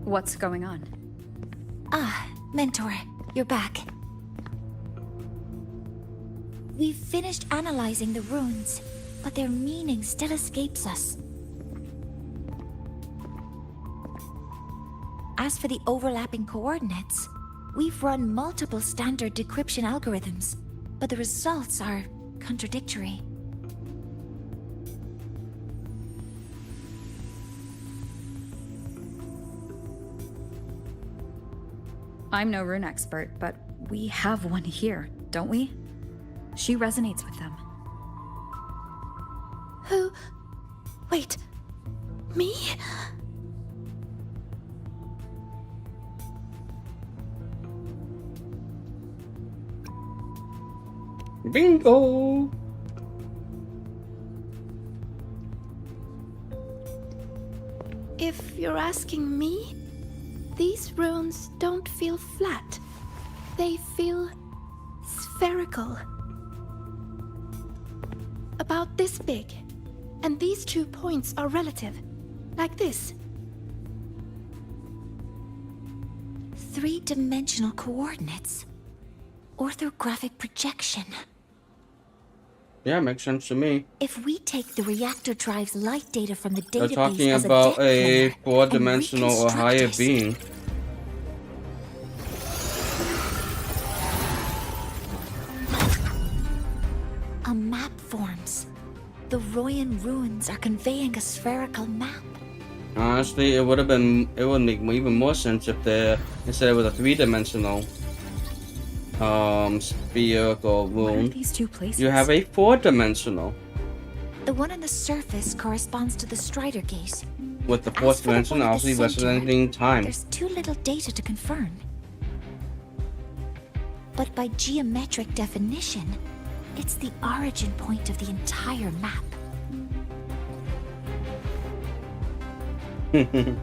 What's going on? Ah, Mentor, you're back. We've finished analyzing the runes, but their meaning still escapes us. As for the overlapping coordinates, we've run multiple standard decryption algorithms, but the results are contradictory. I'm no rune expert, but we have one here, don't we? She resonates with them. Who? Wait. Me? Bingo! If you're asking me, these runes don't feel flat. They feel spherical. About this big. And these 2 points are relative. Like this. 3-dimensional coordinates. Orthographic projection. Yeah, makes sense to me. If we take the reactor drive's light data from the They're database talking as about a a depth layer 4-dimensional or and higher reconstruct it, being. a map forms. The Royan ruins are conveying a spherical map. Honestly, it would make even more sense if instead it was a 3-dimensional spherical rune. These two places. You have a 4-dimensional. The one on the surface corresponds to the Strider Gate. With the As 4th for the one dimension at the obviously center, representing time. There's too little data to confirm. But by geometric definition, it's the origin point of the entire map. The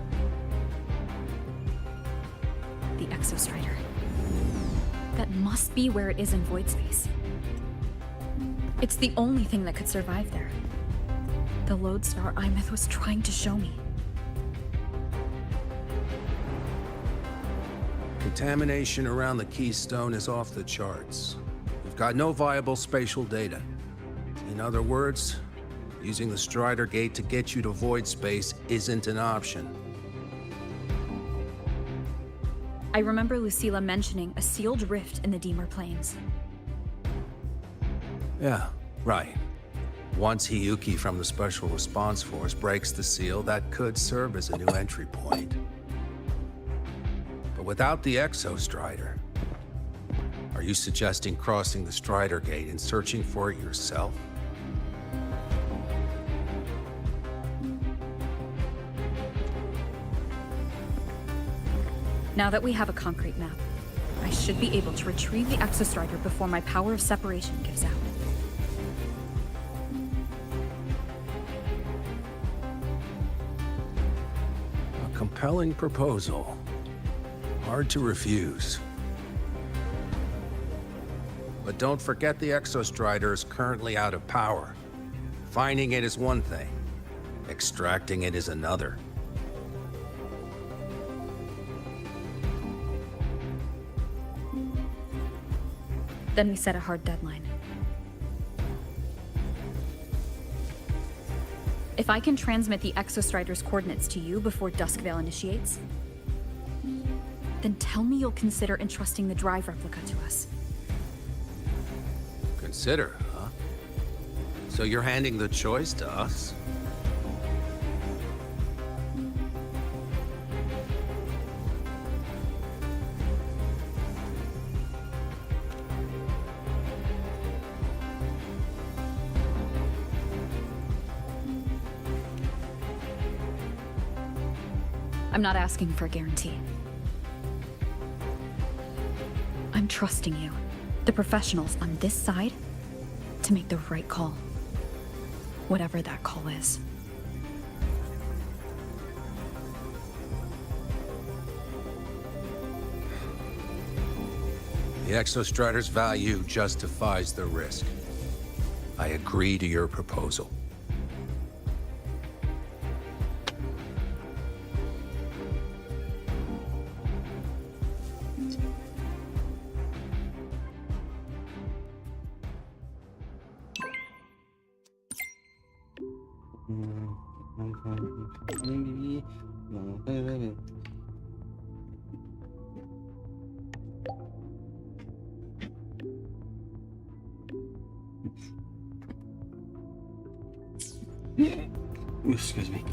Exostrider. That must be where it is in void space. It's the only thing that could survive there. The lodestar Imeth was trying to show me. Contamination around the Keystone is off the charts. We've got no viable spatial data. In other words, using the Strider Gate to get you to void space isn't an option. I remember Lucilla mentioning a sealed rift in the Deemer Plains. Yeah, right. Once Hiyuki from the Special Response Force breaks the seal, that could serve as a new entry point. But without the Exostrider, are you suggesting crossing the Strider Gate and searching for it yourself? Now that we have a concrete map, I should be able to retrieve the Exostrider before my power of separation gives out. A compelling proposal. Hard to refuse. But don't forget the Exostrider is currently out of power. Finding it is one thing. Extracting it is another. Then we set a hard deadline. If I can transmit the Exostrider's coordinates to you before Duskvale initiates, then tell me you'll consider entrusting the drive replica to us. Consider, huh? So you're handing the choice to us? I'm not asking for a guarantee. I'm trusting you, the professionals on this side, to make the right call. Whatever that call is. The Exostrider's value justifies the risk. I agree to your proposal. Excuse me.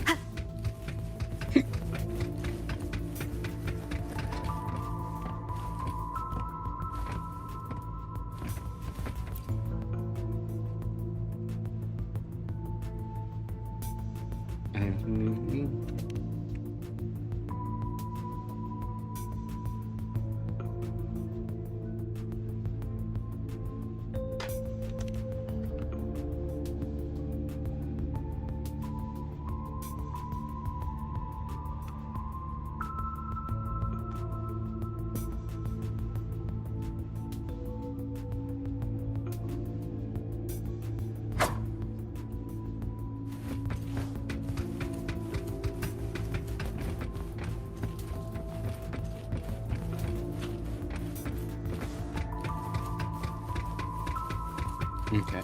Okay.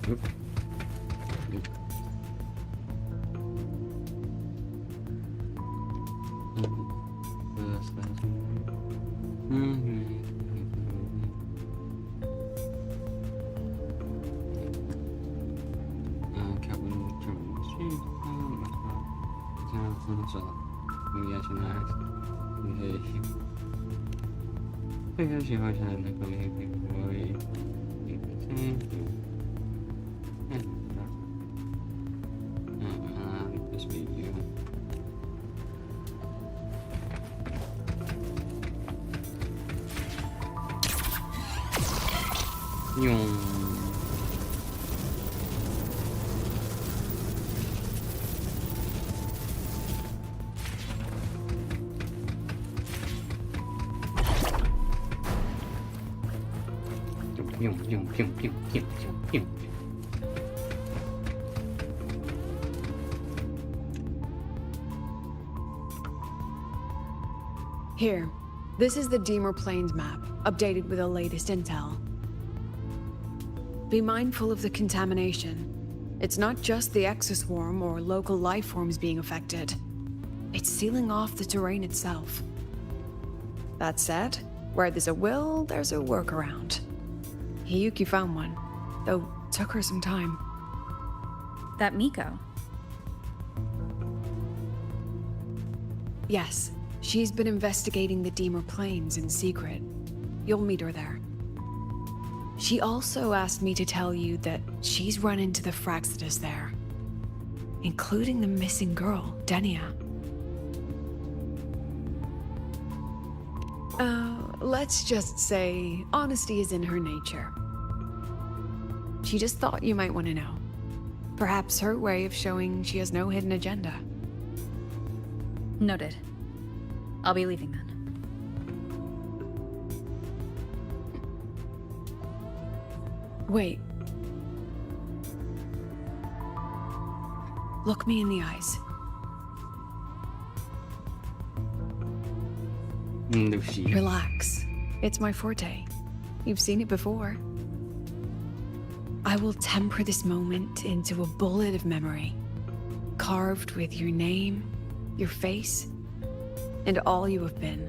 Oop. Here, this is the Deemer Plains map, updated with the latest intel. Be mindful of the contamination. It's not just the exoswarm or local life forms being affected. It's sealing off the terrain itself. That said, where there's a will, there's a workaround. Hiyuki found one, though took her some time. That Miko. Yes, she's been investigating the Deemer Plains in secret. You'll meet her there. She also asked me to tell you that she's run into the Fraxidus there, including the missing girl, Denia. Let's just say honesty is in her nature. She just thought you might want to know. Perhaps her way of showing she has no hidden agenda. Noted. I'll be leaving then. Wait. Look me in the eyes. Relax. It's my forte. You've seen it before. I will temper this moment into a bullet of memory, carved with your name, your face, and all you have been.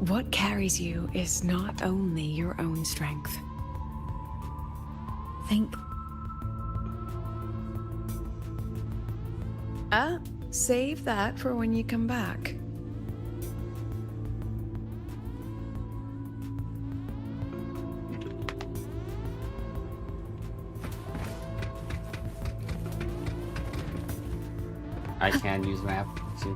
What carries you is not only your own strength. Think. Save that for when you come back. I can't use map. See.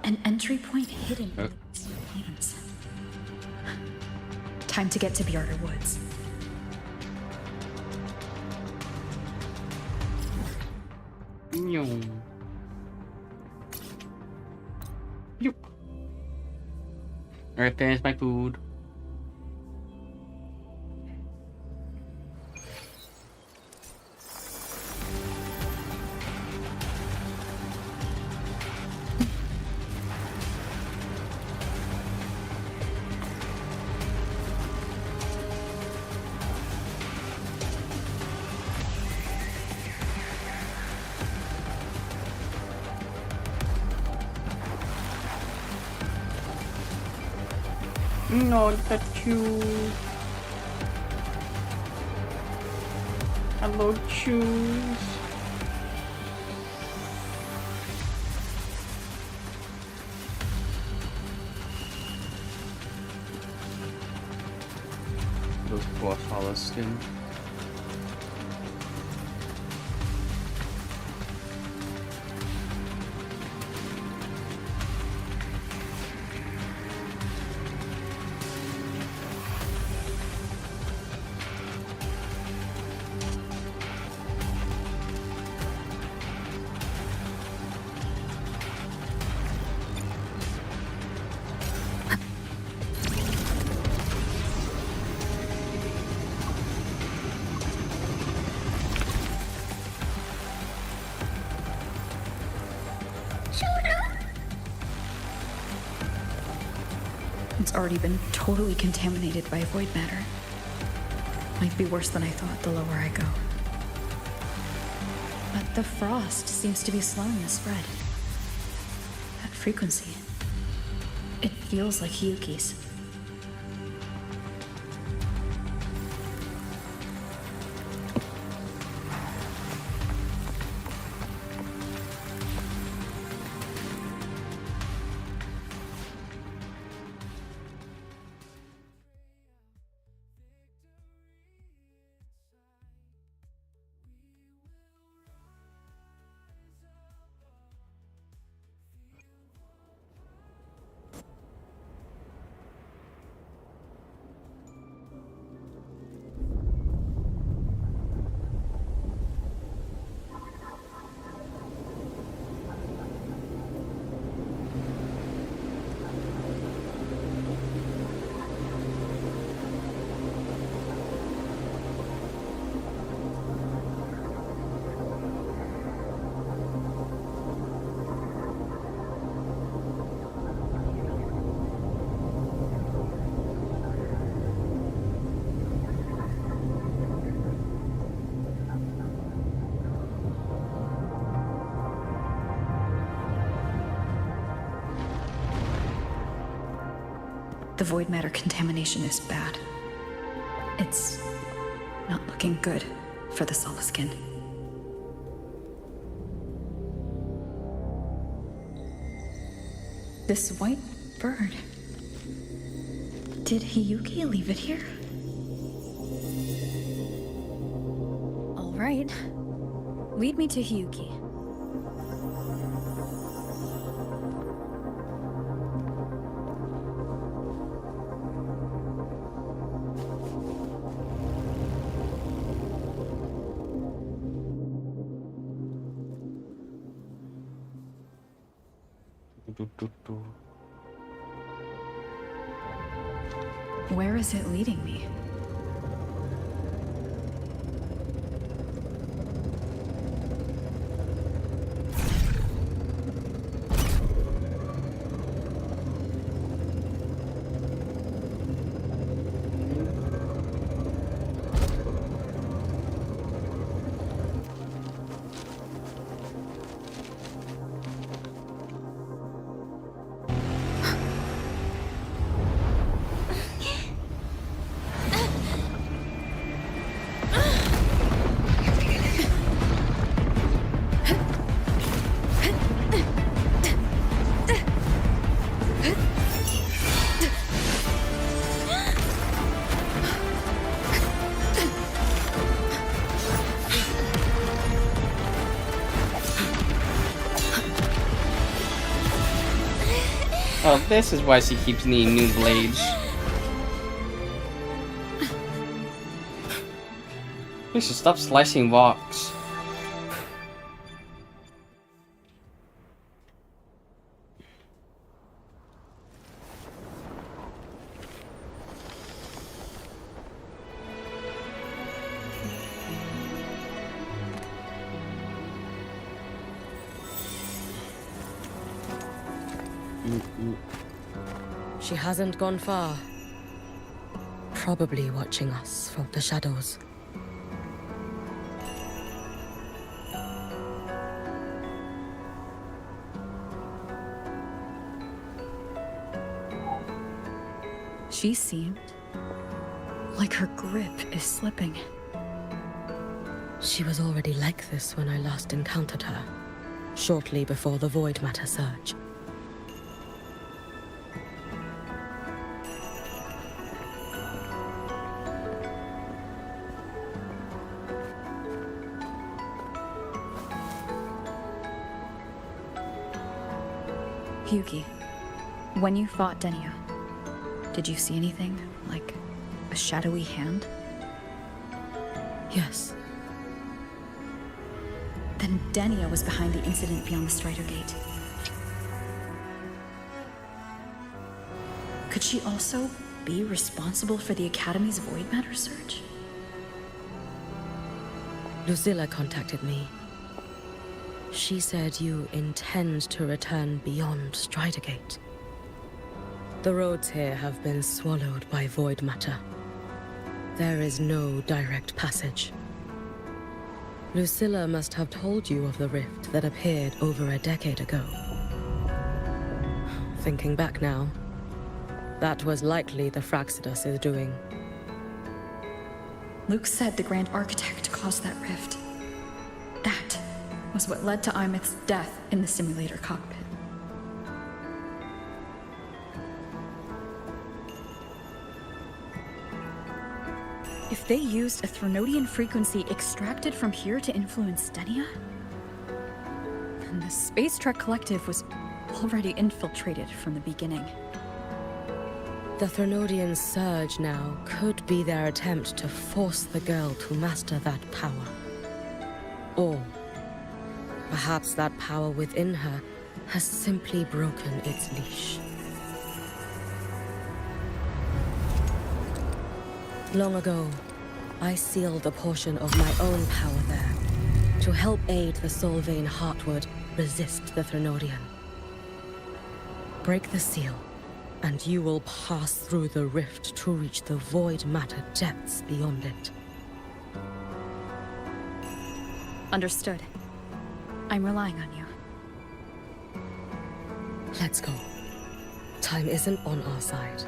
An entry point hidden in the plains. Time to get to Bjarter Woods. Alright, there's my food. No, look at you. Hello, choose. Those poor Holliston. It's already been totally contaminated by void matter. Might be worse than I thought the lower I go. But the frost seems to be slowing the spread. That frequency. It feels like Hiyuki's. The void matter contamination is bad. It's not looking good for the Solaskin. This white bird. Did Hiyuki leave it here? All right. Lead me to Hiyuki. Where is it leading me? Oh, this is why she keeps needing new blades. We should stop slicing rocks. She hasn't gone far. Probably watching us from the shadows. She seemed like her grip is slipping. She was already like this when I last encountered her, shortly before the void matter surge. Hiyuki, when you fought Denia, did you see anything, like a shadowy hand? Yes. Then Denia was behind the incident beyond the Strider Gate. Could she also be responsible for the Academy's void matter surge? Lucilla contacted me. She said you intend to return beyond Stridergate. The roads here have been swallowed by void matter. There is no direct passage. Lucilla must have told you of the rift that appeared over a decade ago. Thinking back now, that was likely the Fraxidus' doing. Luke said the Grand Architect caused that rift. That was what led to Imith's death in the simulator cockpit. If they used a Threnodian frequency extracted from here to influence Stenia, then the Space Trek Collective was already infiltrated from the beginning. The Threnodian surge now could be their attempt to force the girl to master that power. Or perhaps that power within her has simply broken its leash. Long ago, I sealed a portion of my own power there to help aid the Solvane Heartwood resist the Threnodian. Break the seal, and you will pass through the rift to reach the void matter depths beyond it. Understood. I'm relying on you. Let's go. Time isn't on our side.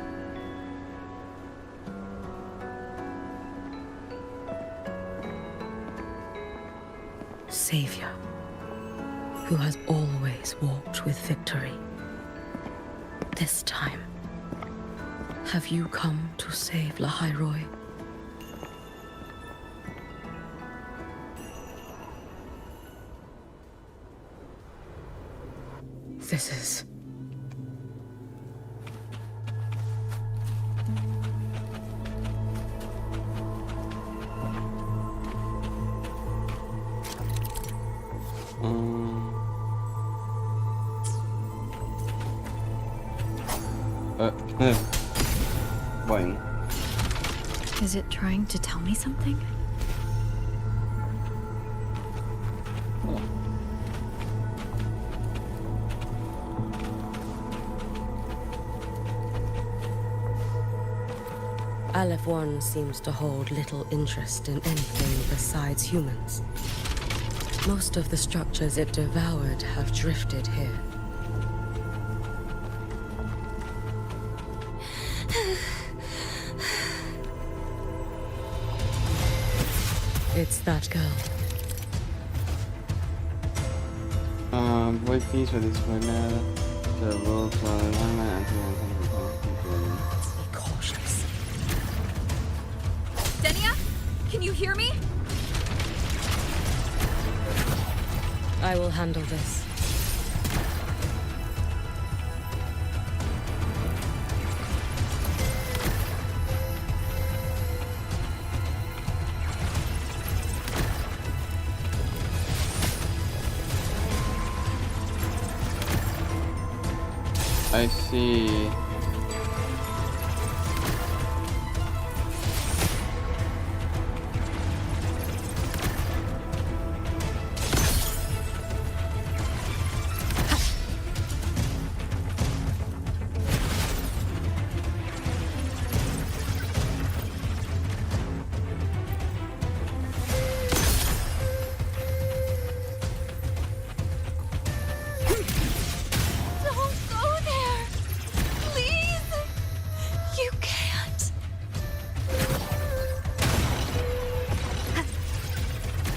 Savior, who has always walked with victory. This time, have you come to save Lahairoi? This is... Boing. Is it trying to tell me something? Aleph 1 seems to hold little interest in anything besides humans. Most of the structures it devoured have drifted here. It's that girl. Void piece with its void matter. The world environment Be cautious. Stenia? Can you hear me? I will handle this. I see.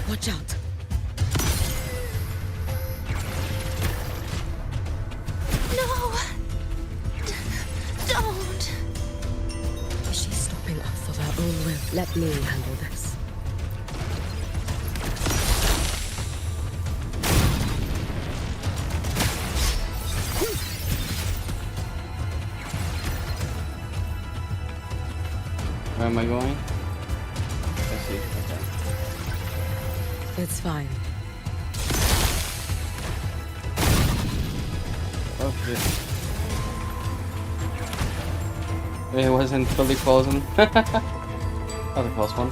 Watch out. No! Don't! She's stopping us of her own will. Let me handle this. Where am I going? I see. Okay. It's fine. Oh shit. It wasn't fully frozen. That was a close one.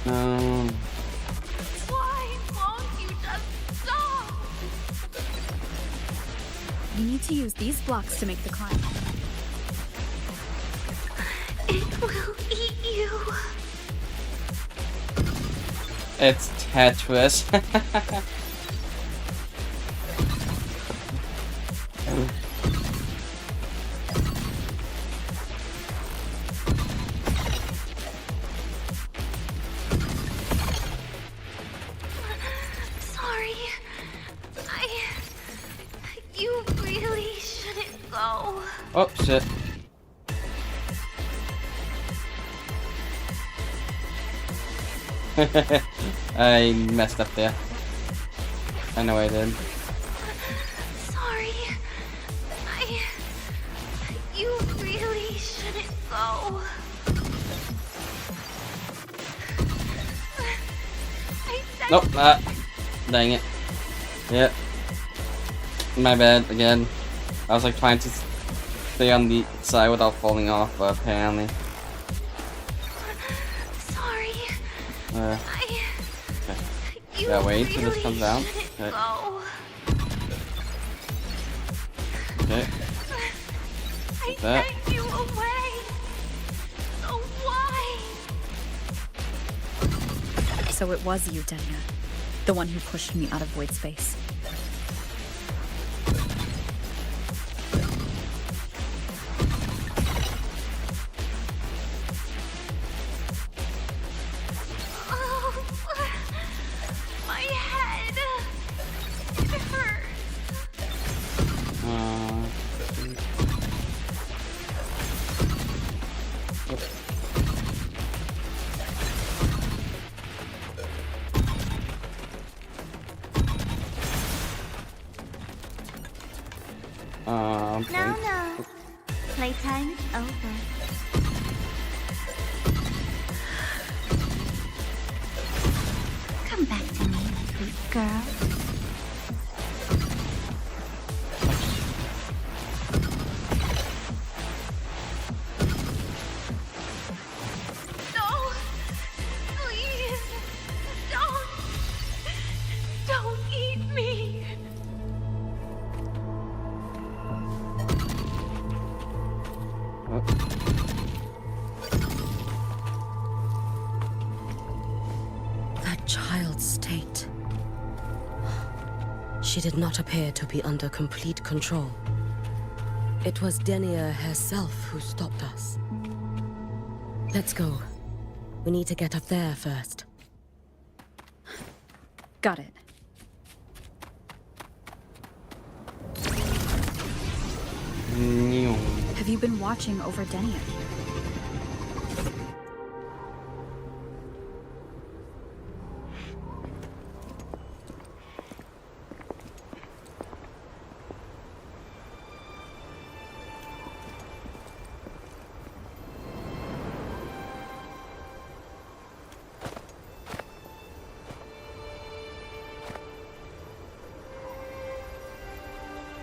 Why won't you just stop? You need to use these blocks to make the climb. It will eat you. It's Tetris. Sorry. You really shouldn't go. Oh shit. I messed up there. I know I did. Sorry. You really shouldn't go. Nope. Dang it. Yep. My bad again. I was like trying to stay on the side without falling off, but apparently. Sorry. Okay. Yeah, wait till this comes out. Okay. Okay. I That. sent you away. So why? So it was you, Denia. The one who pushed me out of void space. Oh, my head. It hurts. No. Playtime is over. Come back to me, sweet girl. No. Please. Don't eat me. That child's state. She did not appear to be under complete control. It was Denia herself who stopped us. Let's go. We need to get up there first. Got it. Have you been watching over Denia?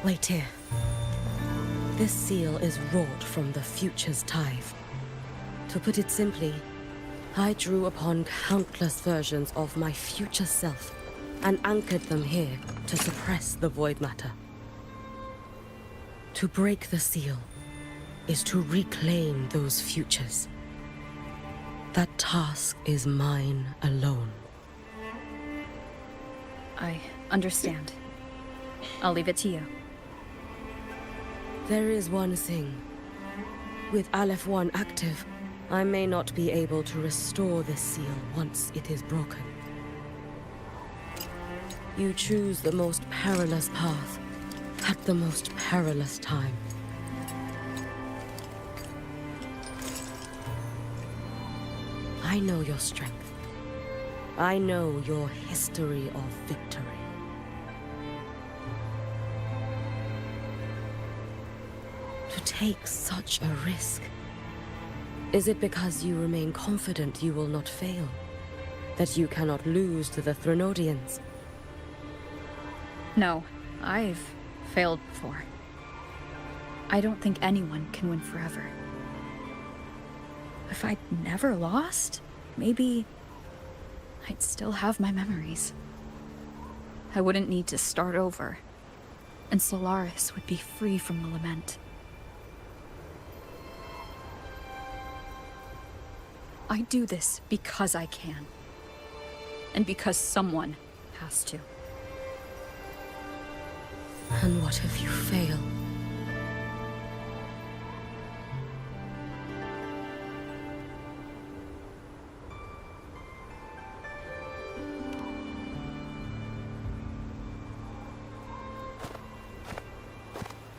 Wait here. This seal is wrought from the future's tithe. To put it simply, I drew upon countless versions of my future self and anchored them here to suppress the void matter. To break the seal is to reclaim those futures. That task is mine alone. I understand. I'll leave it to you. There is one thing. With Aleph 1 active, I may not be able to restore this seal once it is broken. You choose the most perilous path at the most perilous time. I know your strength. I know your history of victory. To take such a risk? Is it because you remain confident you will not fail? That you cannot lose to the Threnodians? No, I've failed before. I don't think anyone can win forever. If I'd never lost, maybe I'd still have my memories. I wouldn't need to start over, and Solaris would be free from the lament. I do this because I can, and because someone has to. And what if you fail?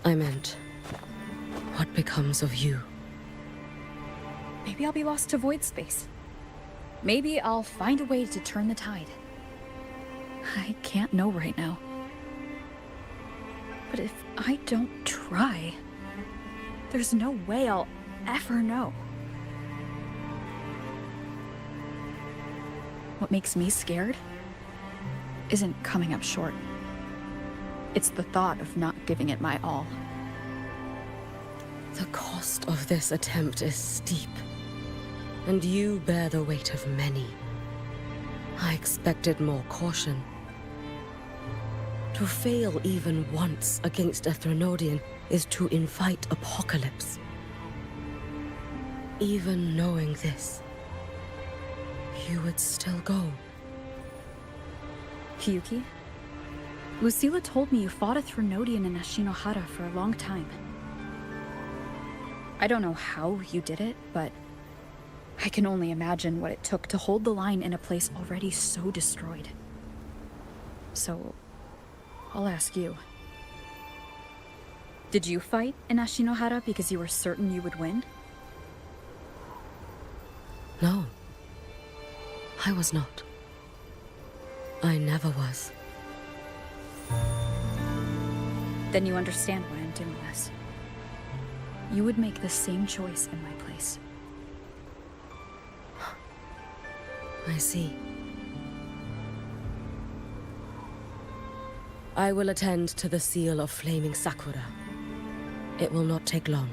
I meant, what becomes of you? Maybe I'll be lost to void space. Maybe I'll find a way to turn the tide. I can't know right now. But if I don't try, there's no way I'll ever know. What makes me scared isn't coming up short. It's the thought of not giving it my all. The cost of this attempt is steep, and you bear the weight of many. I expected more caution. To fail even once against a Threnodian is to invite apocalypse. Even knowing this, you would still go. Hiyuki? Lucila told me you fought a Threnodian in Ashinohara for a long time. I don't know how you did it, but I can only imagine what it took to hold the line in a place already so destroyed. So, I'll ask you. Did you fight in Ashinohara because you were certain you would win? No. I was not. I never was. Then you understand why I'm doing this. You would make the same choice in my place. I see. I will attend to the seal of Flaming Sakura. It will not take long.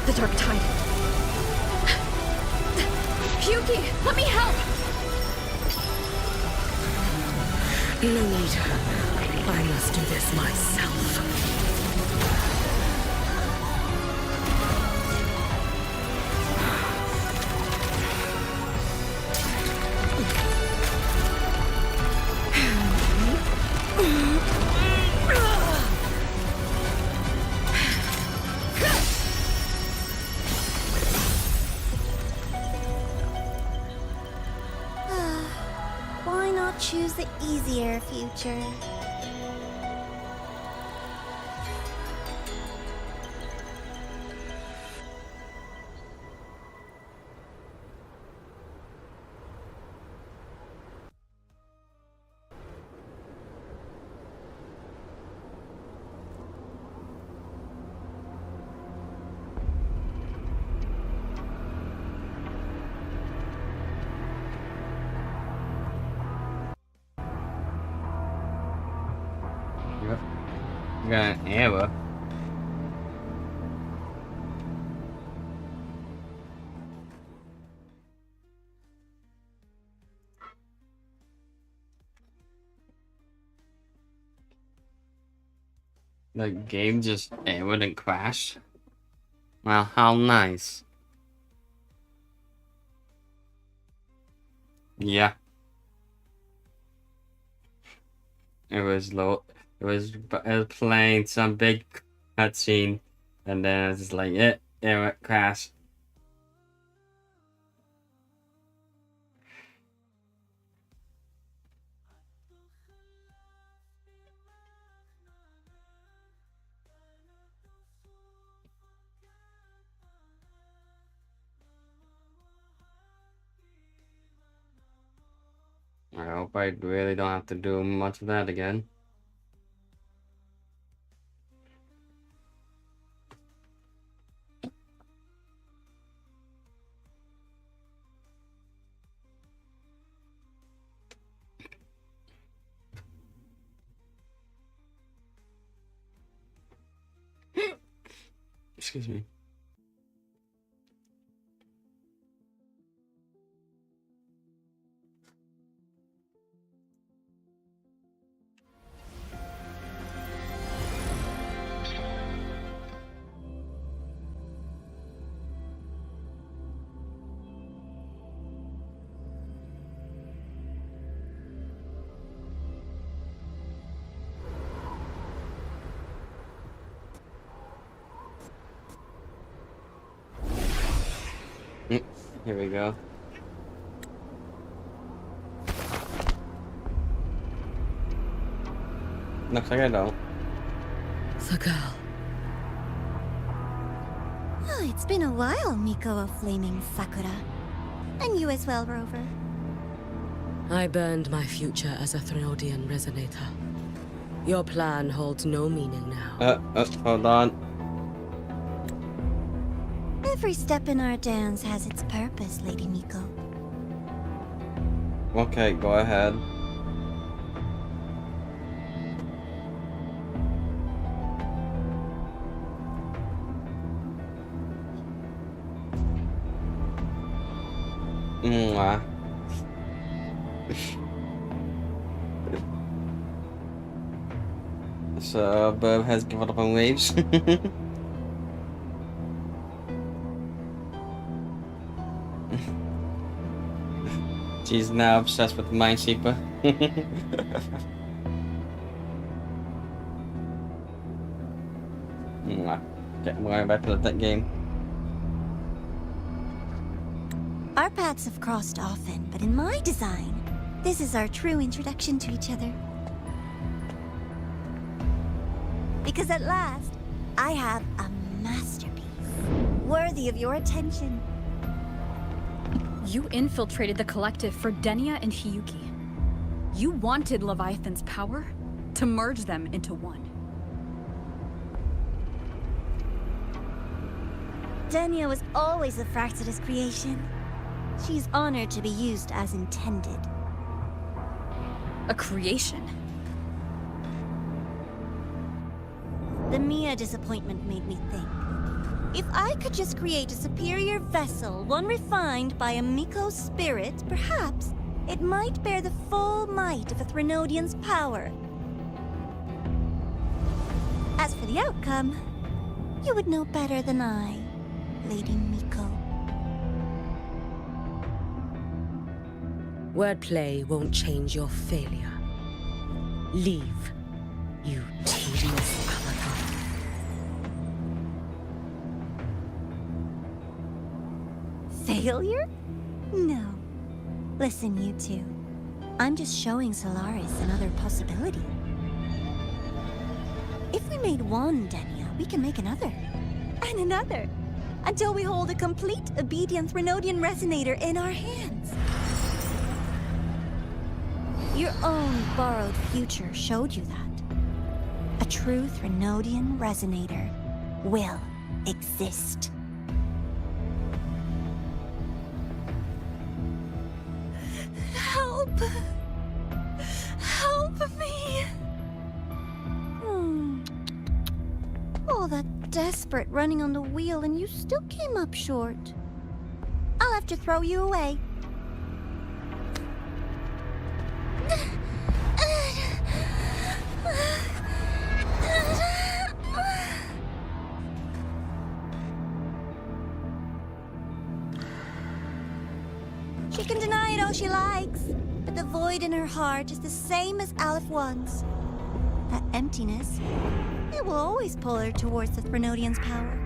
The Dark Tide. Hiyuki, let me help! No need. I must do this myself. Why not choose the easier future? Yep. Got an error. The game just errored and crashed. Well, how nice. Yeah. It was low. It was playing some big cutscene, and then it's just like it went crash. I hope I really don't have to do much of that again. Excuse me. Here we go. Looks like I don't. The girl. Oh, it's been a while, Miko of Flaming Sakura. And you as well, Rover. I burned my future as a Threnodian resonator. Your plan holds no meaning now. Hold on. Every step in our dance has its purpose, Lady Miko. Okay, go ahead. Mwah. So, Burb has given up on waves. She's now obsessed with Minesweeper. Okay, I'm going back to that game. Our paths have crossed often, but in my design, this is our true introduction to each other. Because at last, I have a masterpiece, worthy of your attention. You infiltrated the collective for Denia and Hiyuki. You wanted Leviathan's power to merge them into one. Denia was always a Fraxidus creation. She's honored to be used as intended. A creation? The Mia disappointment made me think. If I could just create a superior vessel, one refined by a Miko spirit, perhaps it might bear the full might of a Threnodian's power. As for the outcome, you would know better than I, Lady Miko. Wordplay won't change your failure. Leave, you tedious avatar. Failure? No. Listen, you two. I'm just showing Solaris another possibility. If we made one Denia, we can make another. And another. Until we hold a complete obedient Threnodian resonator in our hands. Your own borrowed future showed you that. A true Threnodian resonator will exist. Help! Help me! All that desperate running on the wheel and you still came up short. I'll have to throw you away. She can deny it all she likes, but the void in her heart is the same as Aleph One's. that emptiness, it will always pull her towards the Threnodian's power.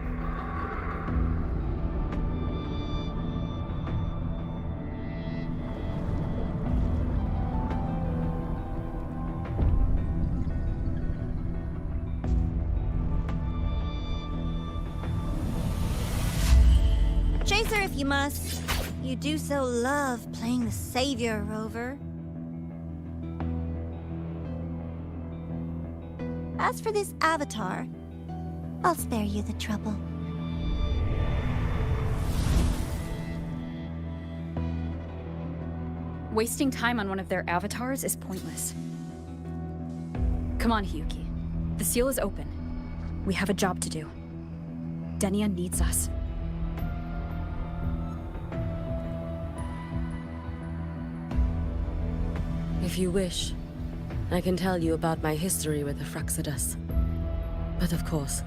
Chase her if you must. You do so love playing the savior, Rover. As for this avatar, I'll spare you the trouble. Wasting time on one of their avatars is pointless. Come on, Hiyuki. The seal is open. We have a job to do. Denia needs us. If you wish, I can tell you about my history with the Fraxidus. But of course,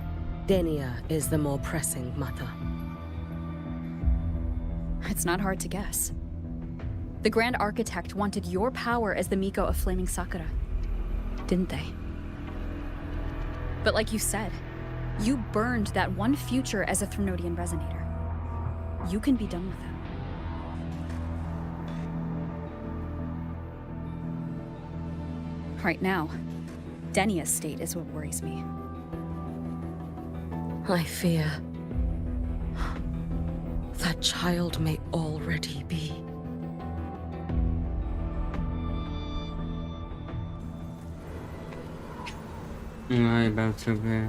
Denia is the more pressing matter. It's not hard to guess. The Grand Architect wanted your power as the Miko of Flaming Sakura, didn't they? But like you said, you burned that one future as a Threnodian Resonator. You can be done with that. Right now, Denia's state is what worries me. I fear that child may already be. I'm about to be.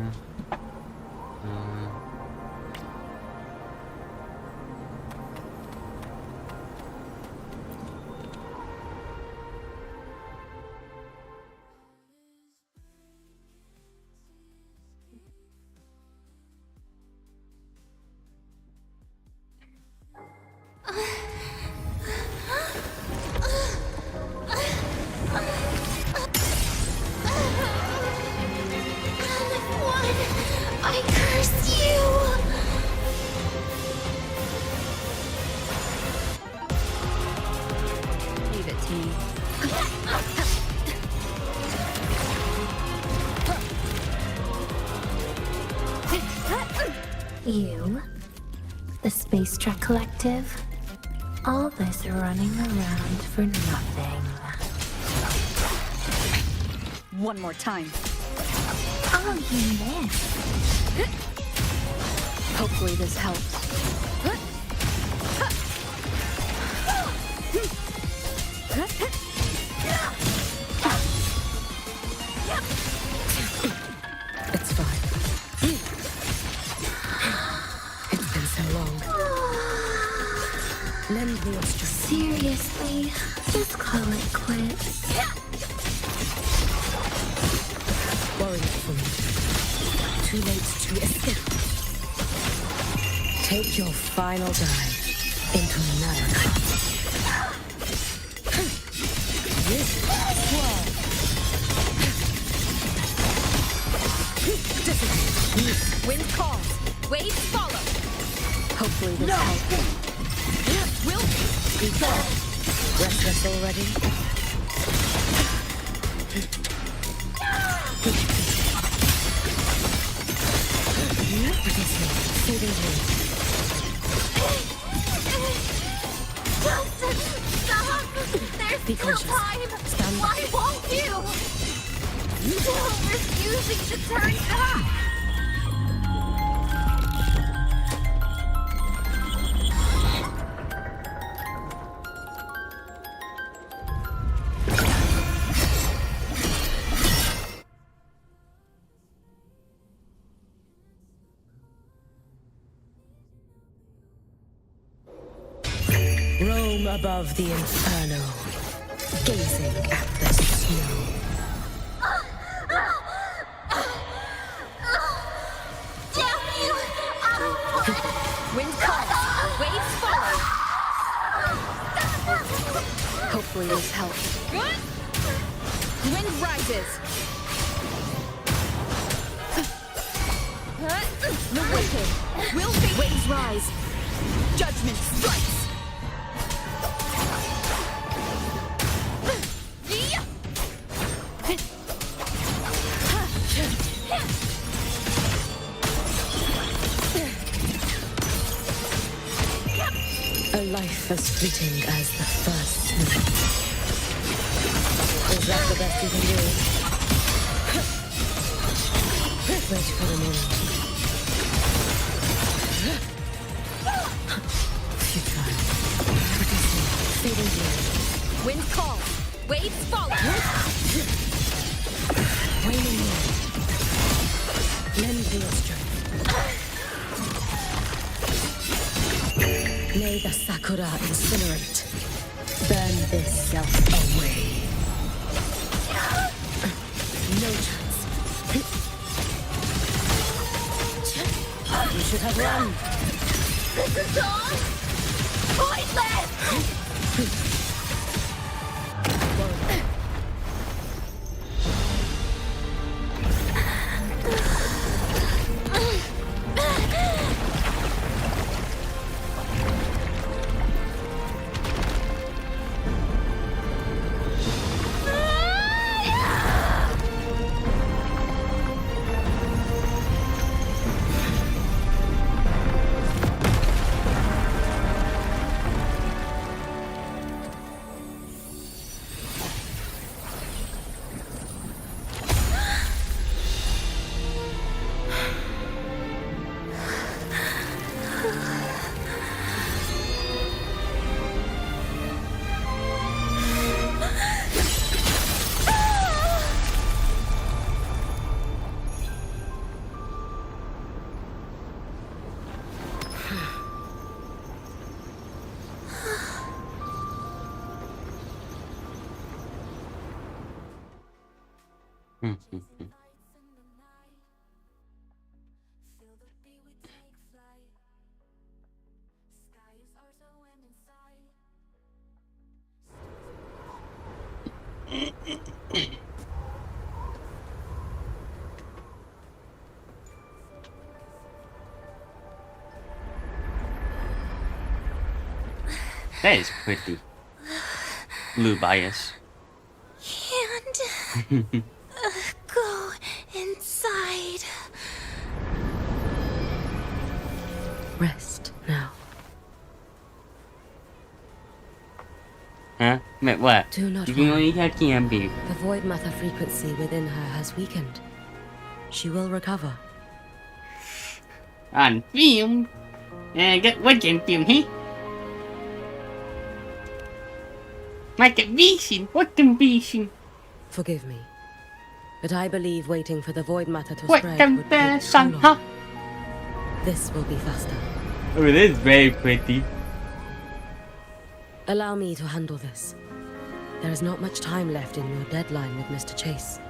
I curse you! Leave it to me. You, the Space Trek Collective, all this running around for nothing. One more time. Oh, you missed. Hopefully this helps. It's fine. It's been so long. Lend me your strength. Seriously, just call it quits. Worry not for me. Too late to escape. Take your final dive into America. Wind calls, waves follow. Hopefully this helps. Will be restless already? Stop! There's still time! Why won't you? Still refusing to turn back! Roam above the inferno, gazing at the snow. Damn you! Wind calls, waves follow. Hopefully this helps. Wind rises. The wicked will be. Waves rise. Judgment strikes. As fleeting as the first snow. Is that the best you can do? Wait for the moment. You try. Producing, feeding you. Wind call. Waves follow. Waning wind. Lend me your strength. May the Sakura incinerate. Burn this self away. No chance. You should have run. This is all pointless! That is pretty. Blue bias. Can't go inside. Rest now. Huh? Wait, what? Do not You can worry. only have Kiambi. The void matter frequency within her has weakened. She will recover. On film. What can film here? Like a vision. What a vision. Forgive me, but I believe waiting for the void matter to What spread can would take too son, long. huh? This will be faster. Oh, it is very pretty. Allow me to handle this. There is not much time left in your deadline with Mr. Chase.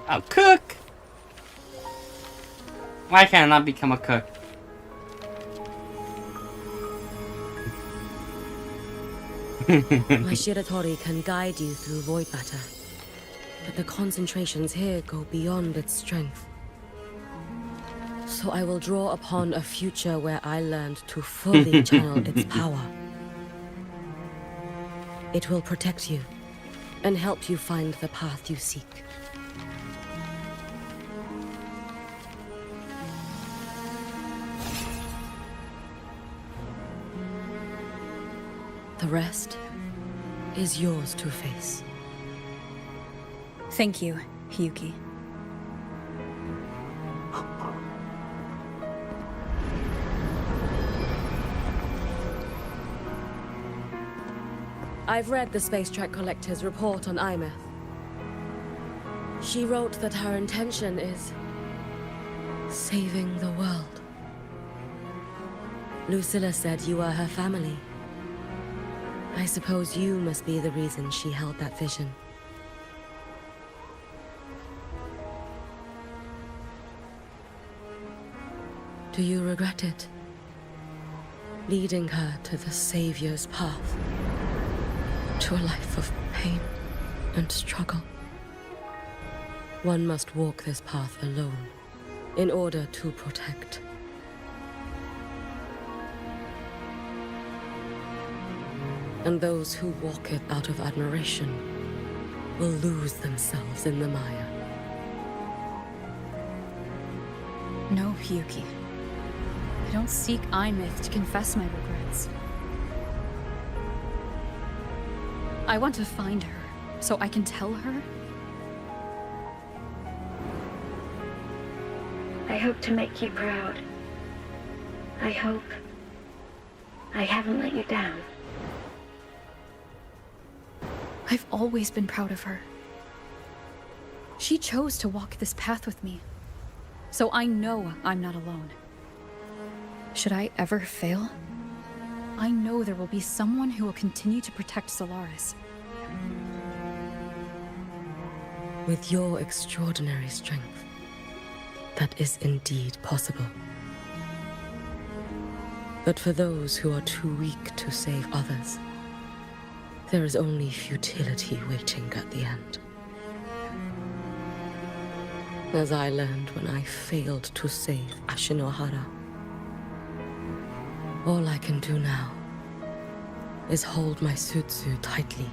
A cook? Why can't I not become a cook? My Shiratori can guide you through void matter, but the concentrations here go beyond its strength. So I will draw upon a future where I learned to fully channel its power. It will protect you and help you find the path you seek. The rest is yours to face. Thank you, Hiyuki. I've read the Space Track Collector's report on Imeth. She wrote that her intention is saving the world. Lucilla said you are her family. I suppose you must be the reason she held that vision. Do you regret it? Leading her to the Savior's path? To a life of pain and struggle? One must walk this path alone in order to protect. And those who walk it out of admiration will lose themselves in the mire. No, Hiyuki. I don't seek Imith to confess my regrets. I want to find her, so I can tell her. I hope to make you proud. I hope I haven't let you down. I've always been proud of her. She chose to walk this path with me, so I know I'm not alone. Should I ever fail, I know there will be someone who will continue to protect Solaris. With your extraordinary strength, that is indeed possible. But for those who are too weak to save others, there is only futility waiting at the end. As I learned when I failed to save Ashinohara, all I can do now is hold my Sutsu tightly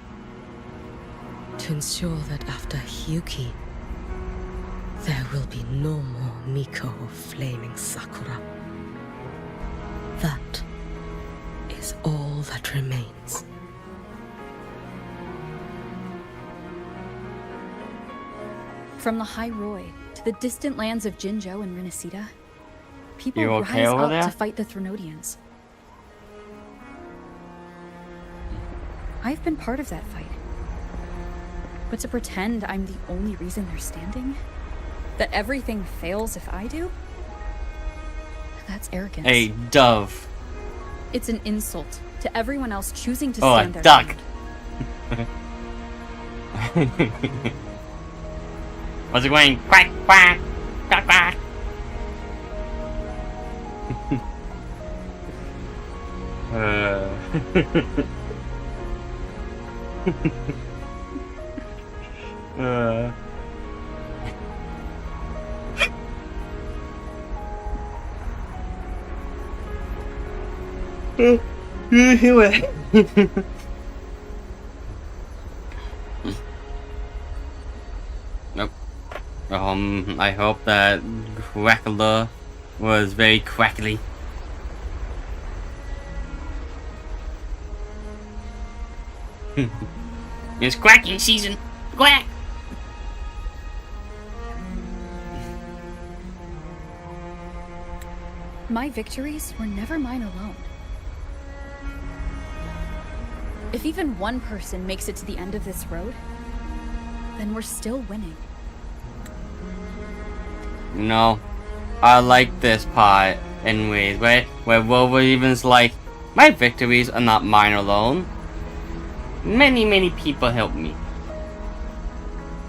to ensure that after Hiyuki, there will be no more Miko of Flaming Sakura. That is all that remains. From the High Roy to the distant lands of Jinzhou and Rinasita, people You okay rise over up there? to fight the Threnodians. I've been part of that fight. But to pretend I'm the only reason they're standing? That everything fails if I do? That's arrogance. A dove. It's an insult to everyone else choosing to Oh, a stand their duck. ground. Was it going quack, quack, quack, quack? Nope. I hope that Crackler was very crackly. It's quacking season. Quack! My victories were never mine alone. If even one person makes it to the end of this road, then we're still winning. No, I like this part in ways where Wolverine's like, my victories are not mine alone. Many people help me.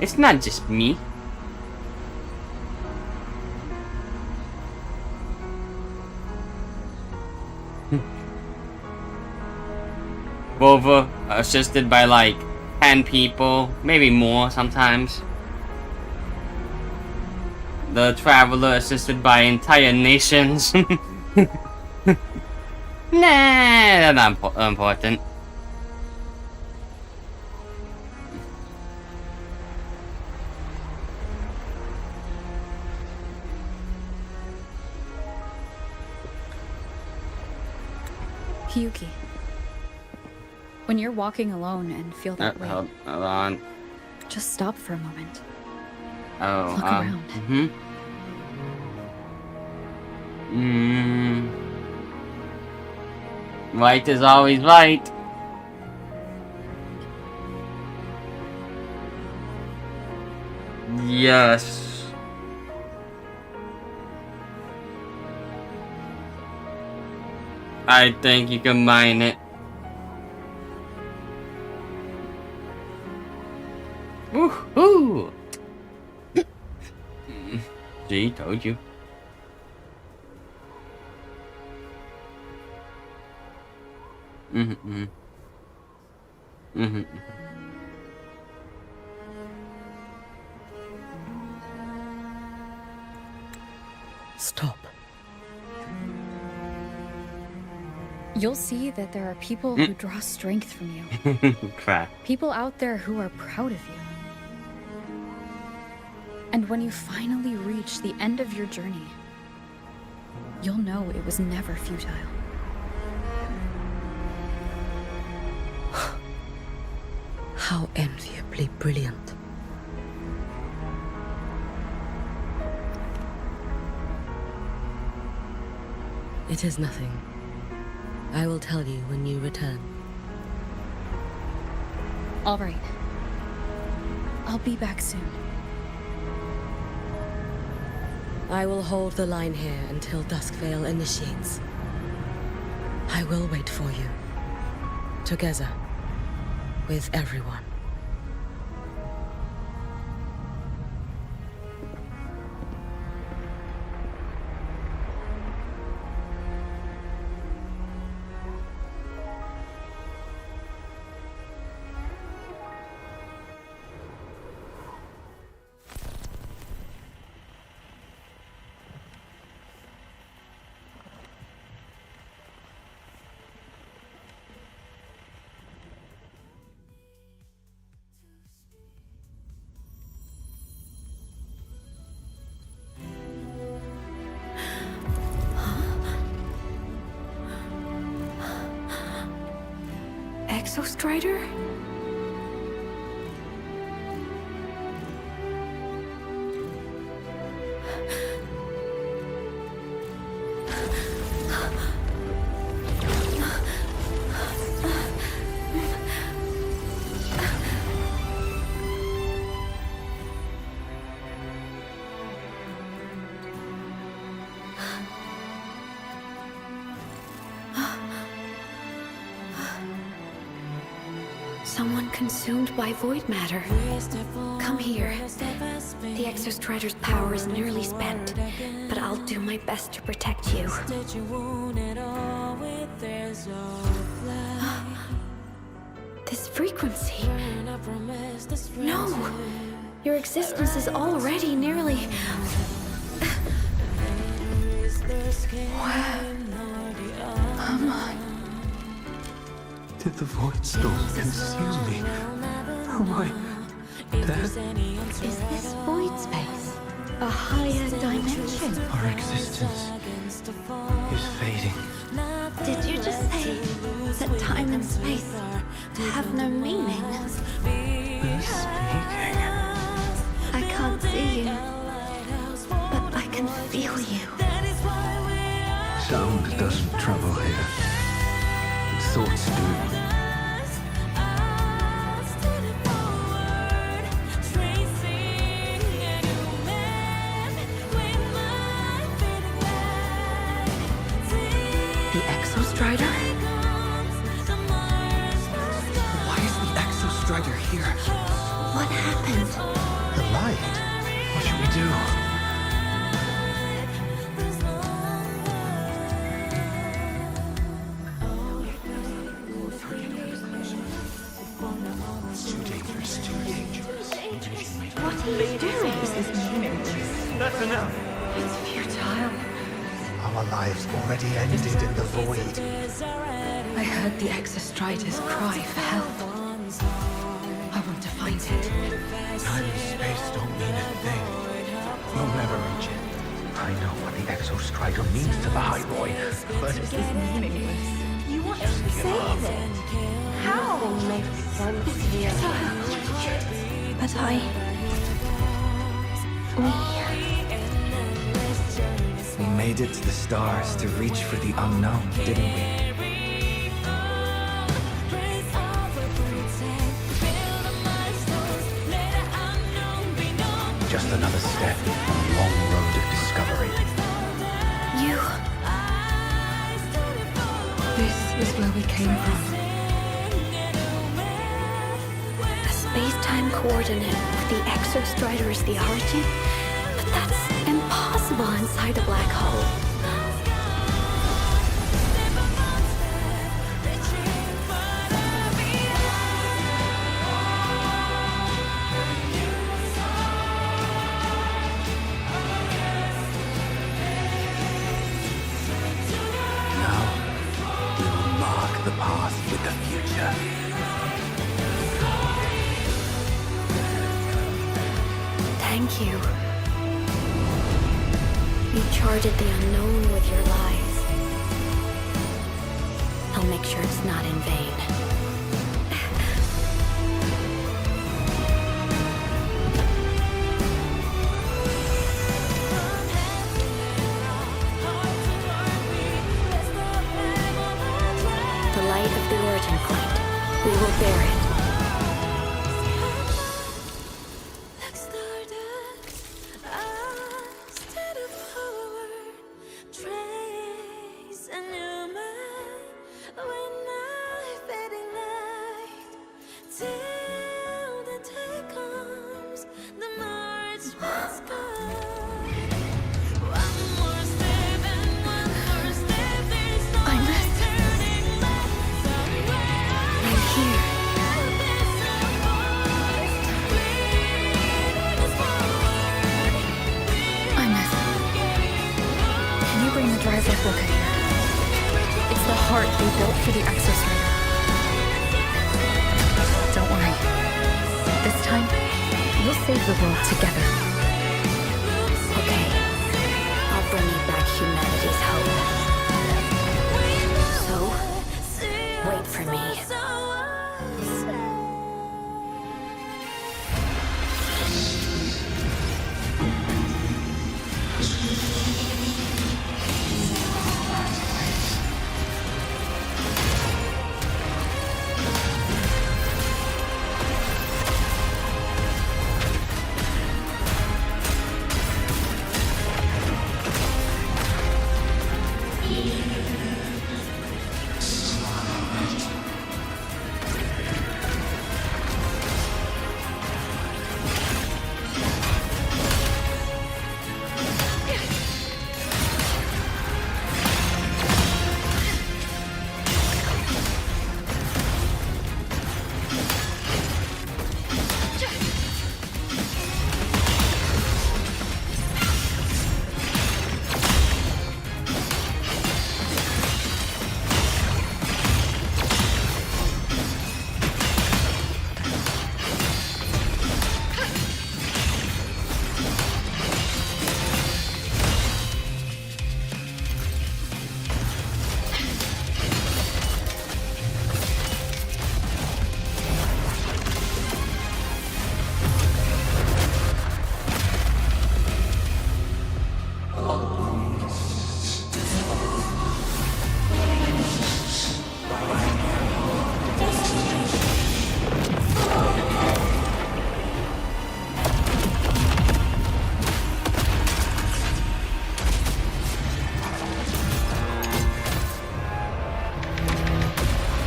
It's not just me. Wolver assisted by like 10 people, maybe more sometimes. The Traveler assisted by entire nations. Nah, that's not important. Hiyuki, when you're walking alone and feel that way, Hold on. just stop for a moment. Oh, Look around. Right is always right. Yes. I think you can mine it. Woohoo! See, told you. Stop. You'll see that there are people who draw strength from you. Crap. People out there who are proud of you. And when you finally reach the end of your journey, you'll know it was never futile. How enviably brilliant. It is nothing. I will tell you when you return. All right. I'll be back soon. I will hold the line here until Duskvale initiates. I will wait for you. Together. With everyone. Exostrider? Someone consumed by void matter. Come here. The Exostrider's power is nearly spent, but I'll do my best to protect you. This frequency. No! Your existence is already nearly... Where am I? Did the void storm consume me? Am I dead? Is this void space a higher dimension? Our existence is fading. Did you just say that time and space have no meaning? Who's speaking? I can't see you, but I can feel you. Sound doesn't travel here. Thoughts do. The Exostrider? Why is the Exostrider here? What happened? The light. What should we do? What are you doing? This is meaningless. That's enough. It's futile. Our lives already ended in the void. I heard the Exostrider's cry for help. I want to find it. Time and space don't mean a thing. You'll never reach it. I know what the Exostrider means to the High Boy, but This is meaningless. You want to save it? How? It's futile. But we made it to the stars to reach for the unknown, didn't we? Just another step on a long road of discovery. You... This is where we came from. A space-time coordinate with the Exostrider is the origin? But that's impossible inside a black hole. The path with the future. Thank you. You charted the unknown with your lies. I'll make sure it's not in vain. The light of the origin point. We will bear it.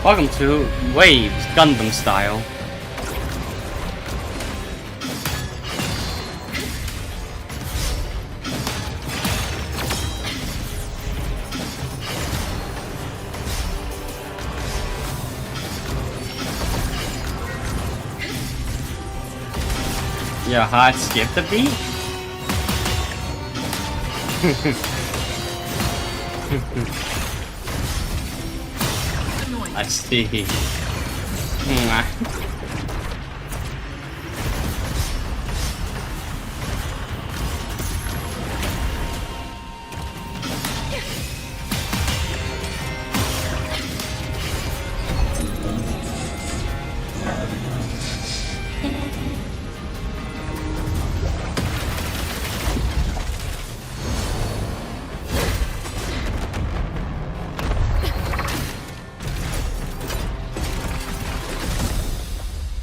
Welcome to Waves, Gundam style. Your heart skipped a beat? I see.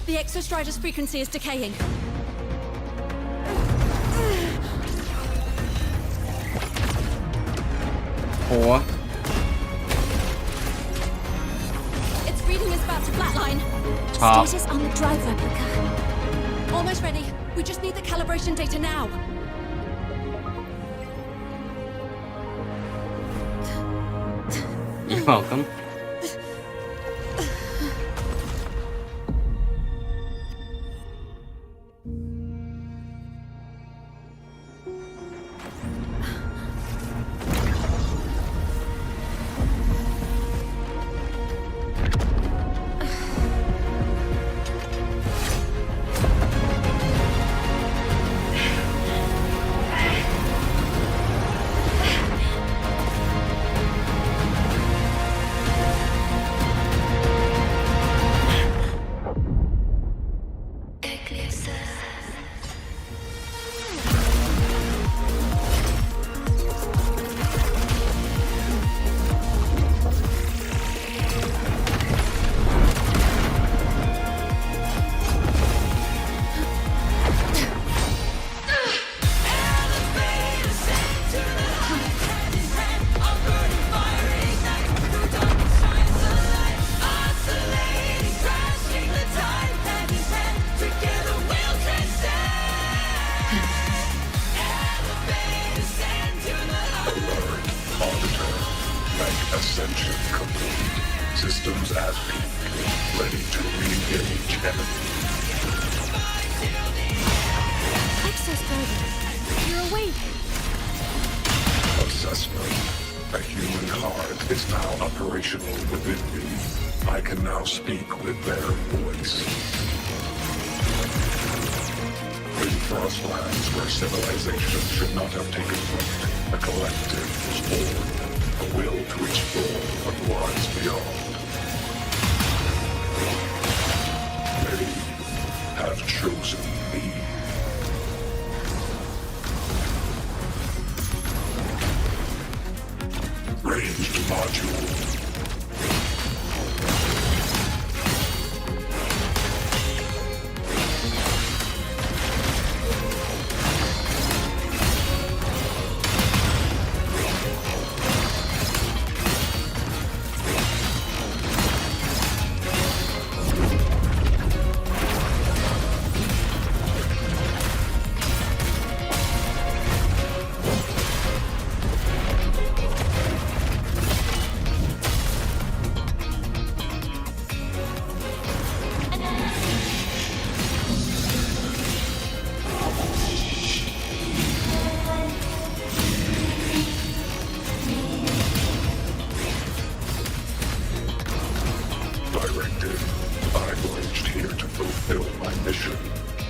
The Exostrider's frequency is decaying. Four. Its reading is about to flatline. Top. Status on the drive replica. Almost ready. We just need the calibration data now. You're welcome. Ascension complete. Systems at peak. Ready to re-engage enemy. Exostrider, you're awake. Assessment. A human heart is now operational within me. I can now speak with their voice. In Frostlands, where civilization should not have taken root, a collective was born, a will to explore what lies beyond. They have chosen me. Ranged module.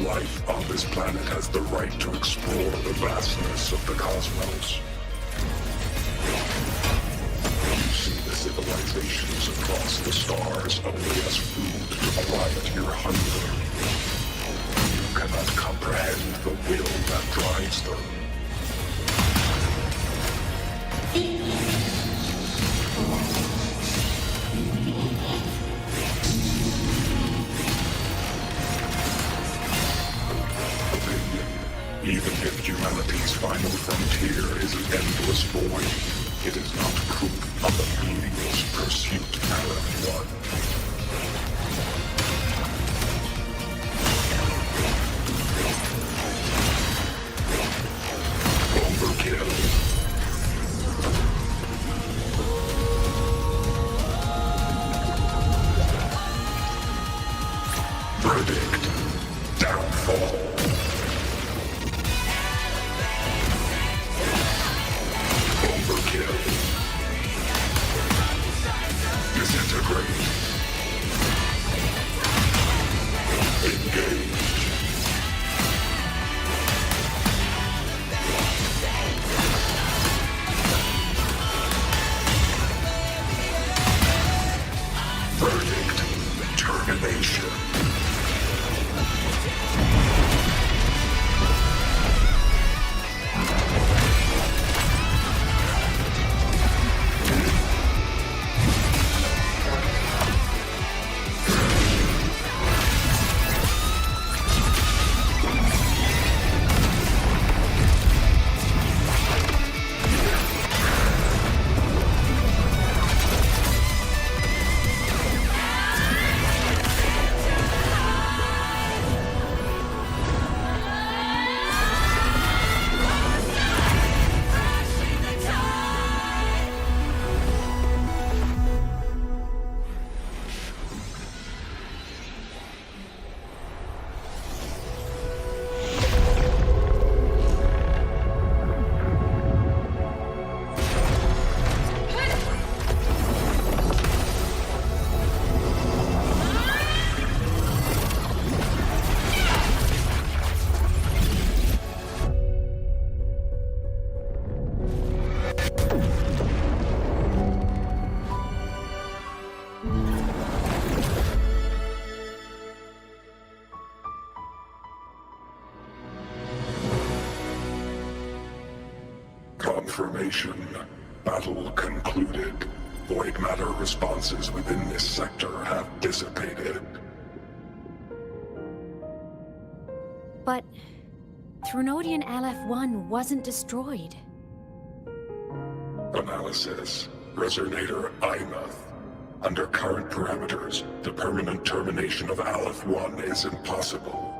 Life on this planet has the right to explore the vastness of the cosmos. You see the civilizations across the stars only as food to quiet your hunger. You cannot comprehend the will that drives them. Even if humanity's final frontier is an endless void, it is not proof of a meaningless pursuit, Aleph-1. Overkill. Verdict. Downfall. Disintegrate. Engage. Verdict. Termination. Confirmation. Battle concluded. Void matter responses within this sector have dissipated. But Threnodian Aleph-1 wasn't destroyed. Analysis. Resonator Imath. Under current parameters, the permanent termination of Aleph-1 is impossible.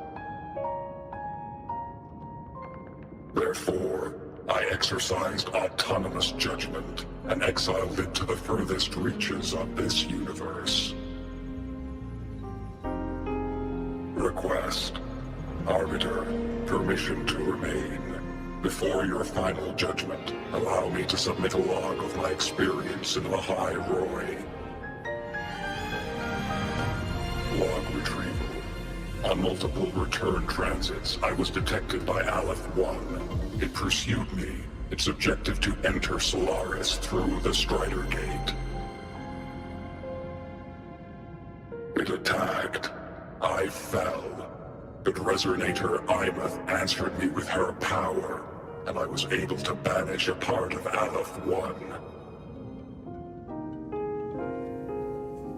Therefore, I exercised autonomous judgment, and exiled it to the furthest reaches of this universe. Request. Arbiter, permission to remain. Before your final judgment, allow me to submit a log of my experience in Lahai Roy. Log retrieval. On multiple return transits, I was detected by Aleph 1. It pursued me, its objective to enter Solaris through the Strider Gate. It attacked. I fell. But Resonator Imeth answered me with her power, and I was able to banish a part of Aleph 1.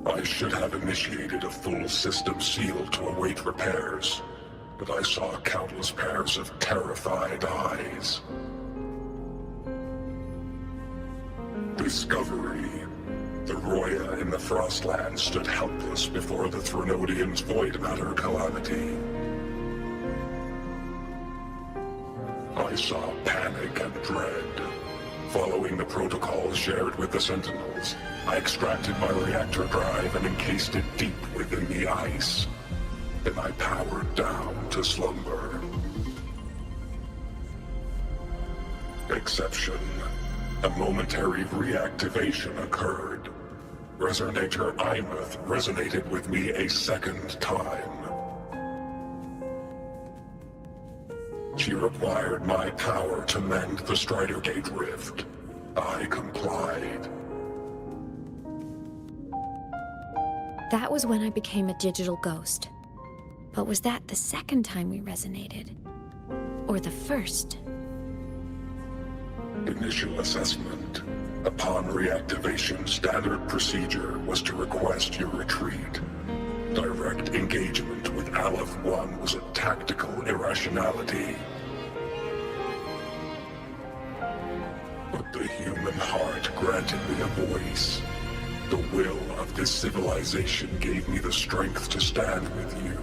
I should have initiated a full system seal to await repairs, but I saw countless pairs of terrified eyes. Discovery. The Roya in the Frostland stood helpless before the Threnodians' void matter calamity. I saw panic and dread. Following the protocols shared with the Sentinels, I extracted my reactor drive and encased it deep within the ice. Then I powered down to slumber. Exception. A momentary reactivation occurred. Resonator Imeth resonated with me a second time. She required my power to mend the Strider Gate rift. I complied. That was when I became a digital ghost. But was that the second time we resonated? Or the first? Initial assessment. Upon reactivation, standard procedure was to request your retreat. Direct engagement with Aleph 1 was a tactical irrationality. But the human heart granted me a voice. The will of this civilization gave me the strength to stand with you.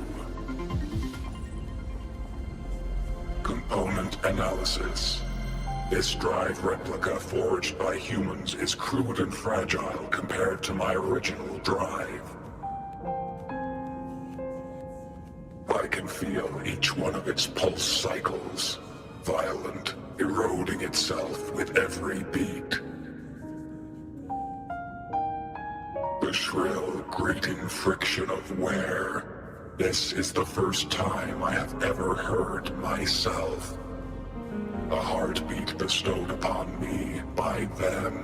Component analysis. This drive replica forged by humans is crude and fragile compared to my original drive. I can feel each one of its pulse cycles, violent, eroding itself with every beat. The shrill, grating friction of wear. This is the first time I have ever heard myself. A heartbeat bestowed upon me by them.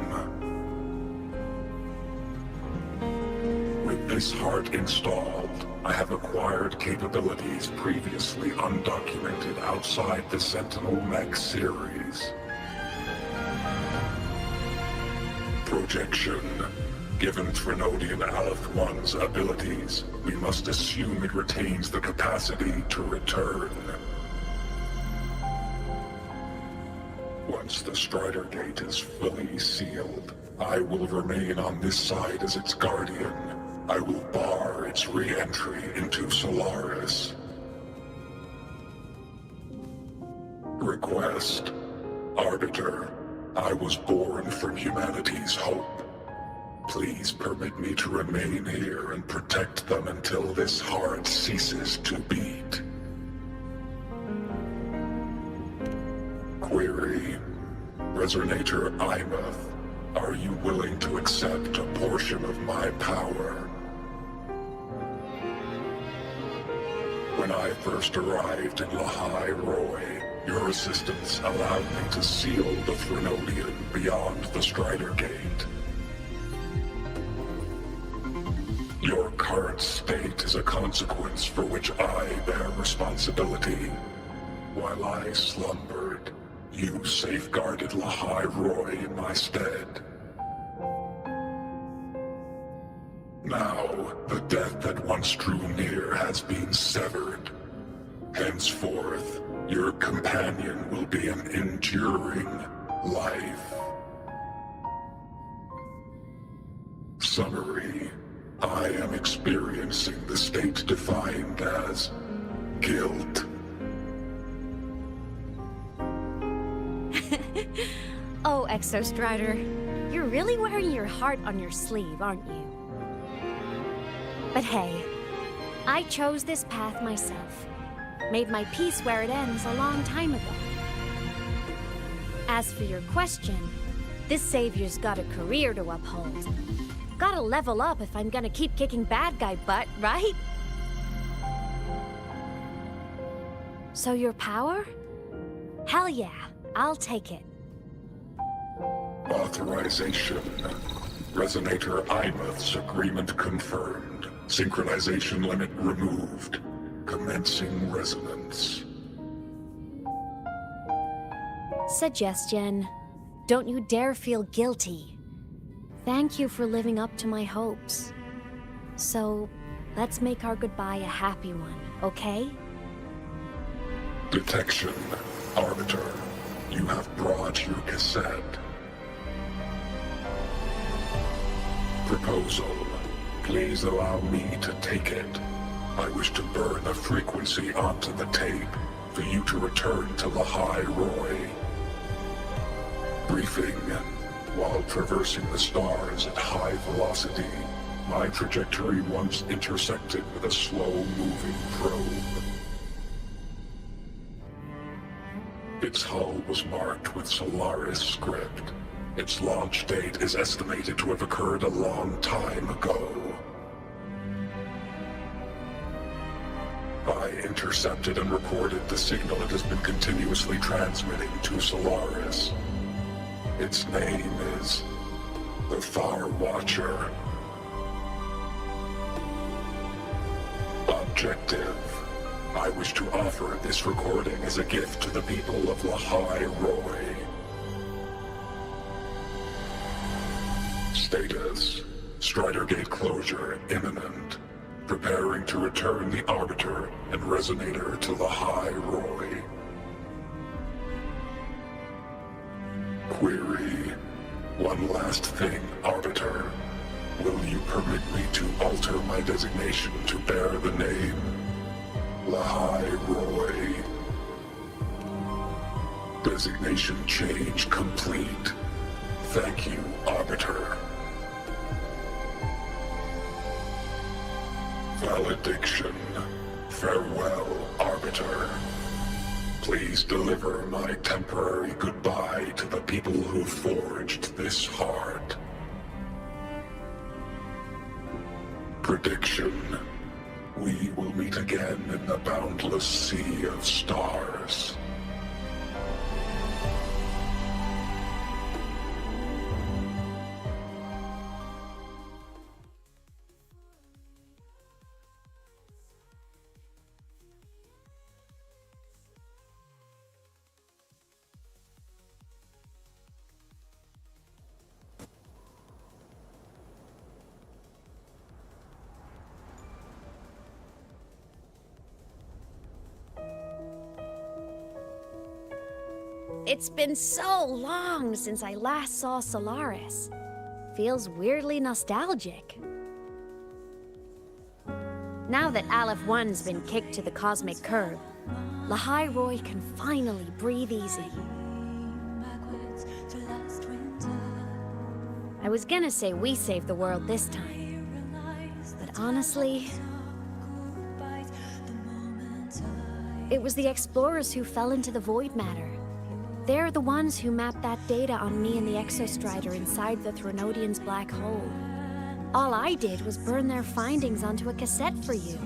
With this heart installed, I have acquired capabilities previously undocumented outside the Sentinel Mech series. Projection. Given Threnodian Aleph 1's abilities, we must assume it retains the capacity to return. Once the Strider Gate is fully sealed, I will remain on this side as its guardian. I will bar its re-entry into Solaris. Request. Arbiter, I was born from humanity's hope. Please permit me to remain here and protect them until this heart ceases to beat. Query. Resonator Imeth, are you willing to accept a portion of my power? When I first arrived in Lahai Roy, your assistance allowed me to seal the Threnodian beyond the Strider Gate. Your current state is a consequence for which I bear responsibility. While I slumbered, you safeguarded Lahai Roy in my stead. Now, the death that once drew near has been severed. Henceforth, your companion will be an enduring life. Summary. I am experiencing the state defined as guilt. Oh, Exostrider. You're really wearing your heart on your sleeve, aren't you? But hey, I chose this path myself. Made my peace where it ends a long time ago. As for your question, this savior's got a career to uphold. Gotta level up if I'm gonna keep kicking bad guy butt, right? So your power? Hell yeah, I'll take it. Authorization. Resonator Imouth's agreement confirmed. Synchronization limit removed. Commencing resonance. Suggestion. Don't you dare feel guilty. Thank you for living up to my hopes. So, let's make our goodbye a happy one, okay? Detection. Arbiter, you have brought your cassette. Proposal. Please allow me to take it. I wish to burn a frequency onto the tape for you to return to Lahai Roy. Briefing. While traversing the stars at high velocity, my trajectory once intersected with a slow-moving probe. Its hull was marked with Solaris script. Its launch date is estimated to have occurred a long time ago. I intercepted and recorded the signal it has been continuously transmitting to Solaris. Its name is the Far Watcher. Objective. I wish to offer this recording as a gift to the people of Lahai Roy. Status. Strider Gate closure imminent. Preparing to return the Arbiter and Resonator to Lahai Roy. Query. One last thing, Arbiter. Will you permit me to alter my designation to bear the name Lahai Roy? Designation change complete. Thank you, Arbiter. Valediction. Farewell, Arbiter. Please deliver my temporary goodbye to the people who forged this heart. Prediction. We will meet again in the boundless sea of stars. It's been so long since I last saw Solaris. Feels weirdly nostalgic. Now that Aleph 1's been kicked to the cosmic curb, Lahai Roy can finally breathe easy. I was gonna say we saved the world this time, but honestly, it was the explorers who fell into the void matter. They're the ones who mapped that data on me and the Exostrider inside the Threnodian's black hole. All I did was burn their findings onto a cassette for you.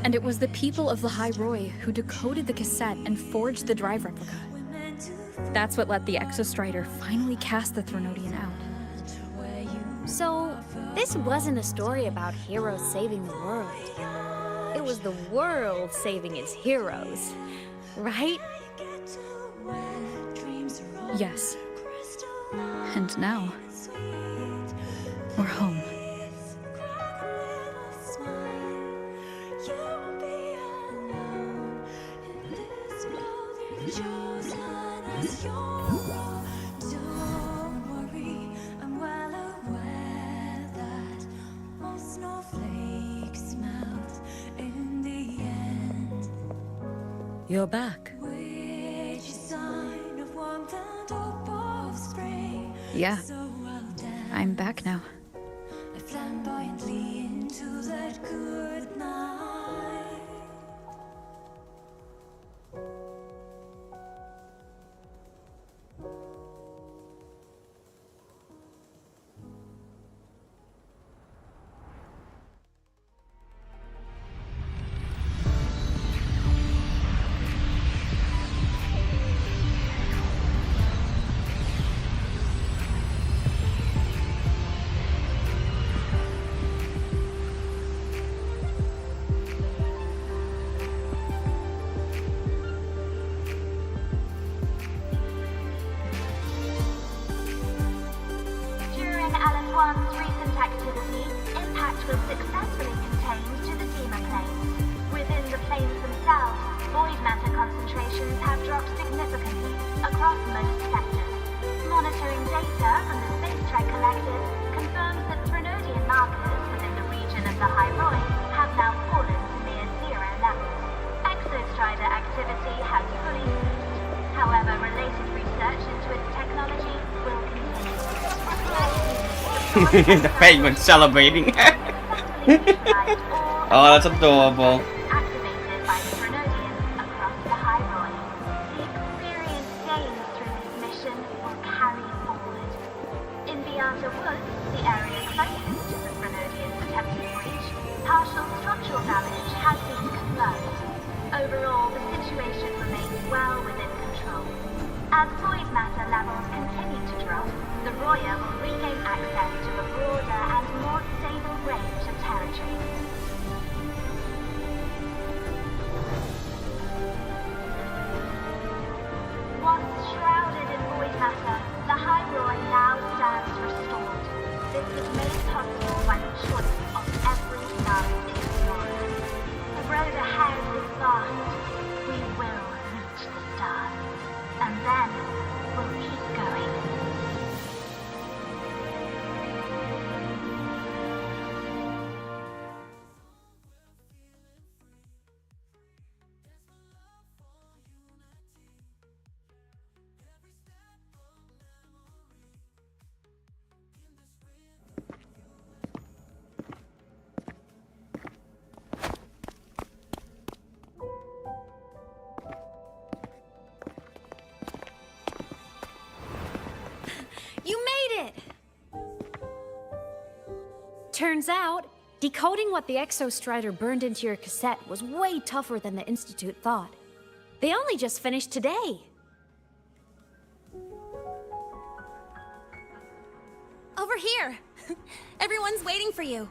And it was the people of Lahai Roy who decoded the cassette and forged the drive replica. That's what let the Exostrider finally cast the Threnodian out. So, this wasn't a story about heroes saving the world. It was the world saving its heroes, right? Yes. And now, we're home. You're back. Yeah. I'm back now. Flamboyantly into that good night. During LS1's recent activity, impact was successfully contained to the Dima planes. Within the planes themselves, void matter concentrations have dropped significantly across most sectors. Monitoring data from the Space Trek Collective confirms that Threnodian markers within the region of the Hyroi have now fallen to near zero levels. Exostrider activity has fully ceased. However, related research into its technology will continue. The penguin celebrating. Oh, that's adorable. Activated by the Threnodians across the Hyroi. The experience gained through this mission will carry forward. In the Outer Woods, the area closest to the Threnodians' attempted breach, partial structural damage has been confirmed. Overall, the situation remains well within control. As void matter levels continue to drop, the Roya will regain access to a broader and more stable range of territory. Once shrouded in void matter, the Hyroi now stands restored. This was made possible by the choice of every last explorer. The road ahead is vast. We will reach the stars. And then we'll keep going. You made it! Turns out, decoding what the Exostrider burned into your cassette was way tougher than the Institute thought. They only just finished today. Over here! Everyone's waiting for you.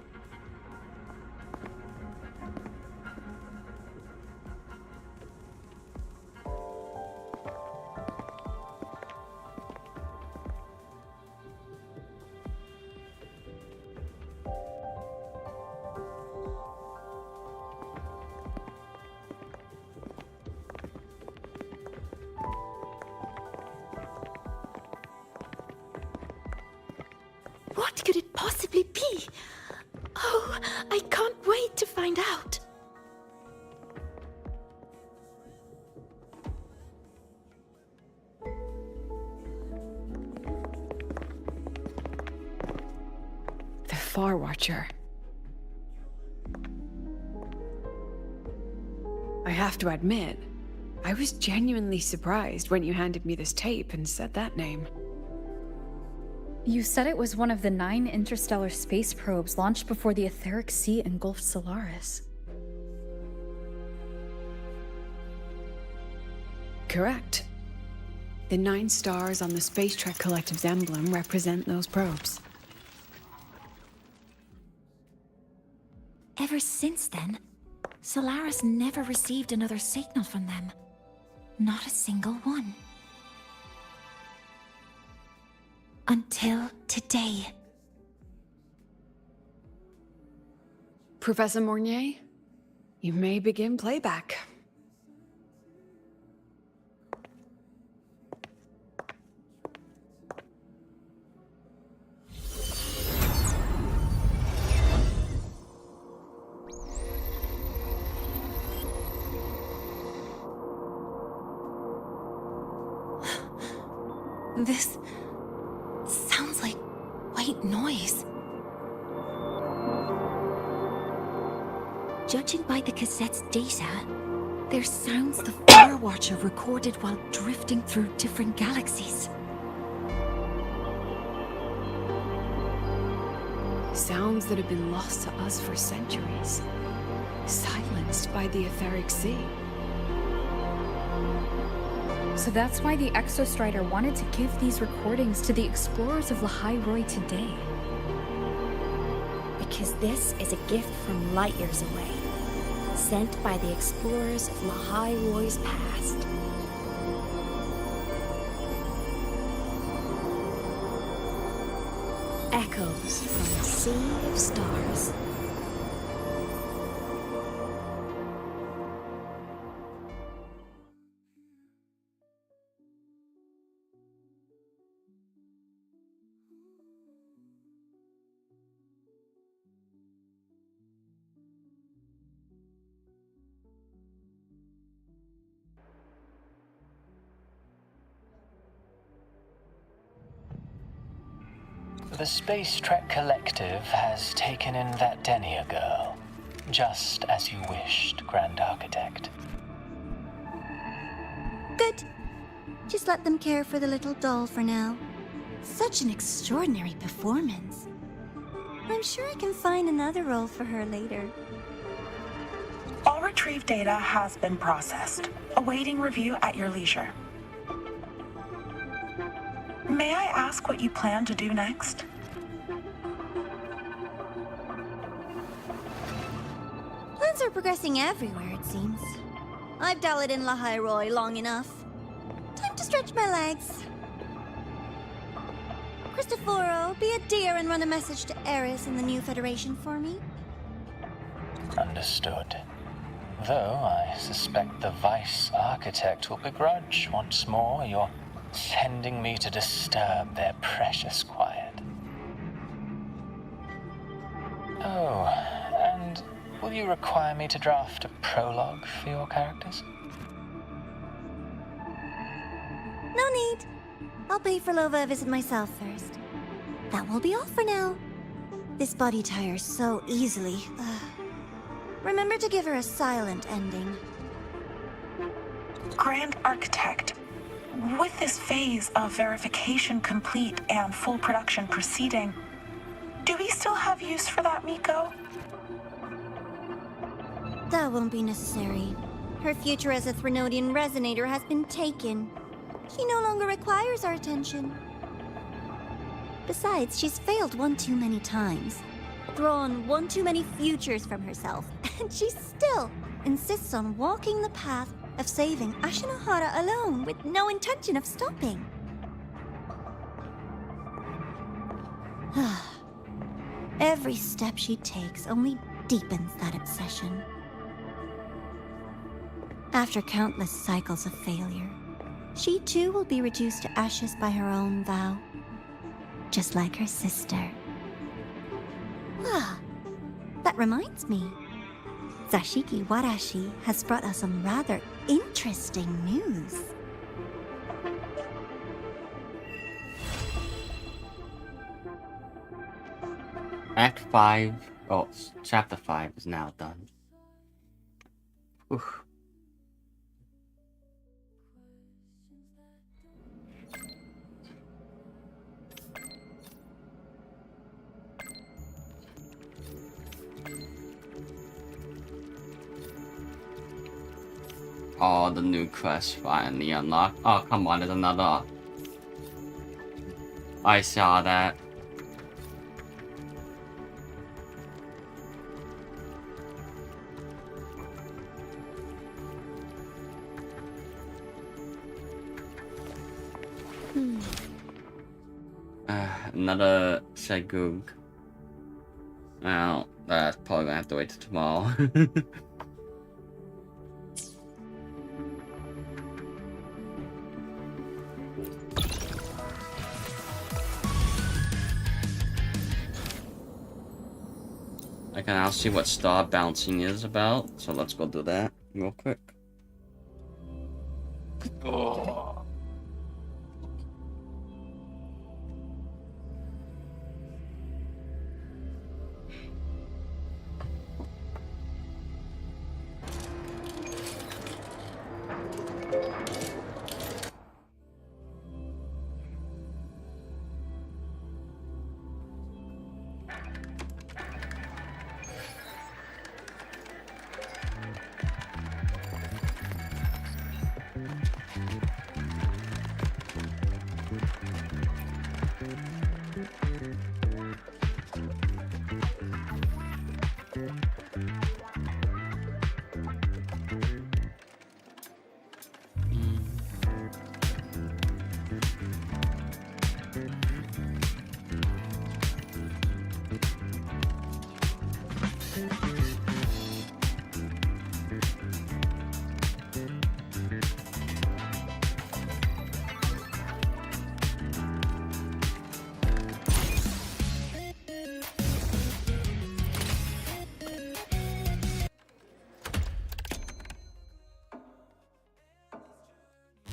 What could it possibly be? Oh, I can't wait to find out. The Far Watcher. I have to admit, I was genuinely surprised when you handed me this tape and said that name. You said it was one of the 9 interstellar space probes launched before the Etheric Sea engulfed Solaris. Correct. The 9 stars on the Space Trek Collective's emblem represent those probes. Ever since then, Solaris never received another signal from them. Not a single one. Until today. Professor Mornier, you may begin playback. This sounds that noise? Judging by the cassette's data, they're sounds the Far Watcher recorded while drifting through different galaxies. Sounds that have been lost to us for centuries. Silenced by the etheric sea. So that's why the Exostrider wanted to give these recordings to the explorers of Lahai Roi today. Because this is a gift from light years away, sent by the explorers of Lahai Roi's past. Echoes from a sea of stars. The Space Trek Collective has taken in that Denia girl, just as you wished, Grand Architect. Good. Just let them care for the little doll for now. Such an extraordinary performance. I'm sure I can find another role for her later. All retrieved data has been processed, awaiting review at your leisure. May I ask what you plan to do next? Plans are progressing everywhere, it seems. I've dallied in Lahai Roi long enough. Time to stretch my legs. Cristoforo, be a dear and run a message to Eris and the new Federation for me. Understood. Though I suspect the Vice Architect will begrudge once more your sending me to disturb their precious quiet. Oh, and will you require me to draft a prologue for your characters? No need. I'll pay for Lova a visit myself first. That will be all for now. This body tires so easily. Remember to give her a silent ending. Grand Architect, with this phase of verification complete and full production proceeding, do we still have use for that Miko? That won't be necessary. Her future as a Threnodian resonator has been taken. She no longer requires our attention. Besides, she's failed one too many times, drawn one too many futures from herself, and she still insists on walking the path of saving Ashinohara alone with no intention of stopping. Every step she takes only deepens that obsession. After countless cycles of failure, she too will be reduced to ashes by her own vow, just like her sister. That reminds me. Zashiki Warashi has brought us some rather interesting news. Act 5, Chapter 5 is now done. Whew. Oh, the new quest finally unlocked. Oh, come on, there's another. I saw that. Another Segug. Well, that's probably gonna have to wait till tomorrow. I can now see what star bouncing is about, so let's go do that real quick.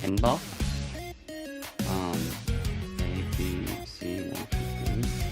Pinball. A, B, C, 1, 2, 3.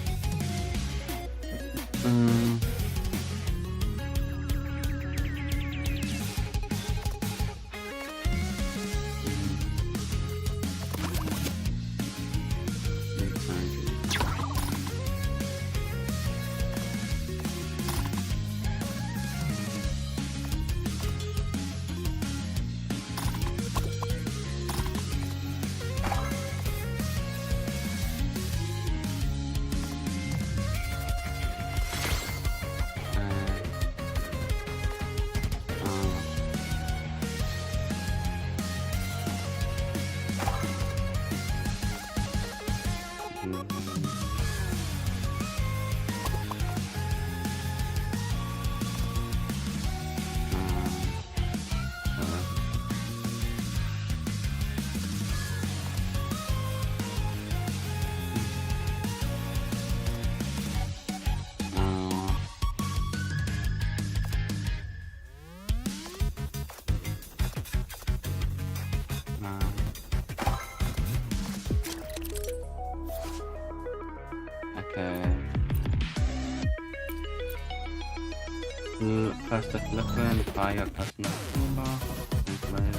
Okay. First the flipper and buy your personal number and play it.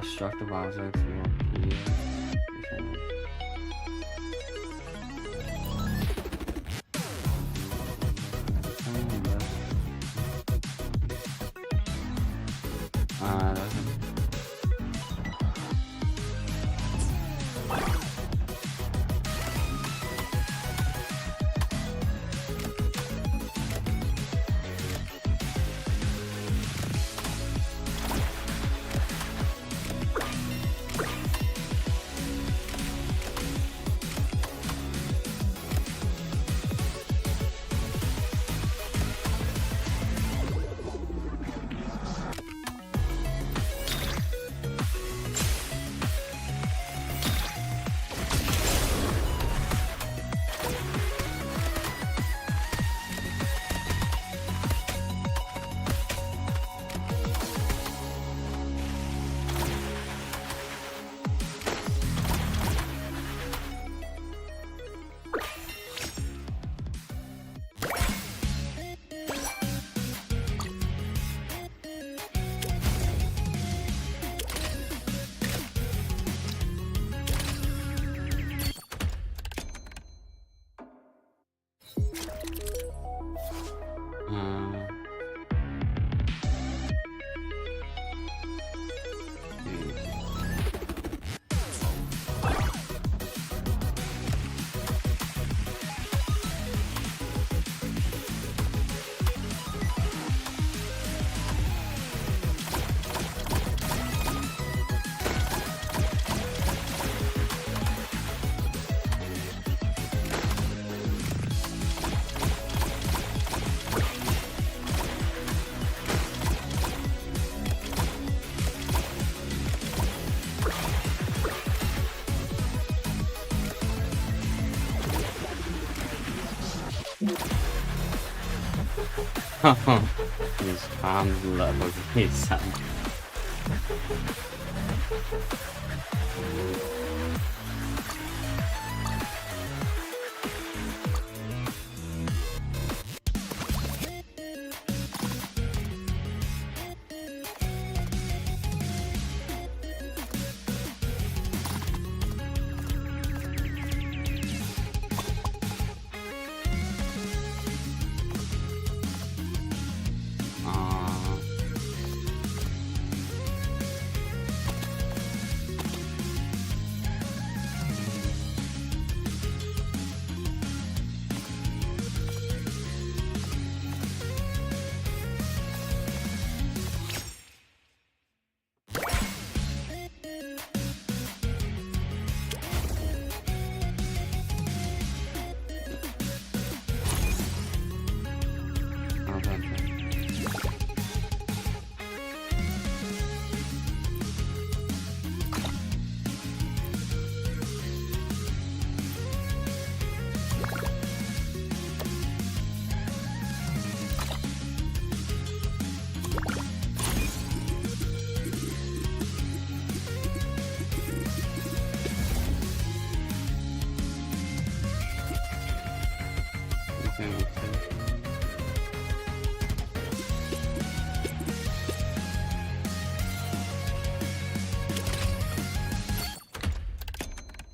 Destructive objects will be His arms level his son.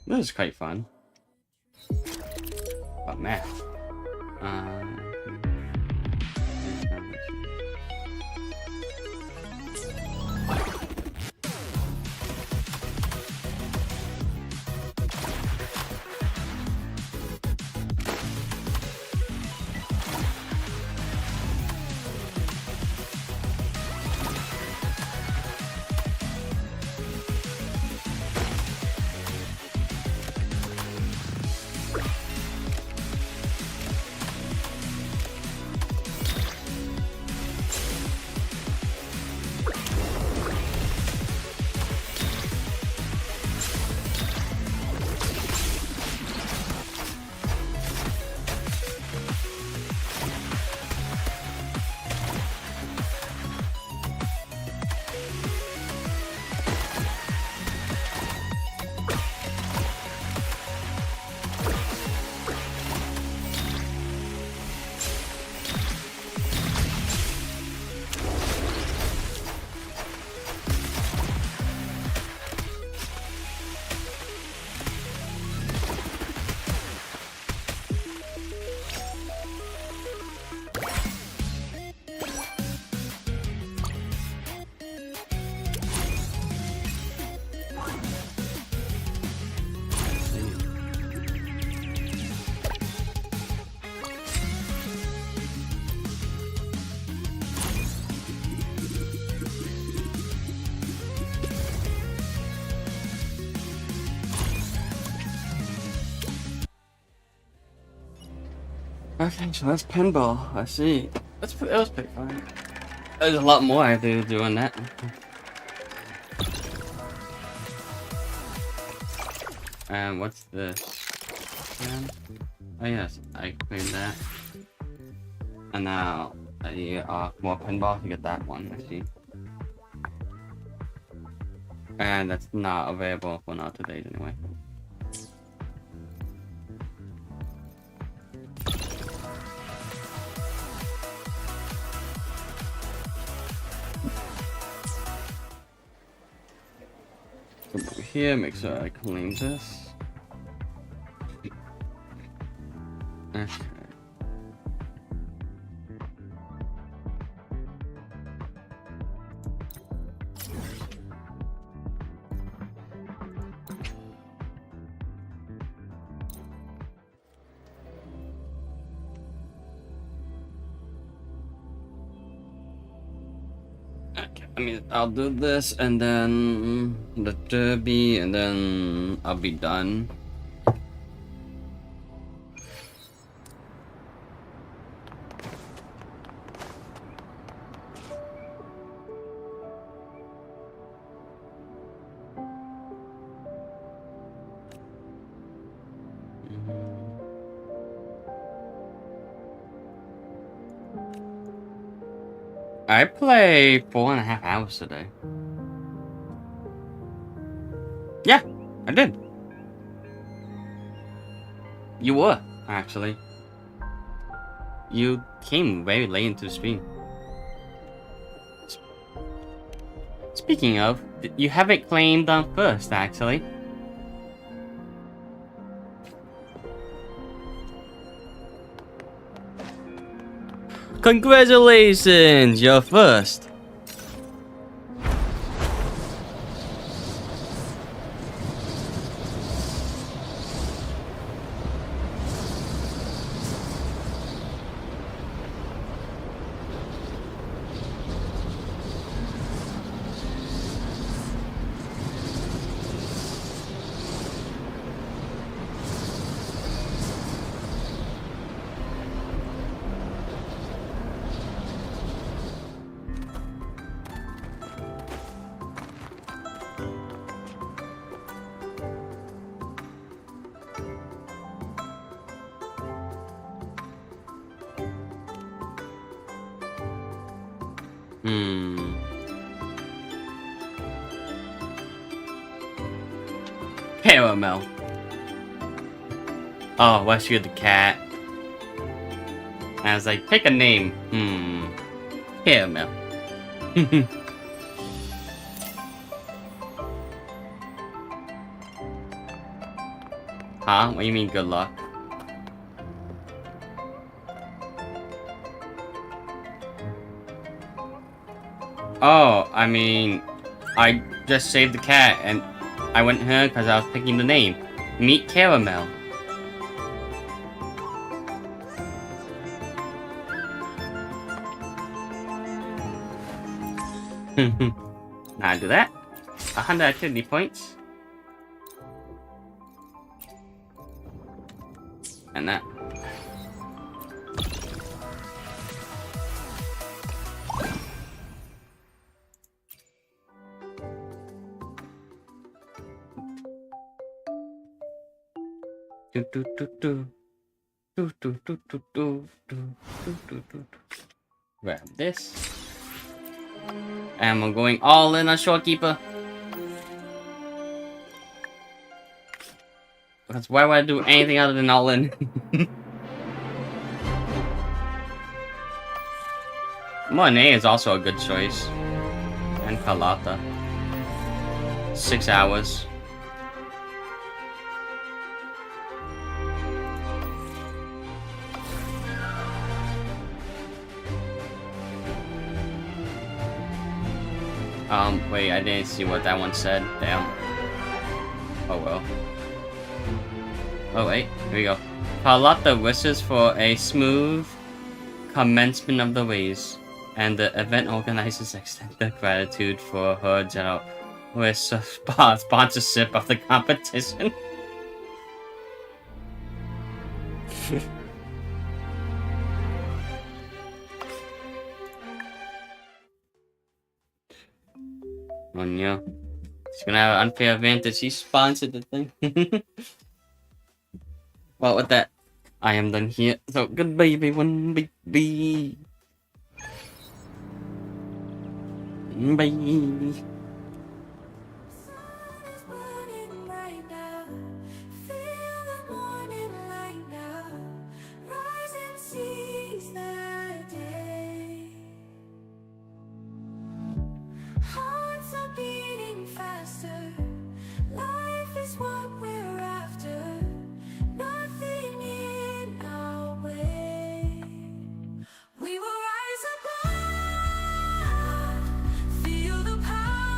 This is quite fun. But man. Okay, so that's pinball. I see. That was pretty fun. There's a lot more I have to do on that. What's this? Oh yes, I cleared that. And now I need more pinball to get that one, I see. And that's not available for not today anyway. Come over here, make sure I clean this. Okay. I mean, I'll do this and then the derby and then I'll be done. I play 4.5 hours today. Yeah, I did. You were, actually. You came very late into the stream. Speaking of, you have it claimed on first, actually. Congratulations, you're first. Caramel. Oh, what's you the cat? I was like, pick a name. Caramel. Huh? What do you mean good luck? Oh, I mean, I just saved the cat and I went here because I was picking the name. Meet Caramel. Now I do that. 100 activity points. And that. Grab this. And we're going all in on Shorekeeper. Because why would I do anything other than all in? Monet is also a good choice. And Carlotta. 6 hours. Wait, I didn't see what that one said. Damn. Oh well. Oh wait, here we go. Carlotta wishes for a smooth commencement of the ways, and the event organizers extend their gratitude for her generous sponsorship of the competition. Oh no. She's gonna have an unfair advantage. She sponsored the thing. Well, with that, I am done here. So, goodbye everyone. Bye. Bye. We will rise above, feel the power.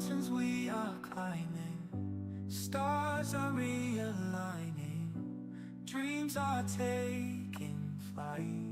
mountains we are climbing, stars are realigning, dreams are taking flight.